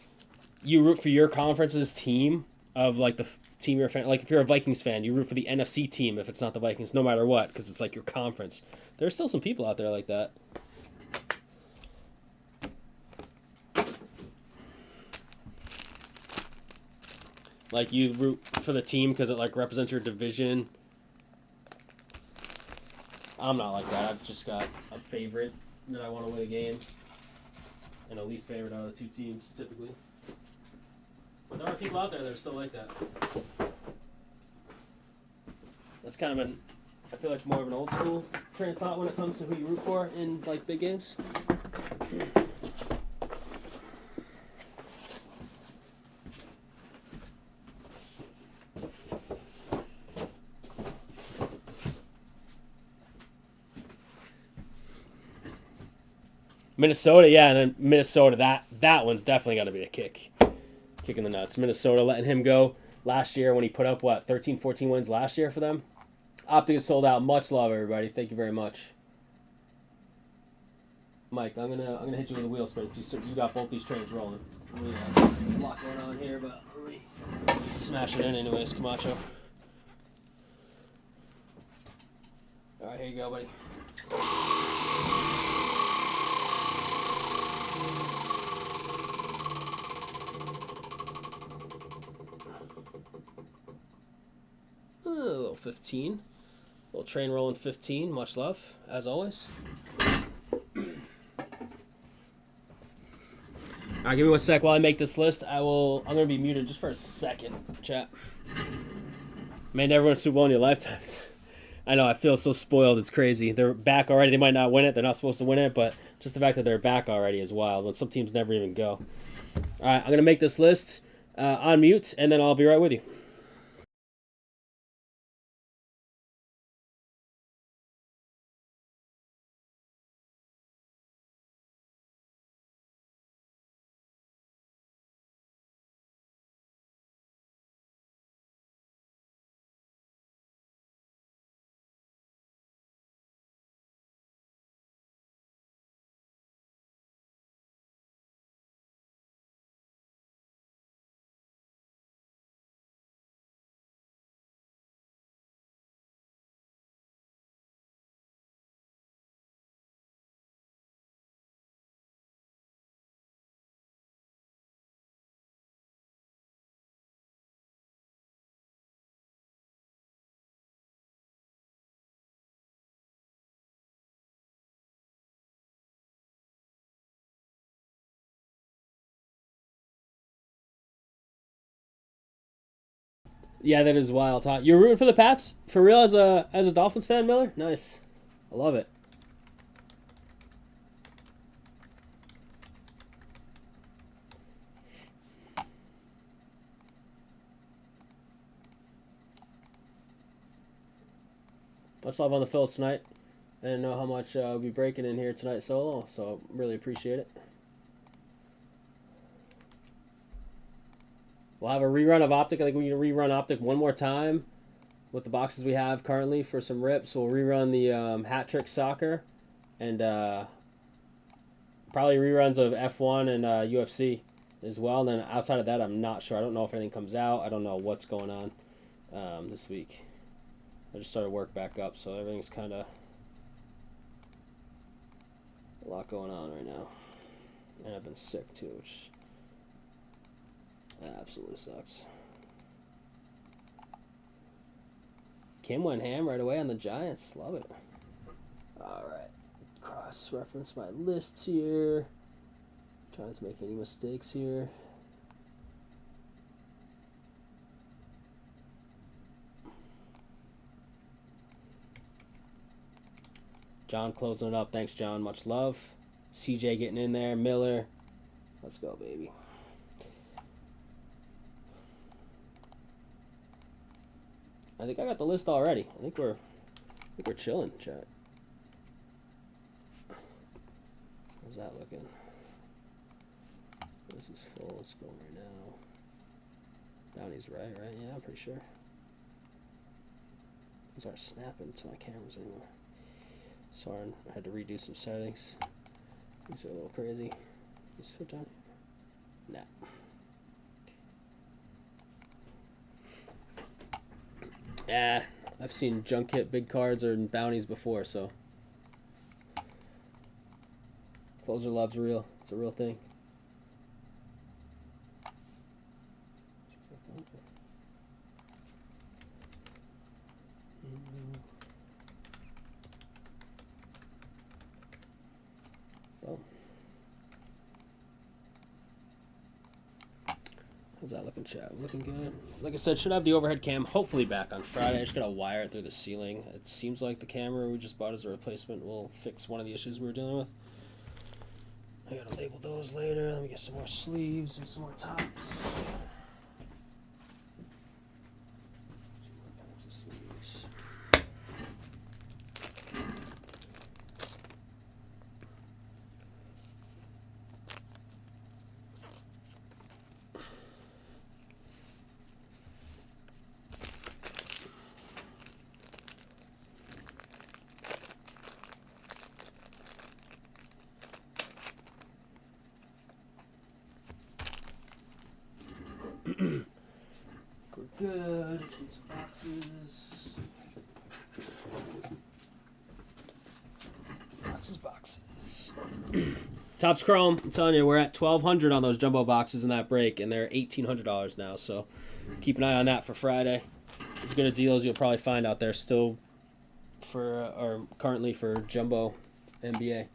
you root for your conference's team of, like, the team you're a fan. Like, if you're a Vikings fan, you root for the NFC team if it's not the Vikings, no matter what, because it's like your conference. There's still some people out there like that. Like you root for the team because it like represents your division. I'm not like that. I've just got a favorite that I want to win a game, and a least favorite out of the two teams typically. But there are people out there that are still like that. That's kind of I feel like more of an old school train of thought when it comes to who you root for in like big games. Minnesota, yeah, and then Minnesota, that one's definitely got to be a kick in the nuts. Minnesota letting him go last year when he put up, 13, 14 wins last year for them. Optic is sold out. Much love, everybody. Thank you very much. Mike, I'm gonna hit you with a wheel spin. You got both these trains rolling. We have a lot going on here, but we smash it in anyways, Camacho. All right, here you go, buddy. A little 15. A little train rolling 15. Much love, as always. All right, give me 1 sec while I make this list. I'm going to be muted just for a second, chat. Man, never win a Super Bowl in your lifetimes. I know, I feel so spoiled. It's crazy. They're back already. They might not win it. They're not supposed to win it, but just the fact that they're back already is wild. When some teams never even go. All right, I'm going to make this list on mute, and then I'll be right with you. Yeah, that is wild. You're rooting for the Pats for real as a Dolphins fan, Miller? Nice, I love it. Much love on the Phils tonight. I didn't know how much I'll be breaking in here tonight solo, so really appreciate it. We'll have a rerun of Optic. I think we need to rerun Optic one more time with the boxes we have currently for some rips. We'll rerun the Hat Trick Soccer and probably reruns of F1 and UFC as well. And then outside of that, I'm not sure. I don't know if anything comes out. I don't know what's going on this week. I just started work back up, so everything's kind of a lot going on right now. And I've been sick too, which absolutely sucks. Kim went ham right away on the Giants. Love it. Alright. Cross-reference my list here. Trying to make any mistakes here. John closing it up. Thanks, John. Much love. CJ getting in there. Miller. Let's go, baby. I think I got the list already. I think we're chilling, chat. How's that looking? This is full. Let's go right now. Downey's right? Yeah, I'm pretty sure. These aren't snapping to my cameras anymore. Sorry, I had to redo some settings. These are a little crazy. This fit down here? Nah. Yeah, I've seen junk hit big cards or bounties before, so. Closer love's real. It's a real thing. How's that looking, chat? Looking good. Like I said, should have the overhead cam hopefully back on Friday. I just gotta wire it through the ceiling. It seems like the camera we just bought as a replacement will fix one of the issues we were dealing with. I gotta label those later. Let me get some more sleeves and some more tops. 2 more packs of sleeves. We're good. These boxes. Boxes. Topps Chrome. I'm telling you, we're at $1,200 on those jumbo boxes in that break, and they're $1,800 now. So keep an eye on that for Friday. As good a deal as you'll probably find out there still for or currently for jumbo NBA.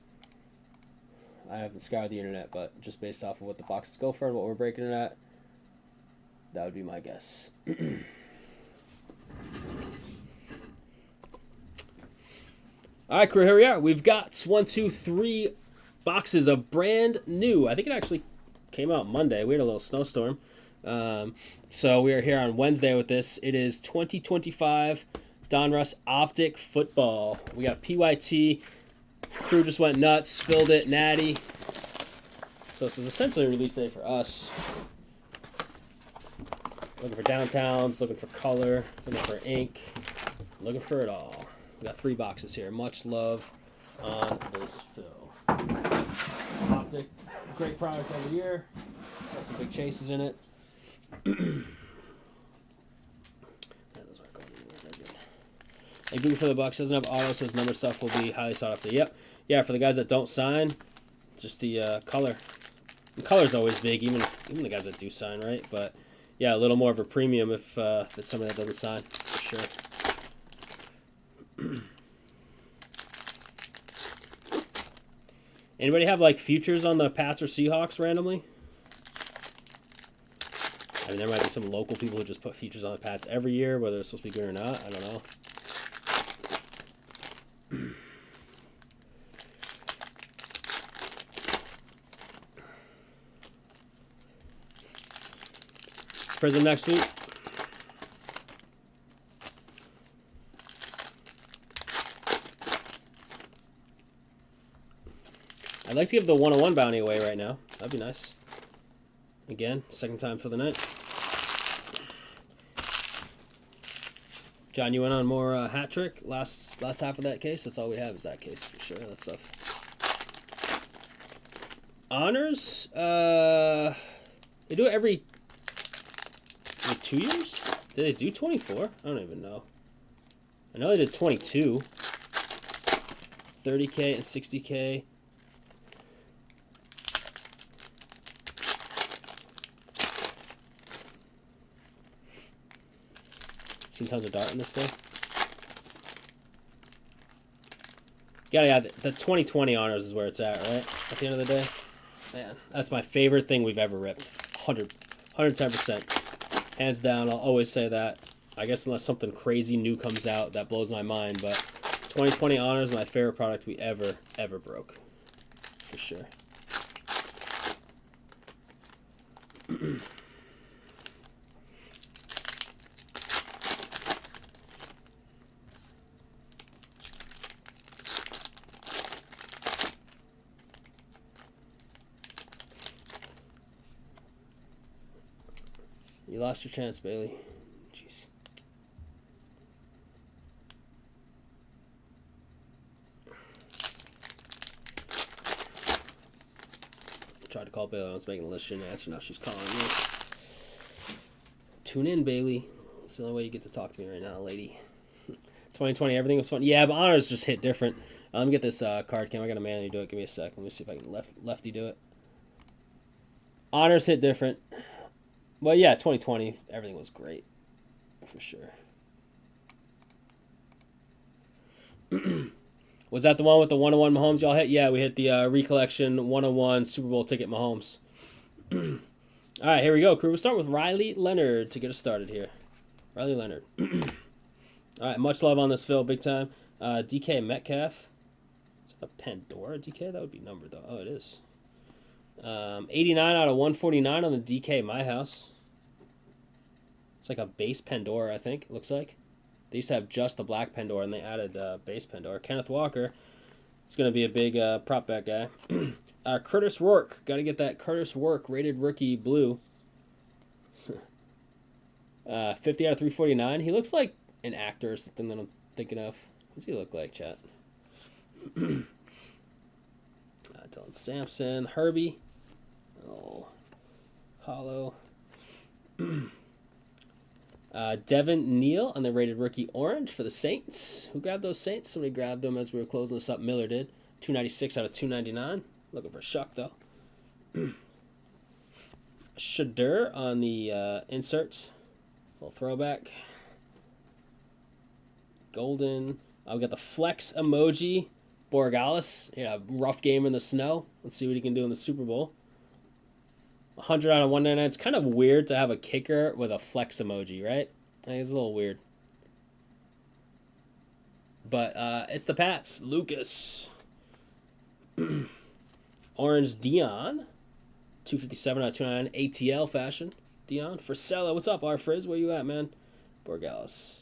I haven't scoured the internet, but just based off of what the boxes go for and what we're breaking it at, that would be my guess. All right, crew, here we are. We've got 3 boxes of brand new. I think it actually came out Monday. We had a little snowstorm. So we are here on Wednesday with this. It is 2025 Donruss Optic Football. We got PYT. Crew just went nuts, filled it, natty. So this is essentially a release day for us. Looking for downtowns, looking for color, looking for ink, looking for it all. We got 3 boxes here. Much love on this fill. Optic, great product every year. Got some big chases in it. Yeah, those aren't going anywhere. They're good. And Google for the box doesn't have auto, so his number stuff will be highly sought after. Yep. Yeah, for the guys that don't sign, just the color. The color's always big, even the guys that do sign, right? But yeah, a little more of a premium if it's somebody that doesn't sign, for sure. Anybody have like futures on the Pats or Seahawks randomly? I mean, there might be some local people who just put futures on the Pats every year, whether it's supposed to be good or not. I don't know. Prism next week. I'd like to give the 101 bounty away right now. That'd be nice. Again, second time for the night. John, you went on more hat trick last half of that case. That's all we have is that case for sure. That stuff. Honors. They do it every 2 years? Did they do 24? I don't even know. I know they did 22. 30K and 60K. Seen tons of dart in this thing. Yeah, the 2020 honors is where it's at, right? At the end of the day. Man, that's my favorite thing we've ever ripped. 110%. Hands down, I'll always say that. I guess unless something crazy new comes out that blows my mind, but 2020 honors is my favorite product we ever broke. For sure. You lost your chance, Bailey. Jeez. Tried to call Bailey. I was making a list. She didn't answer. Now she's calling me. Tune in, Bailey. It's the only way you get to talk to me right now, lady. 2020, everything was fun. Yeah, but honors just hit different. Let me get this card cam. I got to manually do it. Give me a sec. Let me see if I can lefty do it. Honors hit different. Well, yeah, 2020, everything was great, for sure. Was that the one with the 101 Mahomes y'all hit? Yeah, we hit the Recollection 101 Super Bowl ticket Mahomes. All right, here we go, crew. We'll start with Riley Leonard to get us started here. Riley Leonard. All right, much love on this fill, big time. DK Metcalf. Is that a Pandora DK? That would be numbered, though. Oh, it is. 89 out of 149 on the DK My House. It's like a base Pandora, I think, it looks like. They used to have just the black Pandora, and they added base Pandora. Kenneth Walker. It's going to be a big prop bet guy. Curtis Rourke. Got to get that Curtis Rourke rated rookie blue. 50 out of 349. He looks like an actor or something that I'm thinking of. What does he look like, chat? Dylan Sampson. Herbie. Oh, hollow. Devin Neal on the rated rookie orange for the Saints. Who grabbed those Saints? Somebody grabbed them as we were closing this up. Miller did. 296 out of 299. Looking for Shuck, though. Shadur on the inserts. Little throwback. Golden. We got the flex emoji. Borregales. Yeah, rough game in the snow. Let's see what he can do in the Super Bowl. 100 out of 199. It's kind of weird to have a kicker with a flex emoji, right? I think it's a little weird. But it's the Pats. Lucas. Orange Dion. 257 out of 299. ATL fashion. Dion. Frisella. What's up, R. Frizz? Where you at, man? Borregales.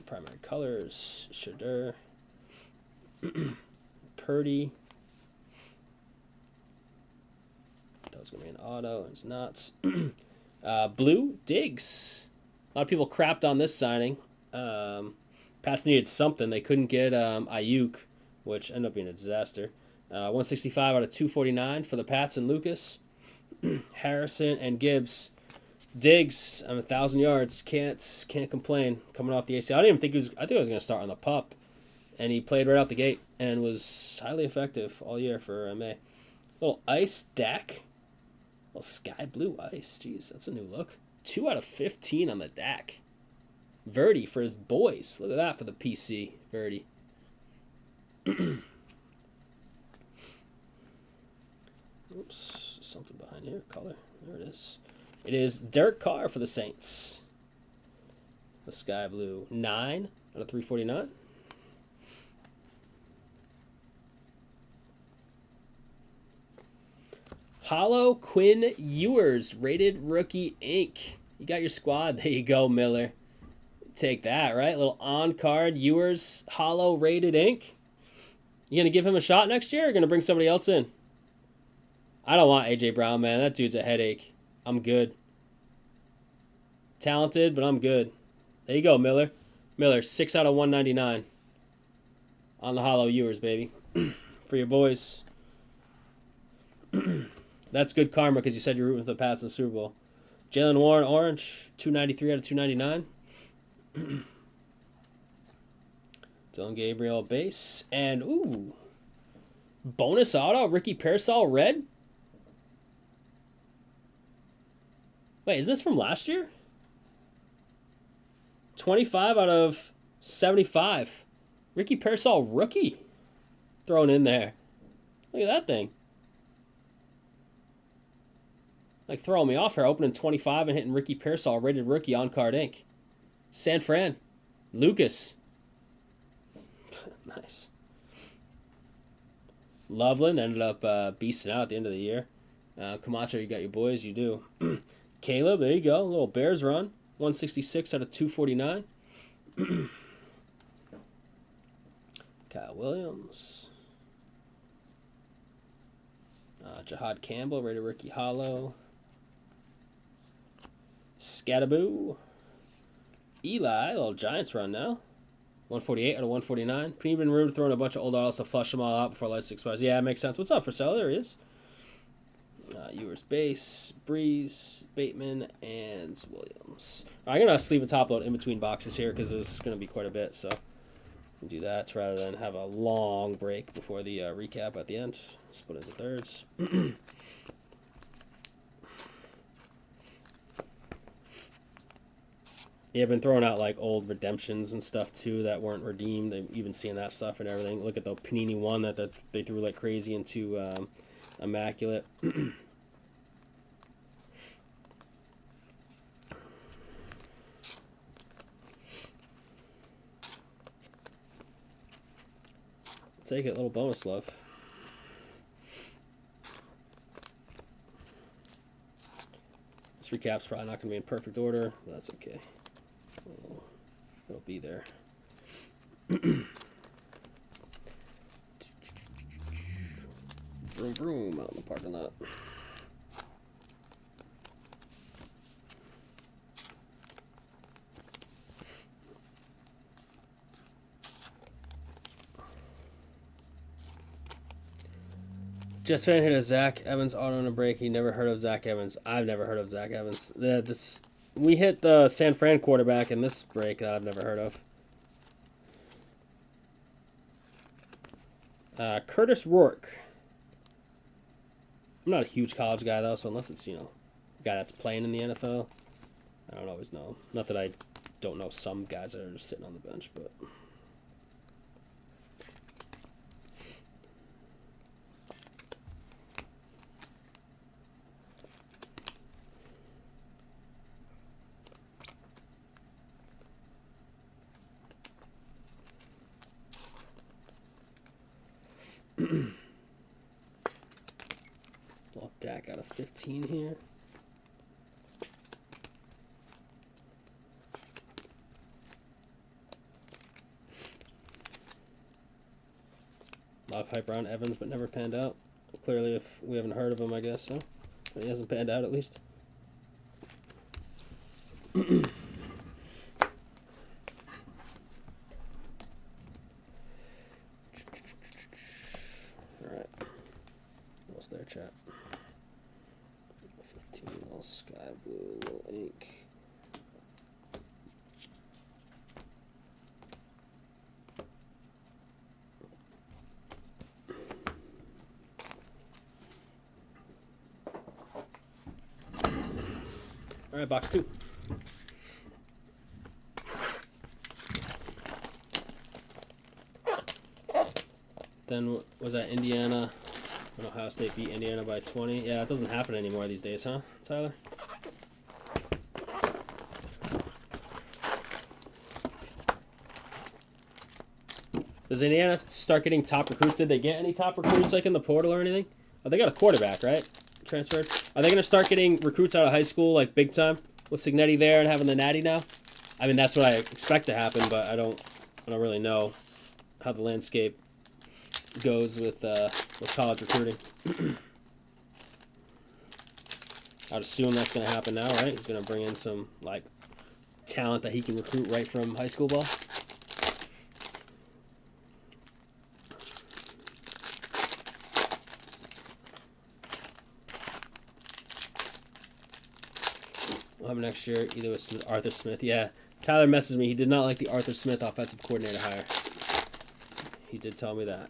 Primary colors. Shadur. Purdy. That was going to be an auto. It's not. Blue. Diggs. A lot of people crapped on this signing. Pats needed something. They couldn't get Ayuk, which ended up being a disaster. 165 out of 249 for the Pats and Lucas. Harrison and Gibbs. Diggs, 1,000 yards. Can't complain. Coming off the ACL. I didn't even think he was. I think he was going to start on the pup, and he played right out the gate and was highly effective all year for May. Little ice Dak. Little sky blue ice. Jeez, that's a new look. 2 out of 15 on the Dak. Rhody for his boys. Look at that for the PC. Rhody. Oops, something behind here. Color. There it is. It is Derek Carr for the Saints. The sky blue. 9 out of 349. Hollow Quinn Ewers, rated rookie ink. You got your squad. There you go, Miller. Take that, right? Little on-card Ewers hollow rated ink. You going to give him a shot next year or going to bring somebody else in? I don't want A.J. Brown, man. That dude's a headache. I'm good. Talented, but I'm good. There you go, Miller. Miller, 6 out of 199. On the hollow Ewers, baby. For your boys. That's good karma because you said you're rooting for the Pats in the Super Bowl. Jalen Warren, orange. 293 out of 299. Dylan Gabriel, base. And, ooh. Bonus auto, Ricky Pearsall, red. Wait, is this from last year? 25 out of 75. Ricky Pearsall, rookie. Thrown in there. Look at that thing. Like throwing me off here. Opening 25 and hitting Ricky Pearsall, rated rookie on card ink. San Fran. Lucas. Nice. Loveland ended up beasting out at the end of the year. Camacho, you got your boys. You do. Caleb, there you go. A little Bears run. 166 out of 249. Kyle Williams. Jahad Campbell, rated rookie hollow. Scattaboo. Eli, little Giants run now. 148 out of 149. Pretty even room to throw in a bunch of old autos to flush them all out before license expires. Yeah, it makes sense. What's up for sale? There he is. Ewers base, Breeze, Bateman, and Williams. I'm going to sleeve and top load in between boxes here because there's going to be quite a bit. So we'll do that rather than have a long break before the recap at the end. Split into thirds. Yeah, I've been throwing out like old redemptions and stuff too that weren't redeemed. They've even seen that stuff and everything. Look at the Panini one that they threw like crazy into Immaculate. take it. A little bonus love. This recap's probably not going to be in perfect order, but that's okay. It'll be there. Vroom, vroom out in the parking lot. Jets fan hit a Zach Evans auto on a break. He never heard of Zach Evans. I've never heard of Zach Evans. We hit the San Fran quarterback in this break that I've never heard of. Curtis Rourke. I'm not a huge college guy, though, so unless it's, a guy that's playing in the NFL, I don't always know. Not that I don't know some guys that are just sitting on the bench, but... Dak out of 15 here. A lot of hype around Evans, but never panned out. Clearly, if we haven't heard of him, I guess so. But he hasn't panned out, at least. All right. What's their chat? 15, little sky blue, little ink. All right, box 2. Then was that Indiana? When Ohio State beat Indiana by 20. Yeah, that doesn't happen anymore these days, huh, Tyler? Does Indiana start getting top recruits? Did they get any top recruits like in the portal or anything? Oh, they got a quarterback, right? Transferred. Are they going to start getting recruits out of high school like big time with Signetti there and having the natty now? I mean, that's what I expect to happen, but I don't really know how the landscape goes with college recruiting. I'd assume that's going to happen now, right? He's going to bring in some like talent that he can recruit right from high school ball. We'll have next year either with Arthur Smith. Yeah, Tyler messaged me. He did not like the Arthur Smith offensive coordinator hire. He did tell me that.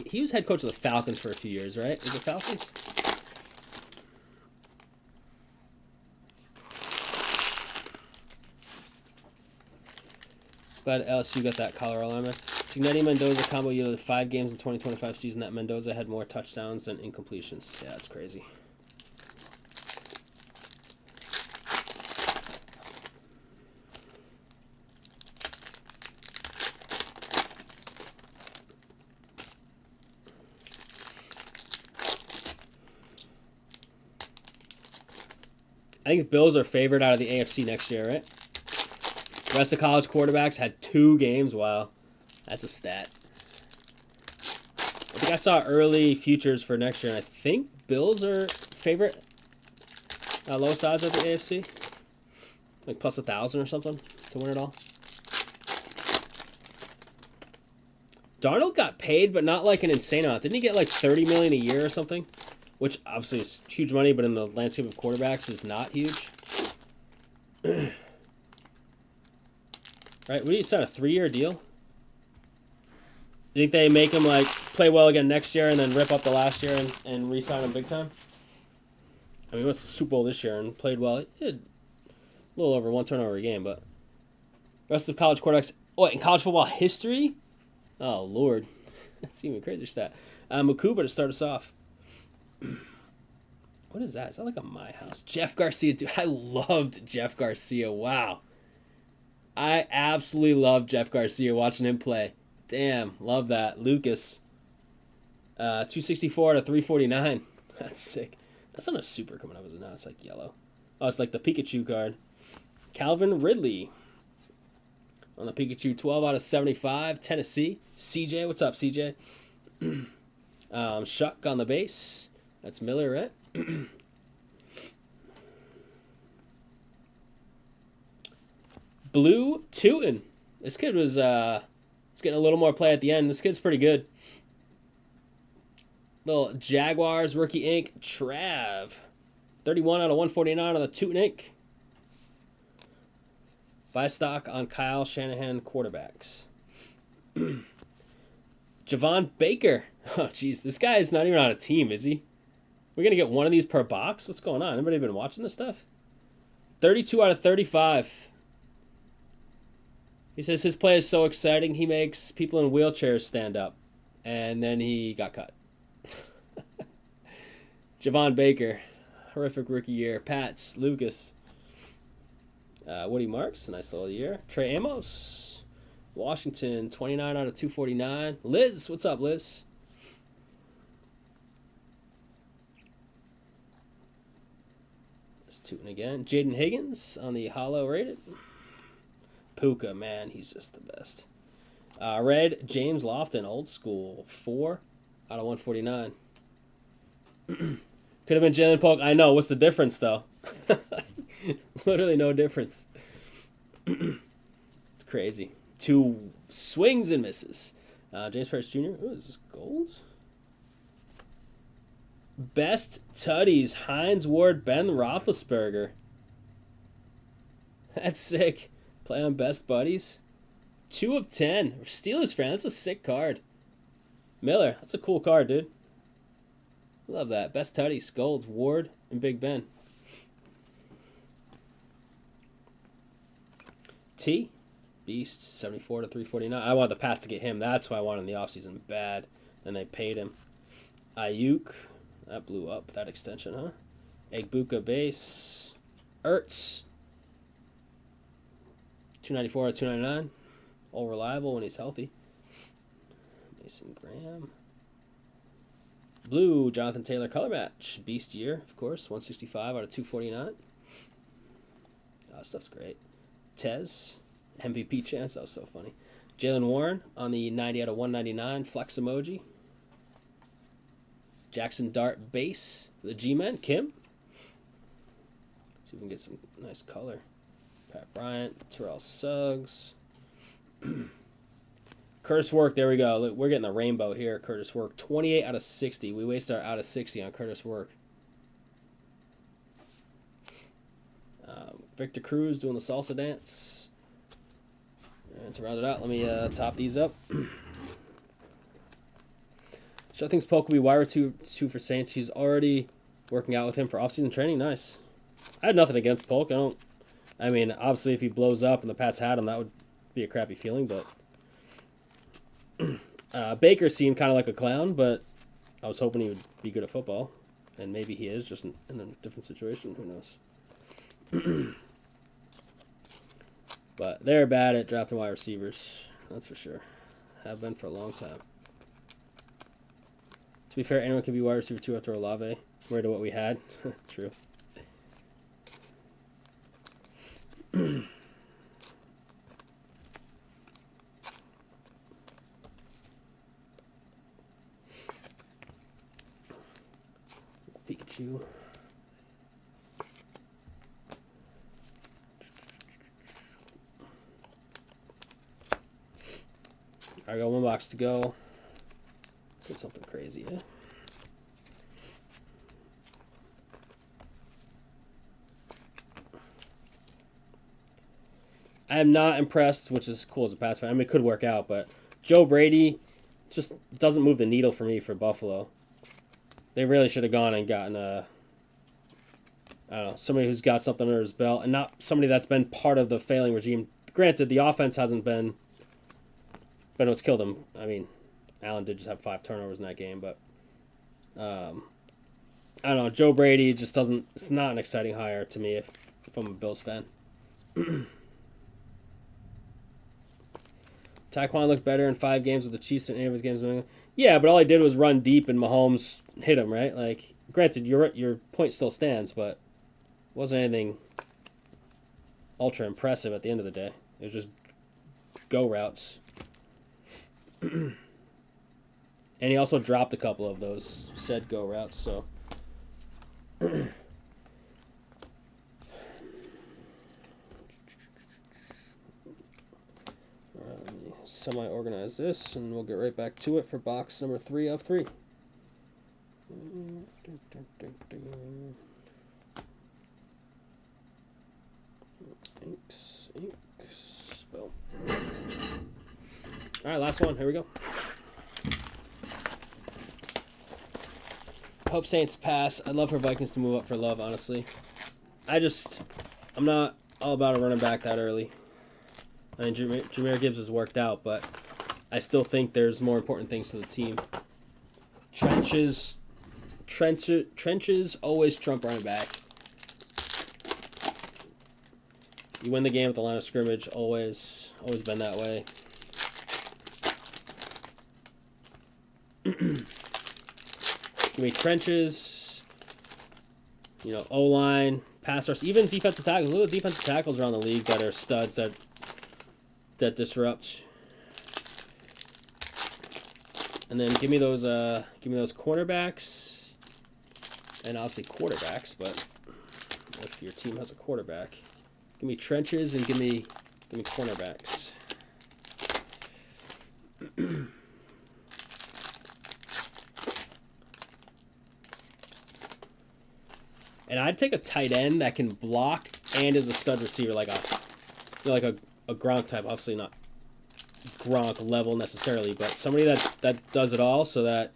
He was head coach of the Falcons for a few years, right? Was it Falcons? Glad LSU got that Colorado lineman. Signetti Mendoza combo yielded 5 games in 2025 season that Mendoza had more touchdowns than incompletions. Yeah, that's crazy. I think Bills are favored out of the AFC next year, right? The rest of college quarterbacks had 2 games. Wow. That's a stat. I think I saw early futures for next year, and I think Bills are favorite. Lowest odds of the AFC. Like plus 1,000 or something to win it all. Darnold got paid, but not like an insane amount. Didn't he get like $30 million a year or something? Which obviously is huge money, but in the landscape of quarterbacks is not huge. Right? What do you sign, a 3-year deal? You think they make him like play well again next year and then rip up the last year and re-sign him big time? I mean, he went to the Super Bowl this year and played well. He had a little over 1 turnover a game, but rest of college quarterbacks. What, in college football history? Oh, Lord. That's even crazier stat. Makuba to start us off. What is that? Is that like a My House? Jeff Garcia. Dude, I loved Jeff Garcia. Wow. I absolutely love Jeff Garcia watching him play. Damn, love that. Lucas. 264 to 349. That's sick. That's not a super coming up, is it? No, it's like yellow. Oh, it's like the Pikachu card. Calvin Ridley. On the Pikachu, 12 out of 75. Tennessee. CJ, what's up, CJ? Shuck on the base. That's Miller, right? Blue Tootin. This kid was it's getting a little more play at the end. This kid's pretty good. Little Jaguars rookie ink. Trav. 31 out of 149 on the Tootin ink. Buy stock on Kyle Shanahan quarterbacks. Javon Baker. Oh, jeez. This guy is not even on a team, is he? We're going to get one of these per box? What's going on? Anybody been watching this stuff? 32 out of 35. He says his play is so exciting, he makes people in wheelchairs stand up. And then he got cut. Javon Baker. Horrific rookie year. Pats. Lucas. Woody Marks, nice little year. Trey Amos, Washington, 29 out of 249. Liz, what's up, Liz? It's Tootin again. Jaden Higgins on the hollow rated. Puka, man, he's just the best. Red, James Lofton, old school, 4 out of 149. Could have been Jalen Polk. I know. What's the difference, though? Literally no difference. It's crazy. 2 swings and misses. James Parrish Jr. Ooh, is this gold? Best Tutties. Hines Ward, Ben Roethlisberger. That's sick. Play on Best Buddies. 2 of 10. Steelers fan. That's a sick card. Miller. That's a cool card, dude. Love that. Best Tutties. Gold, Ward, and Big Ben. T. Beast, 74 to 349. I wanted the Pats to get him. That's why I wanted in the offseason bad. And they paid him. Ayuk. That blew up, that extension, huh? Egbuka base. Ertz. 294 to 299. All reliable when he's healthy. Mason Graham. Blue, Jonathan Taylor color match. Beast year, of course. 165 out of 249. Oh, stuff's great. Tez, MVP chance. That was so funny. Jalen Warren on the 90 out of 199. Flex emoji. Jackson Dart base for the G-Men. Kim. See if we can get some nice color. Pat Bryant. Terrell Suggs. Curtis Work. There we go. Look, we're getting the rainbow here. Curtis Work. 28 out of 60. We wasted our out of 60 on Curtis Work. Victor Cruz doing the salsa dance. And to round it out, let me top these up. So I think Polk will be wire two for Saints. He's already working out with him for offseason training. Nice. I had nothing against Polk. I mean, obviously, if he blows up and the Pats had him, that would be a crappy feeling. But Baker seemed kind of like a clown, but I was hoping he would be good at football. And maybe he is, just in a different situation. Who knows? But they're bad at drafting wide receivers. That's for sure. Have been for a long time. To be fair, anyone can be wide receiver 2 after Olave. Compared to what we had. True. Pikachu. I got 1 box to go. Let's get something crazy, yeah? I am not impressed, which is cool as a Pats fan. I mean, it could work out, but Joe Brady just doesn't move the needle for me for Buffalo. They really should have gone and gotten I don't know, somebody who's got something under his belt and not somebody that's been part of the failing regime. Granted, the offense hasn't been what's killed them. I mean, Allen did just have 5 turnovers in that game, but I don't know. Joe Brady just doesn't. It's not an exciting hire to me if I'm a Bills fan. Taquan looked better in 5 games with the Chiefs than any of his games. Yeah, but all he did was run deep and Mahomes hit him, right? Like, granted, your point still stands, but it wasn't anything ultra impressive at the end of the day. It was just go routes. And he also dropped a couple of those said go routes, so. Semi-organize this, and we'll get right back to it for box number 3 of 3. Inks, spell. All right, last one. Here we go. Hope Saints pass. I'd love for Vikings to move up for Love, honestly. I'm not all about a running back that early. I mean, Jahmyr Gibbs has worked out, but I still think there's more important things to the team. Trenches always trump running back. You win the game at the line of scrimmage, always been that way. Give me trenches, O-line, pass rush, even defensive tackles. Look at the defensive tackles around the league that are studs that disrupt. And then give me those cornerbacks, and obviously quarterbacks. But if your team has a quarterback, give me trenches and give me cornerbacks. And I'd take a tight end that can block and is a stud receiver, like a Gronk type. Obviously not Gronk level necessarily, but somebody that does it all, so that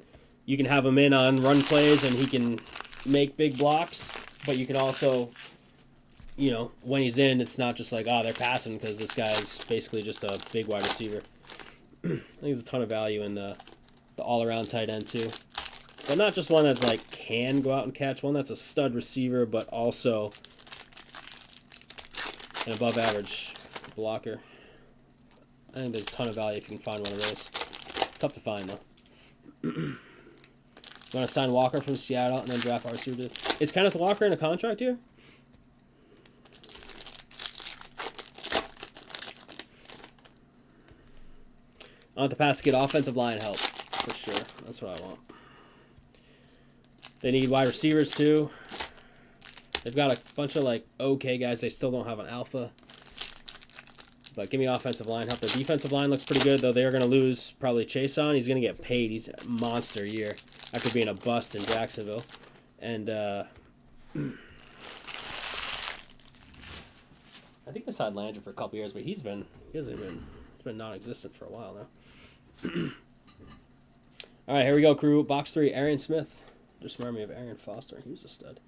you can have him in on run plays and he can make big blocks, but you can also, when he's in, it's not just like, they're passing because this guy's basically just a big wide receiver. I think there's a ton of value in the all-around tight end too. But not just one that can go out and catch, one that's a stud receiver, but also an above average blocker. I think there's a ton of value if you can find one of those. Tough to find though. You want to sign Walker from Seattle and then draft our receiver? Is Kenneth Walker in a contract here? I want the pass to get offensive line help for sure. That's what I want. They need wide receivers too. They've got a bunch of okay guys. They still don't have an alpha. But give me offensive line help. Their defensive line looks pretty good, though. They're going to lose probably Chase on. He's going to get paid. He's a monster year after being a bust in Jacksonville. And I think they signed Landry for a couple years, but he's been non-existent for a while now. All right, here we go, crew. Box 3, Arian Smith. Just remind me of Arian Foster. He was a stud.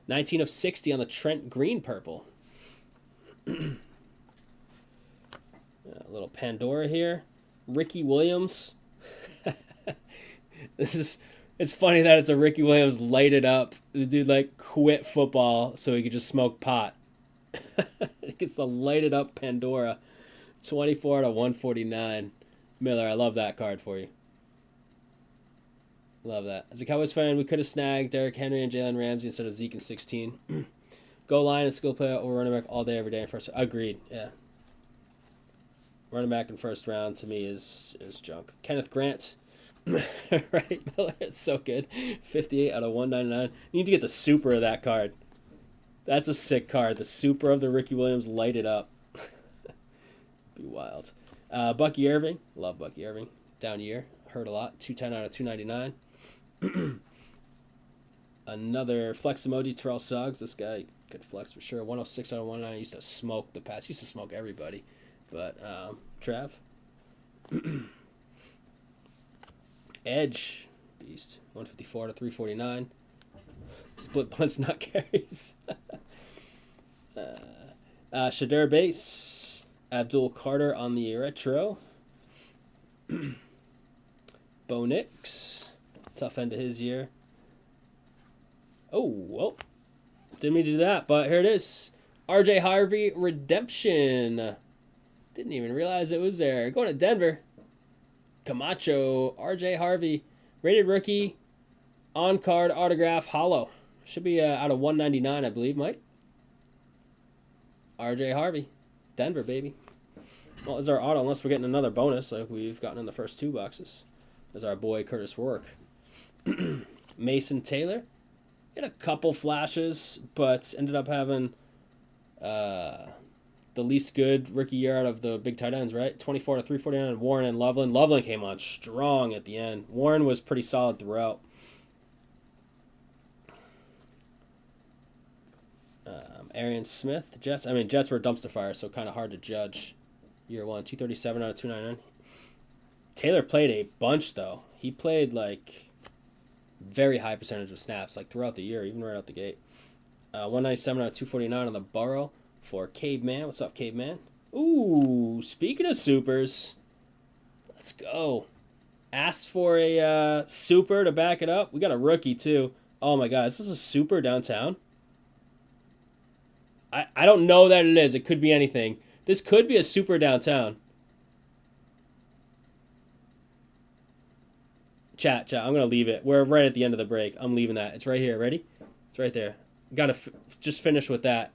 19 of 60 on the Trent Green purple. A little Pandora here. Ricky Williams. It's funny that it's a Ricky Williams lighted up. The dude quit football so he could just smoke pot. It gets a lighted up Pandora. 24 to 149. Miller, I love that card for you. Love that. As a Cowboys fan, we could have snagged Derrick Henry and Jalen Ramsey instead of Zeke in 16. Go line and skill player over running back all day, every day in first. Agreed, yeah. Running back in first round to me is junk. Kenneth Grant. Right, Miller, it's so good. 58 out of 199. You need to get the super of that card. That's a sick card. The super of the Ricky Williams lighted up. Be wild. Bucky Irving. Love Bucky Irving. Down year. Hurt a lot. 210 out of 299. Another flex emoji, Terrell Suggs. This guy could flex for sure. 106 out of 199. Used to smoke the pass. Used to smoke everybody. But, Trav. Edge. Beast. 154 to 349. Split punts, not carries. Shadur Base. Abdul Carter on the retro. Bo Nix. Tough end to his year. Oh, well. Didn't mean to do that, but here it is. RJ Harvey Redemption. Didn't even realize it was there. Going to Denver. Camacho, RJ Harvey, rated rookie, on card autograph hollow. Should be out of 199, I believe, Mike. RJ Harvey, Denver, baby. Well, is our auto, unless we're getting another bonus like we've gotten in the first 2 boxes. Is our boy Curtis Rourke. Mason Taylor. Had a couple flashes, but ended up having the least good rookie year out of the big tight ends, right? 24 to 349. Warren and Loveland. Loveland came on strong at the end. Warren was pretty solid throughout. Arian Smith, Jets. I mean, Jets were a dumpster fire, so kind of hard to judge. Year 1, 237 out of 299. Taylor played a bunch, though. He played, like, very high percentage of snaps, like, throughout the year, even right out the gate. 197 out of 249 on the Burrow for Caveman. What's up, Caveman? Ooh, speaking of supers, let's go. Asked for a super to back it up. We got a rookie, too. Oh, my God. Is this a super downtown? I don't know that it is. It could be anything. This could be a super downtown. Chat. I'm going to leave it. We're right at the end of the break. I'm leaving that. It's right here. Ready? It's right there. Got to just finish with that.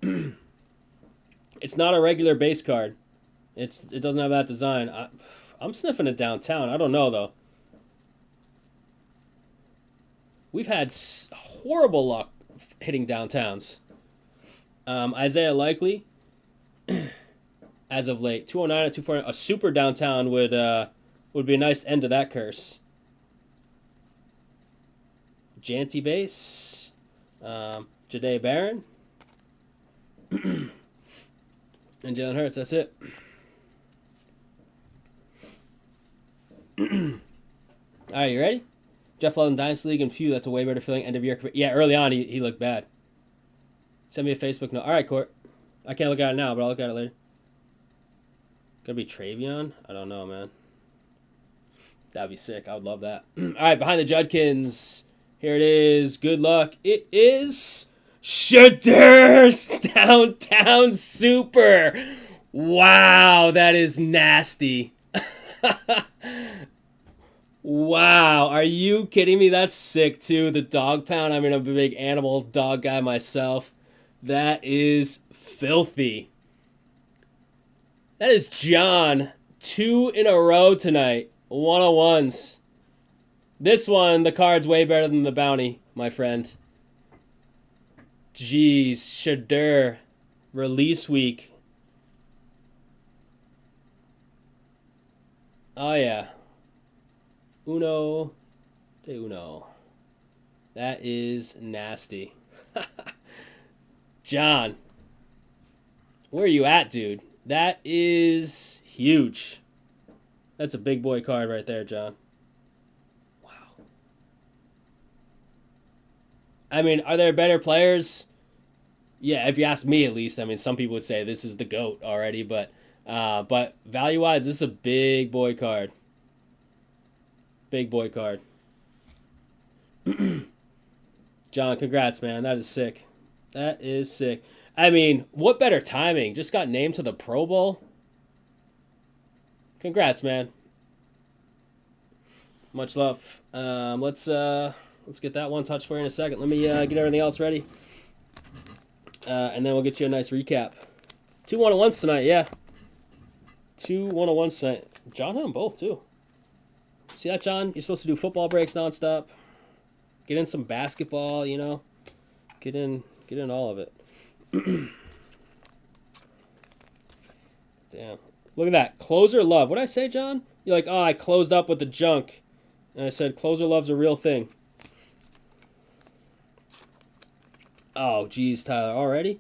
It's not a regular base card. It doesn't have that design. I'm sniffing it downtown. I don't know, though. We've had horrible luck hitting downtowns. Isaiah Likely, as of late, 209 to 240. A super downtown would be a nice end to that curse. Janty base, Jahdae Barron, and Jalen Hurts. That's it. All right, you ready? Jeff Love in Dynasty League and Few. That's a way better feeling end of year. Yeah, early on he looked bad. Send me a Facebook note. All right, Court. I can't look at it now, but I'll look at it later. Gonna be Travion? I don't know, man. That'd be sick. I would love that. All right, behind the Judkins. Here it is. Good luck. It is Shadur's Downtown Super. Wow, that is nasty. Wow, are you kidding me? That's sick, too. The dog pound. I mean, I'm a big animal dog guy myself. That is filthy. That is John. 2 in a row tonight. 101s. This one, the card's way better than the bounty, my friend. Jeez, Shadur. Release week. Oh, yeah. Uno de uno. That is nasty. John, where are you at, dude? That is huge. That's a big boy card right there, John. Wow. I mean, are there better players? Yeah, if you ask me at least. I mean, some people would say this is the GOAT already, but value-wise, this is a big boy card. Big boy card. John, congrats, man. That is sick. That is sick. I mean, what better timing? Just got named to the Pro Bowl. Congrats, man. Much love. Let's get that one touch for you in a second. Let me get everything else ready. And then we'll get you a nice recap. 2 101s tonight, yeah. 2 101s tonight. John had them both, too. See that, John? You're supposed to do football breaks nonstop. Get in some basketball, you know. Get in all of it. Damn. Look at that. Closer love. What did I say, John? You're like, oh, I closed up with the junk. And I said, closer love's a real thing. Oh, geez, Tyler. Already?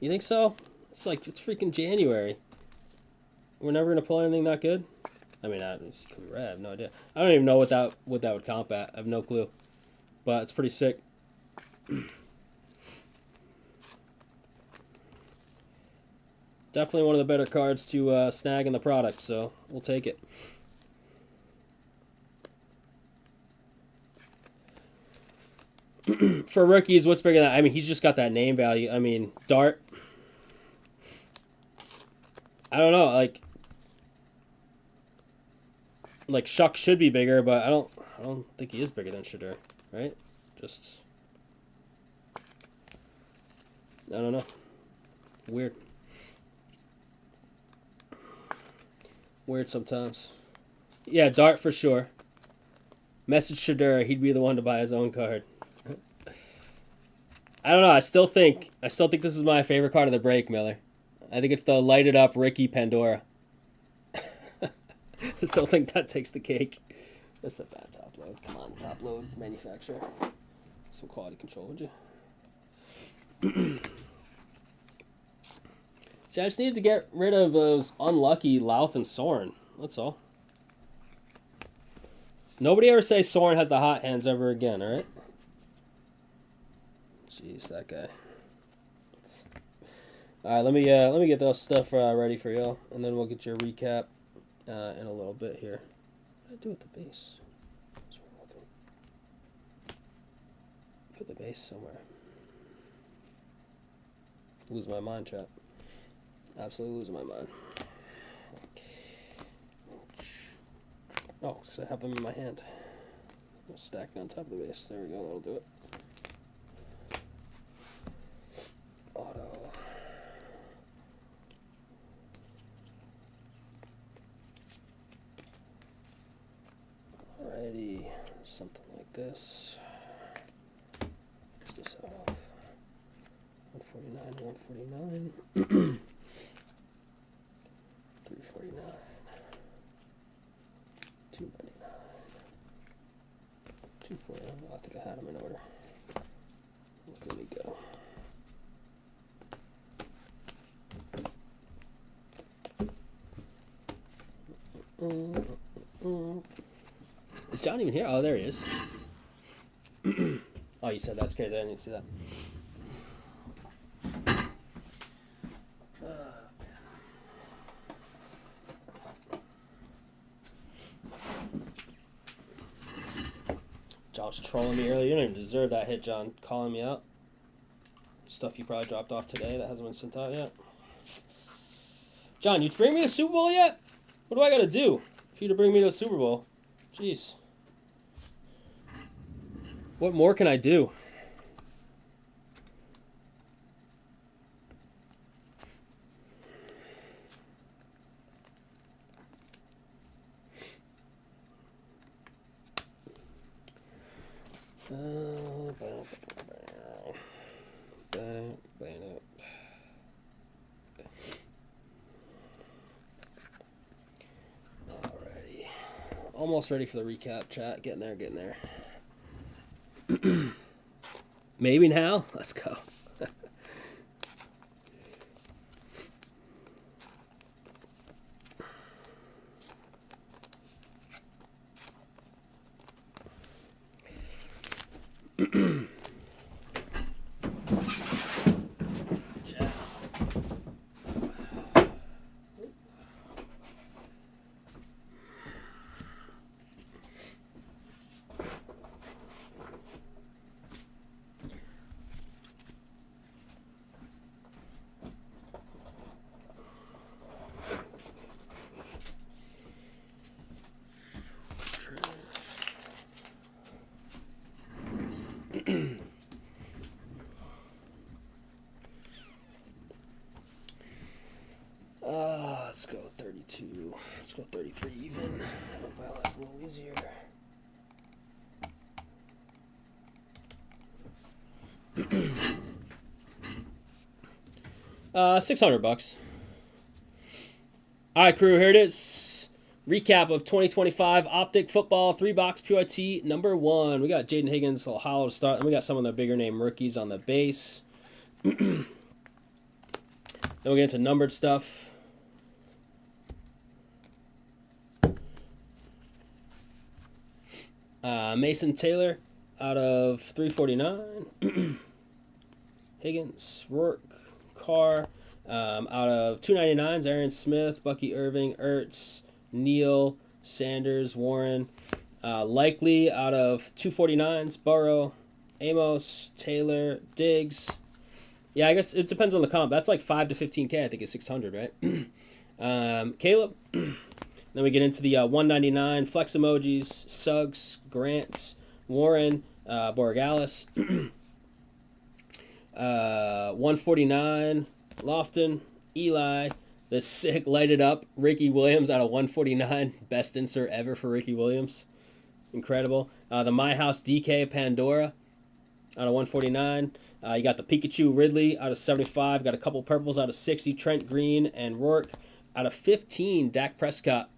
You think so? It's freaking January. We're never going to pull anything that good? I mean, it could be red. I have no idea. I don't even know what that would comp at. I have no clue. But it's pretty sick. Definitely one of the better cards to snag in the product, so we'll take it. For rookies, what's bigger than that? I mean, he's just got that name value. I mean, Dart. I don't know, like Shuck should be bigger, but I don't think he is bigger than Shedeur, right? Just I don't know. Weird. Weird sometimes. Yeah, Dart for sure. Message Shedeur, he'd be the one to buy his own card. I don't know. I still think this is my favorite card of the break, Miller. I think it's the lighted up Ricky Pandora. I still think that takes the cake. That's a bad top load. Come on, top load manufacturer. Some quality control, would you? See, I just needed to get rid of those unlucky Louth and Soren. That's all. Nobody ever say Soren has the hot hands ever again, alright? Jeez, that guy. Alright, let me get those stuff ready for y'all, and then we'll get your recap in a little bit here. What did I do with the base? What's wrong with it? Put the base somewhere. Lose my mind, chat. Absolutely losing my mind. Oh, because I have them in my hand. Stacked on top of the base. There we go. That'll do it. Auto. Alrighty. Something like this. What's this out of? 149, 149. 349. 299. 249. I think I had them in order. Let me go. Is John even here? Oh, there he is. Oh, you said that's crazy. I didn't see that. John was trolling me earlier. You don't even deserve that hit, John. Calling me out. Stuff you probably dropped off today that hasn't been sent out yet. John, you bring me a Super Bowl yet? What do I got to do for you to bring me to a Super Bowl? Jeez. What more can I do? Alrighty. Almost ready for the recap, chat. Getting there. Maybe now? Let's go. Let's go 32. Let's go 33 even. Make my life a little easier. $600. All right, crew. Here it is. Recap of 2025 Optic Football 3-box PYT number 1. We got Jaden Higgins, a little hollow to start. Then we got some of the bigger name rookies on the base. Then we'll get into numbered stuff. Mason Taylor out of 349. Higgins, Rourke, Carr. Out of 299s, Aaron Smith, Bucky Irving, Ertz, Neal, Sanders, Warren. Likely out of 249s, Burrow, Amos, Taylor, Diggs. Yeah, I guess it depends on the comp. That's like 5 to 15K, I think, is 600, right? Caleb. Then we get into the 199 flex emojis, Suggs, Grants, Warren, Borgalis, 149, Lofton, Eli, the sick lighted up Ricky Williams out of 149, best insert ever for Ricky Williams, incredible. The My House DK Pandora out of 149. You got the Pikachu Ridley out of 75. Got a couple purples out of 60. Trent Green and Rourke out of 15. Dak Prescott.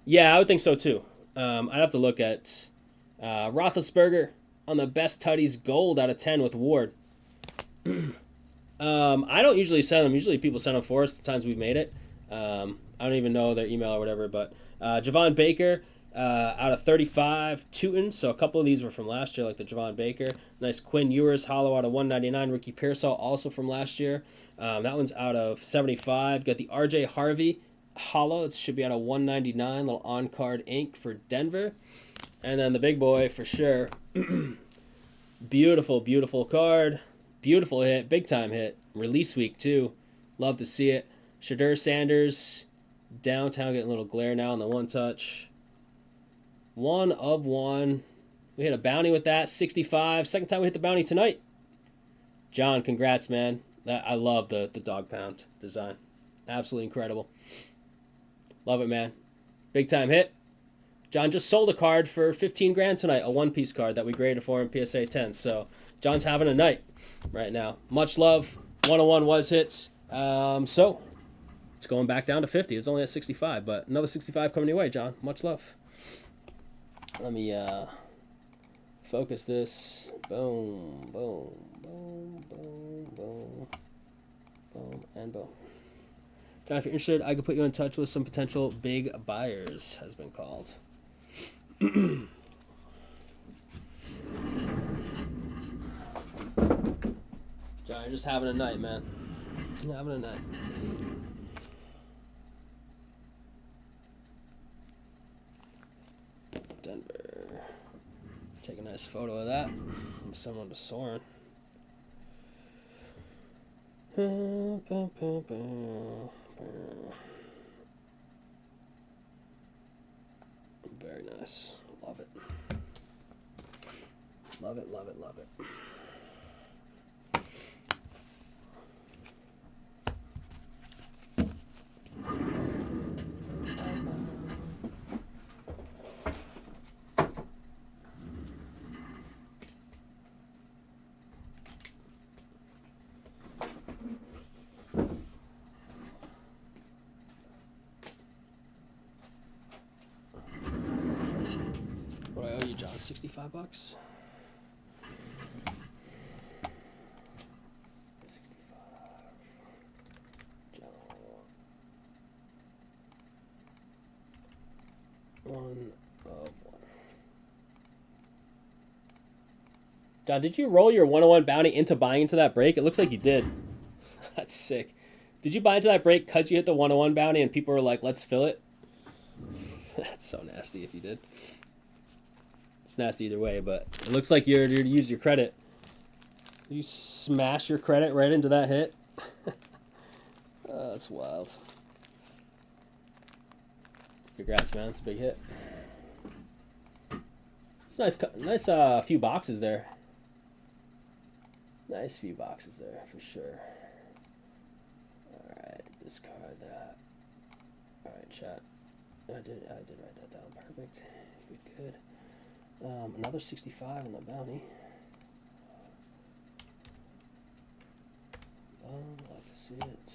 Yeah, I would think so too. I'd have to look at Roethlisberger on the best tutties gold out of 10 with Ward. I don't usually send them. Usually people send them for us the times we've made it. I don't even know their email or whatever. But Javon Baker out of 35. Tootin. So a couple of these were from last year, like the Javon Baker. Nice Quinn Ewers hollow out of 199. Ricky Pearsall also from last year. That one's out of 75. Got the RJ Harvey hollow. It should be out of 199. Little on-card ink for Denver. And then the big boy for sure. Beautiful, beautiful card. Beautiful hit. Big time hit. Release week too. Love to see it. Shadur Sanders. Downtown getting a little glare now on the one touch. 1 of 1. We hit a bounty with that. 65. Second time we hit the bounty tonight. John, congrats, man. I love the dog pound design. Absolutely incredible. Love it, man. Big time hit. John just sold a card for 15 grand tonight, a one-piece card that we graded for in PSA 10. So John's having a night right now. Much love. 101 was hits. So it's going back down to 50. It's only at 65, but another 65 coming your way, John. Much love. Let me focus this. Boom, boom, boom, boom, boom, boom, and boom. John, if you're interested, I could put you in touch with some potential big buyers, has been called. John, you're just having a night, man. You're having a night. Denver. Take a nice photo of that. Send one to Soren. Very nice. Love it. Love it, love it, love it. What do I owe you, John? $65? 65. John. 1 of 1. John, did you roll your 101 bounty into buying into that break? It looks like you did. That's sick. Did you buy into that break because you hit the 101 bounty and people were like, let's fill it? That's so nasty if you did. It's nasty either way, but it looks like you're to use your credit. You smash your credit right into that hit. That's wild. Congrats, man. It's a big hit. It's nice few boxes there. Nice few boxes there for sure. All right, discard that. All right, chat. I did write that down. Perfect. Good. Another 65 on the bounty. Like to see it.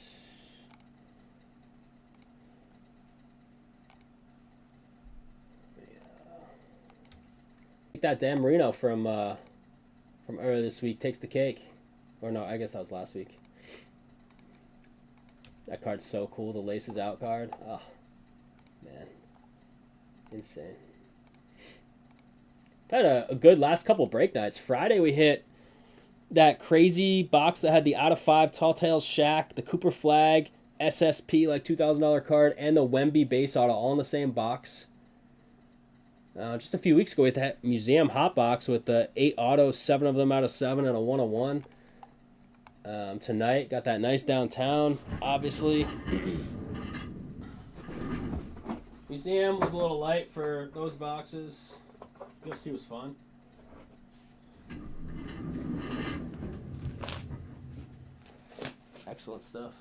That Dan Marino from earlier this week takes the cake. Or no, I guess that was last week. That card's so cool. The Laces Out card. Oh, man. Insane. Had a good last couple break nights. Friday we hit that crazy box that had the out of 5 Tall Tales Shaq, the Cooper Flag, SSP, like $2,000 card, and the Wemby base auto all in the same box. Just a few weeks ago we hit that museum hot box with the 8 autos, 7 of them out of 7, and a 101. Tonight got that nice downtown, obviously. Museum was a little light for those boxes. UFC was fun. Excellent stuff.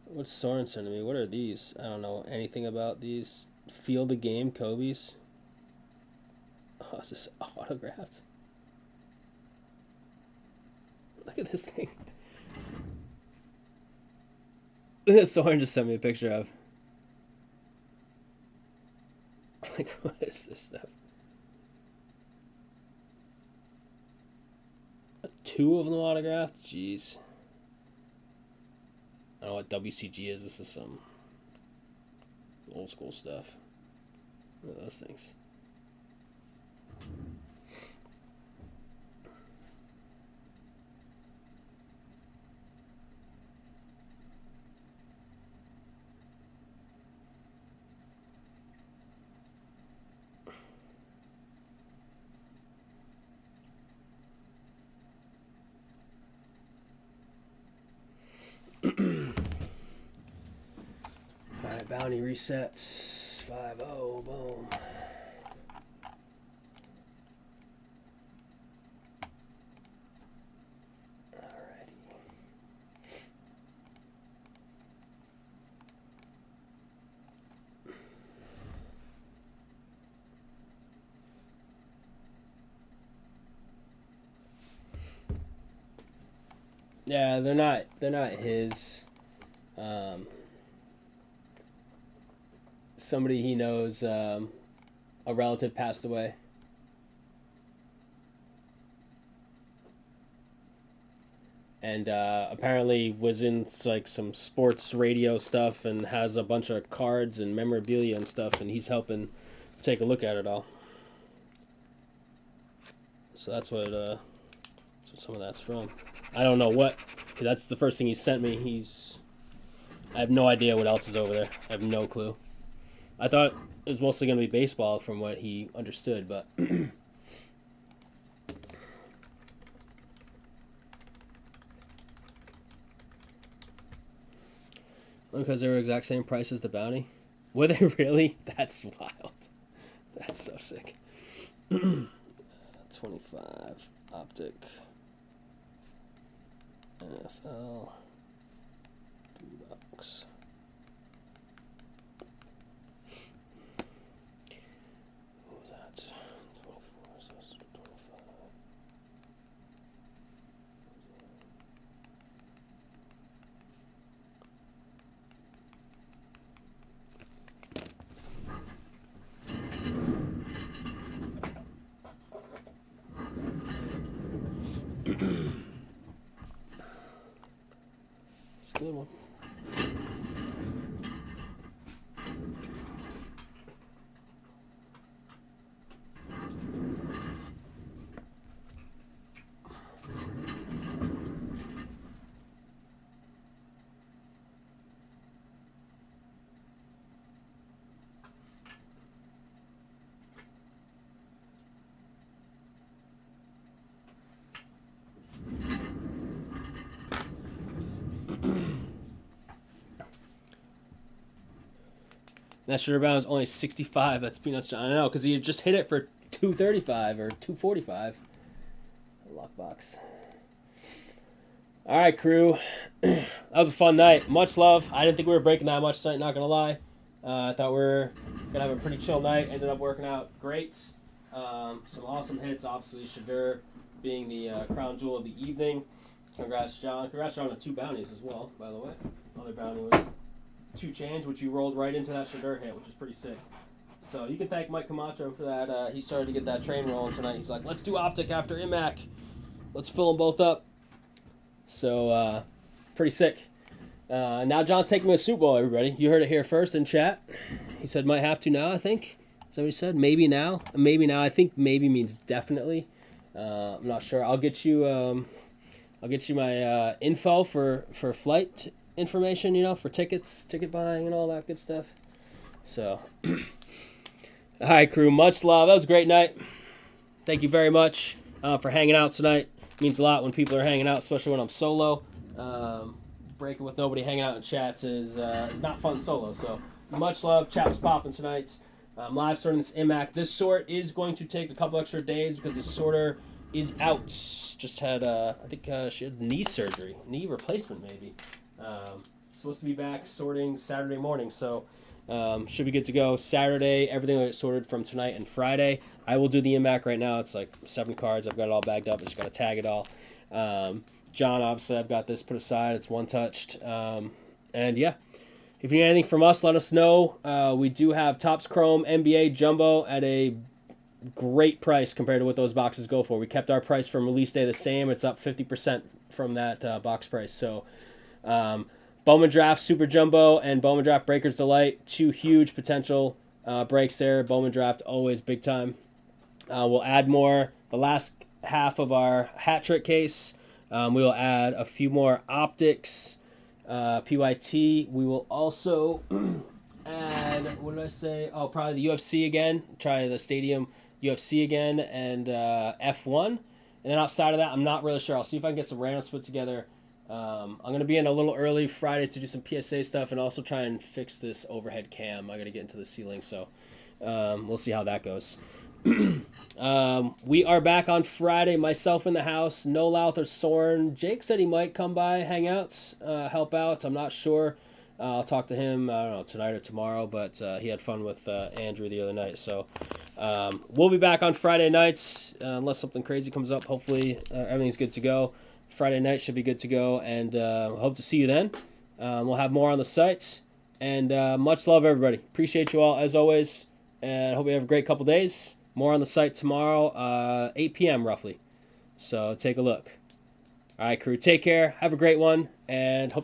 What's Soren sending me? What are these? I don't know anything about these. Field of Game Kobe's. Oh, is this autographed? Look at this thing. Look at Soren just sent me a picture of. Like, what is this stuff? 2 of them autographed? Jeez. I don't know what WCG is. This is some old school stuff. Look at those things. Alright, bounty resets. 5-0, boom. Yeah, they're not his. Somebody he knows, a relative passed away. And apparently was in like some sports radio stuff and has a bunch of cards and memorabilia and stuff, and he's helping take a look at it all. So that's what some of that's from. I don't know what. That's the first thing he sent me. I have no idea what else is over there. I have no clue. I thought it was mostly going to be baseball from what he understood, but because they were exact same price as the bounty. Were they really? That's wild. That's so sick. 25 Optic. NFL. $3. What was that? 24, so that's 25. It's a good one. That sugar bound is only 65. That's peanuts. I know, because he just hit it for 235 or 245. Lockbox. All right, crew. That was a fun night. Much love. I didn't think we were breaking that much tonight, not going to lie. I thought we were going to have a pretty chill night. Ended up working out great. Some awesome hits. Obviously, Shadur being the crown jewel of the evening. Congrats, John. Congrats, John, on 2 bounties as well, by the way. Other bounty was 2 change, which you rolled right into that Shadur hit, which is pretty sick. So you can thank Mike Camacho for that. He started to get that train rolling tonight. He's like, let's do Optic after IMAC. Let's fill them both up. So, pretty sick. Now John's taking me to Super Bowl, everybody. You heard it here first in chat. He said might have to now, I think. Is that what he said? Maybe now. Maybe now. I think maybe means definitely. I'm not sure. I'll get you my info for flight information, for tickets, ticket buying, and all that good stuff. So, all right, crew, much love. That was a great night. Thank you very much for hanging out tonight. Means a lot when people are hanging out, especially when I'm solo. Breaking with nobody, hanging out in chats is not fun solo. So much love. Chat was popping tonight. I'm live sorting this IMAC. This sort is going to take a couple extra days because the sorter is out. Just had, I think she had knee surgery, knee replacement maybe. Supposed to be back sorting Saturday morning, so should be good to go. Saturday, everything will get sorted from tonight and Friday. I will do the IMAC right now. It's like 7 cards. I've got it all bagged up. I just got to tag it all. John, obviously, I've got this put aside. It's one touched. And yeah, if you need anything from us, let us know. We do have Topps Chrome NBA Jumbo at a great price compared to what those boxes go for. We kept our price from release day the same. It's up 50% from that box price. So Bowman Draft Super Jumbo and Bowman Draft Breaker's Delight, 2 huge potential breaks there. Bowman Draft always big time. We'll add more. The last half of our hat trick case, we will add a few more optics, PYT. We will also add, what did I say? Oh, probably the UFC again. Try the Stadium UFC again and F1. And then outside of that, I'm not really sure. I'll see if I can get some randoms put together. I'm going to be in a little early Friday to do some PSA stuff and also try and fix this overhead cam. I got to get into the ceiling, so we'll see how that goes. We are back on Friday, myself in the house, no Louth or Soren. Jake said he might come by, hang out, help out. I'm not sure. I'll talk to him, I don't know, tonight or tomorrow, but he had fun with Andrew the other night. So we'll be back on Friday nights unless something crazy comes up. Hopefully everything's good to go. Friday night should be good to go, and hope to see you then. We'll have more on the sites, and much love, everybody. Appreciate you all, as always, and hope you have a great couple days. More on the site tomorrow, 8 p.m. roughly, so take a look. All right, crew, take care. Have a great one, and hope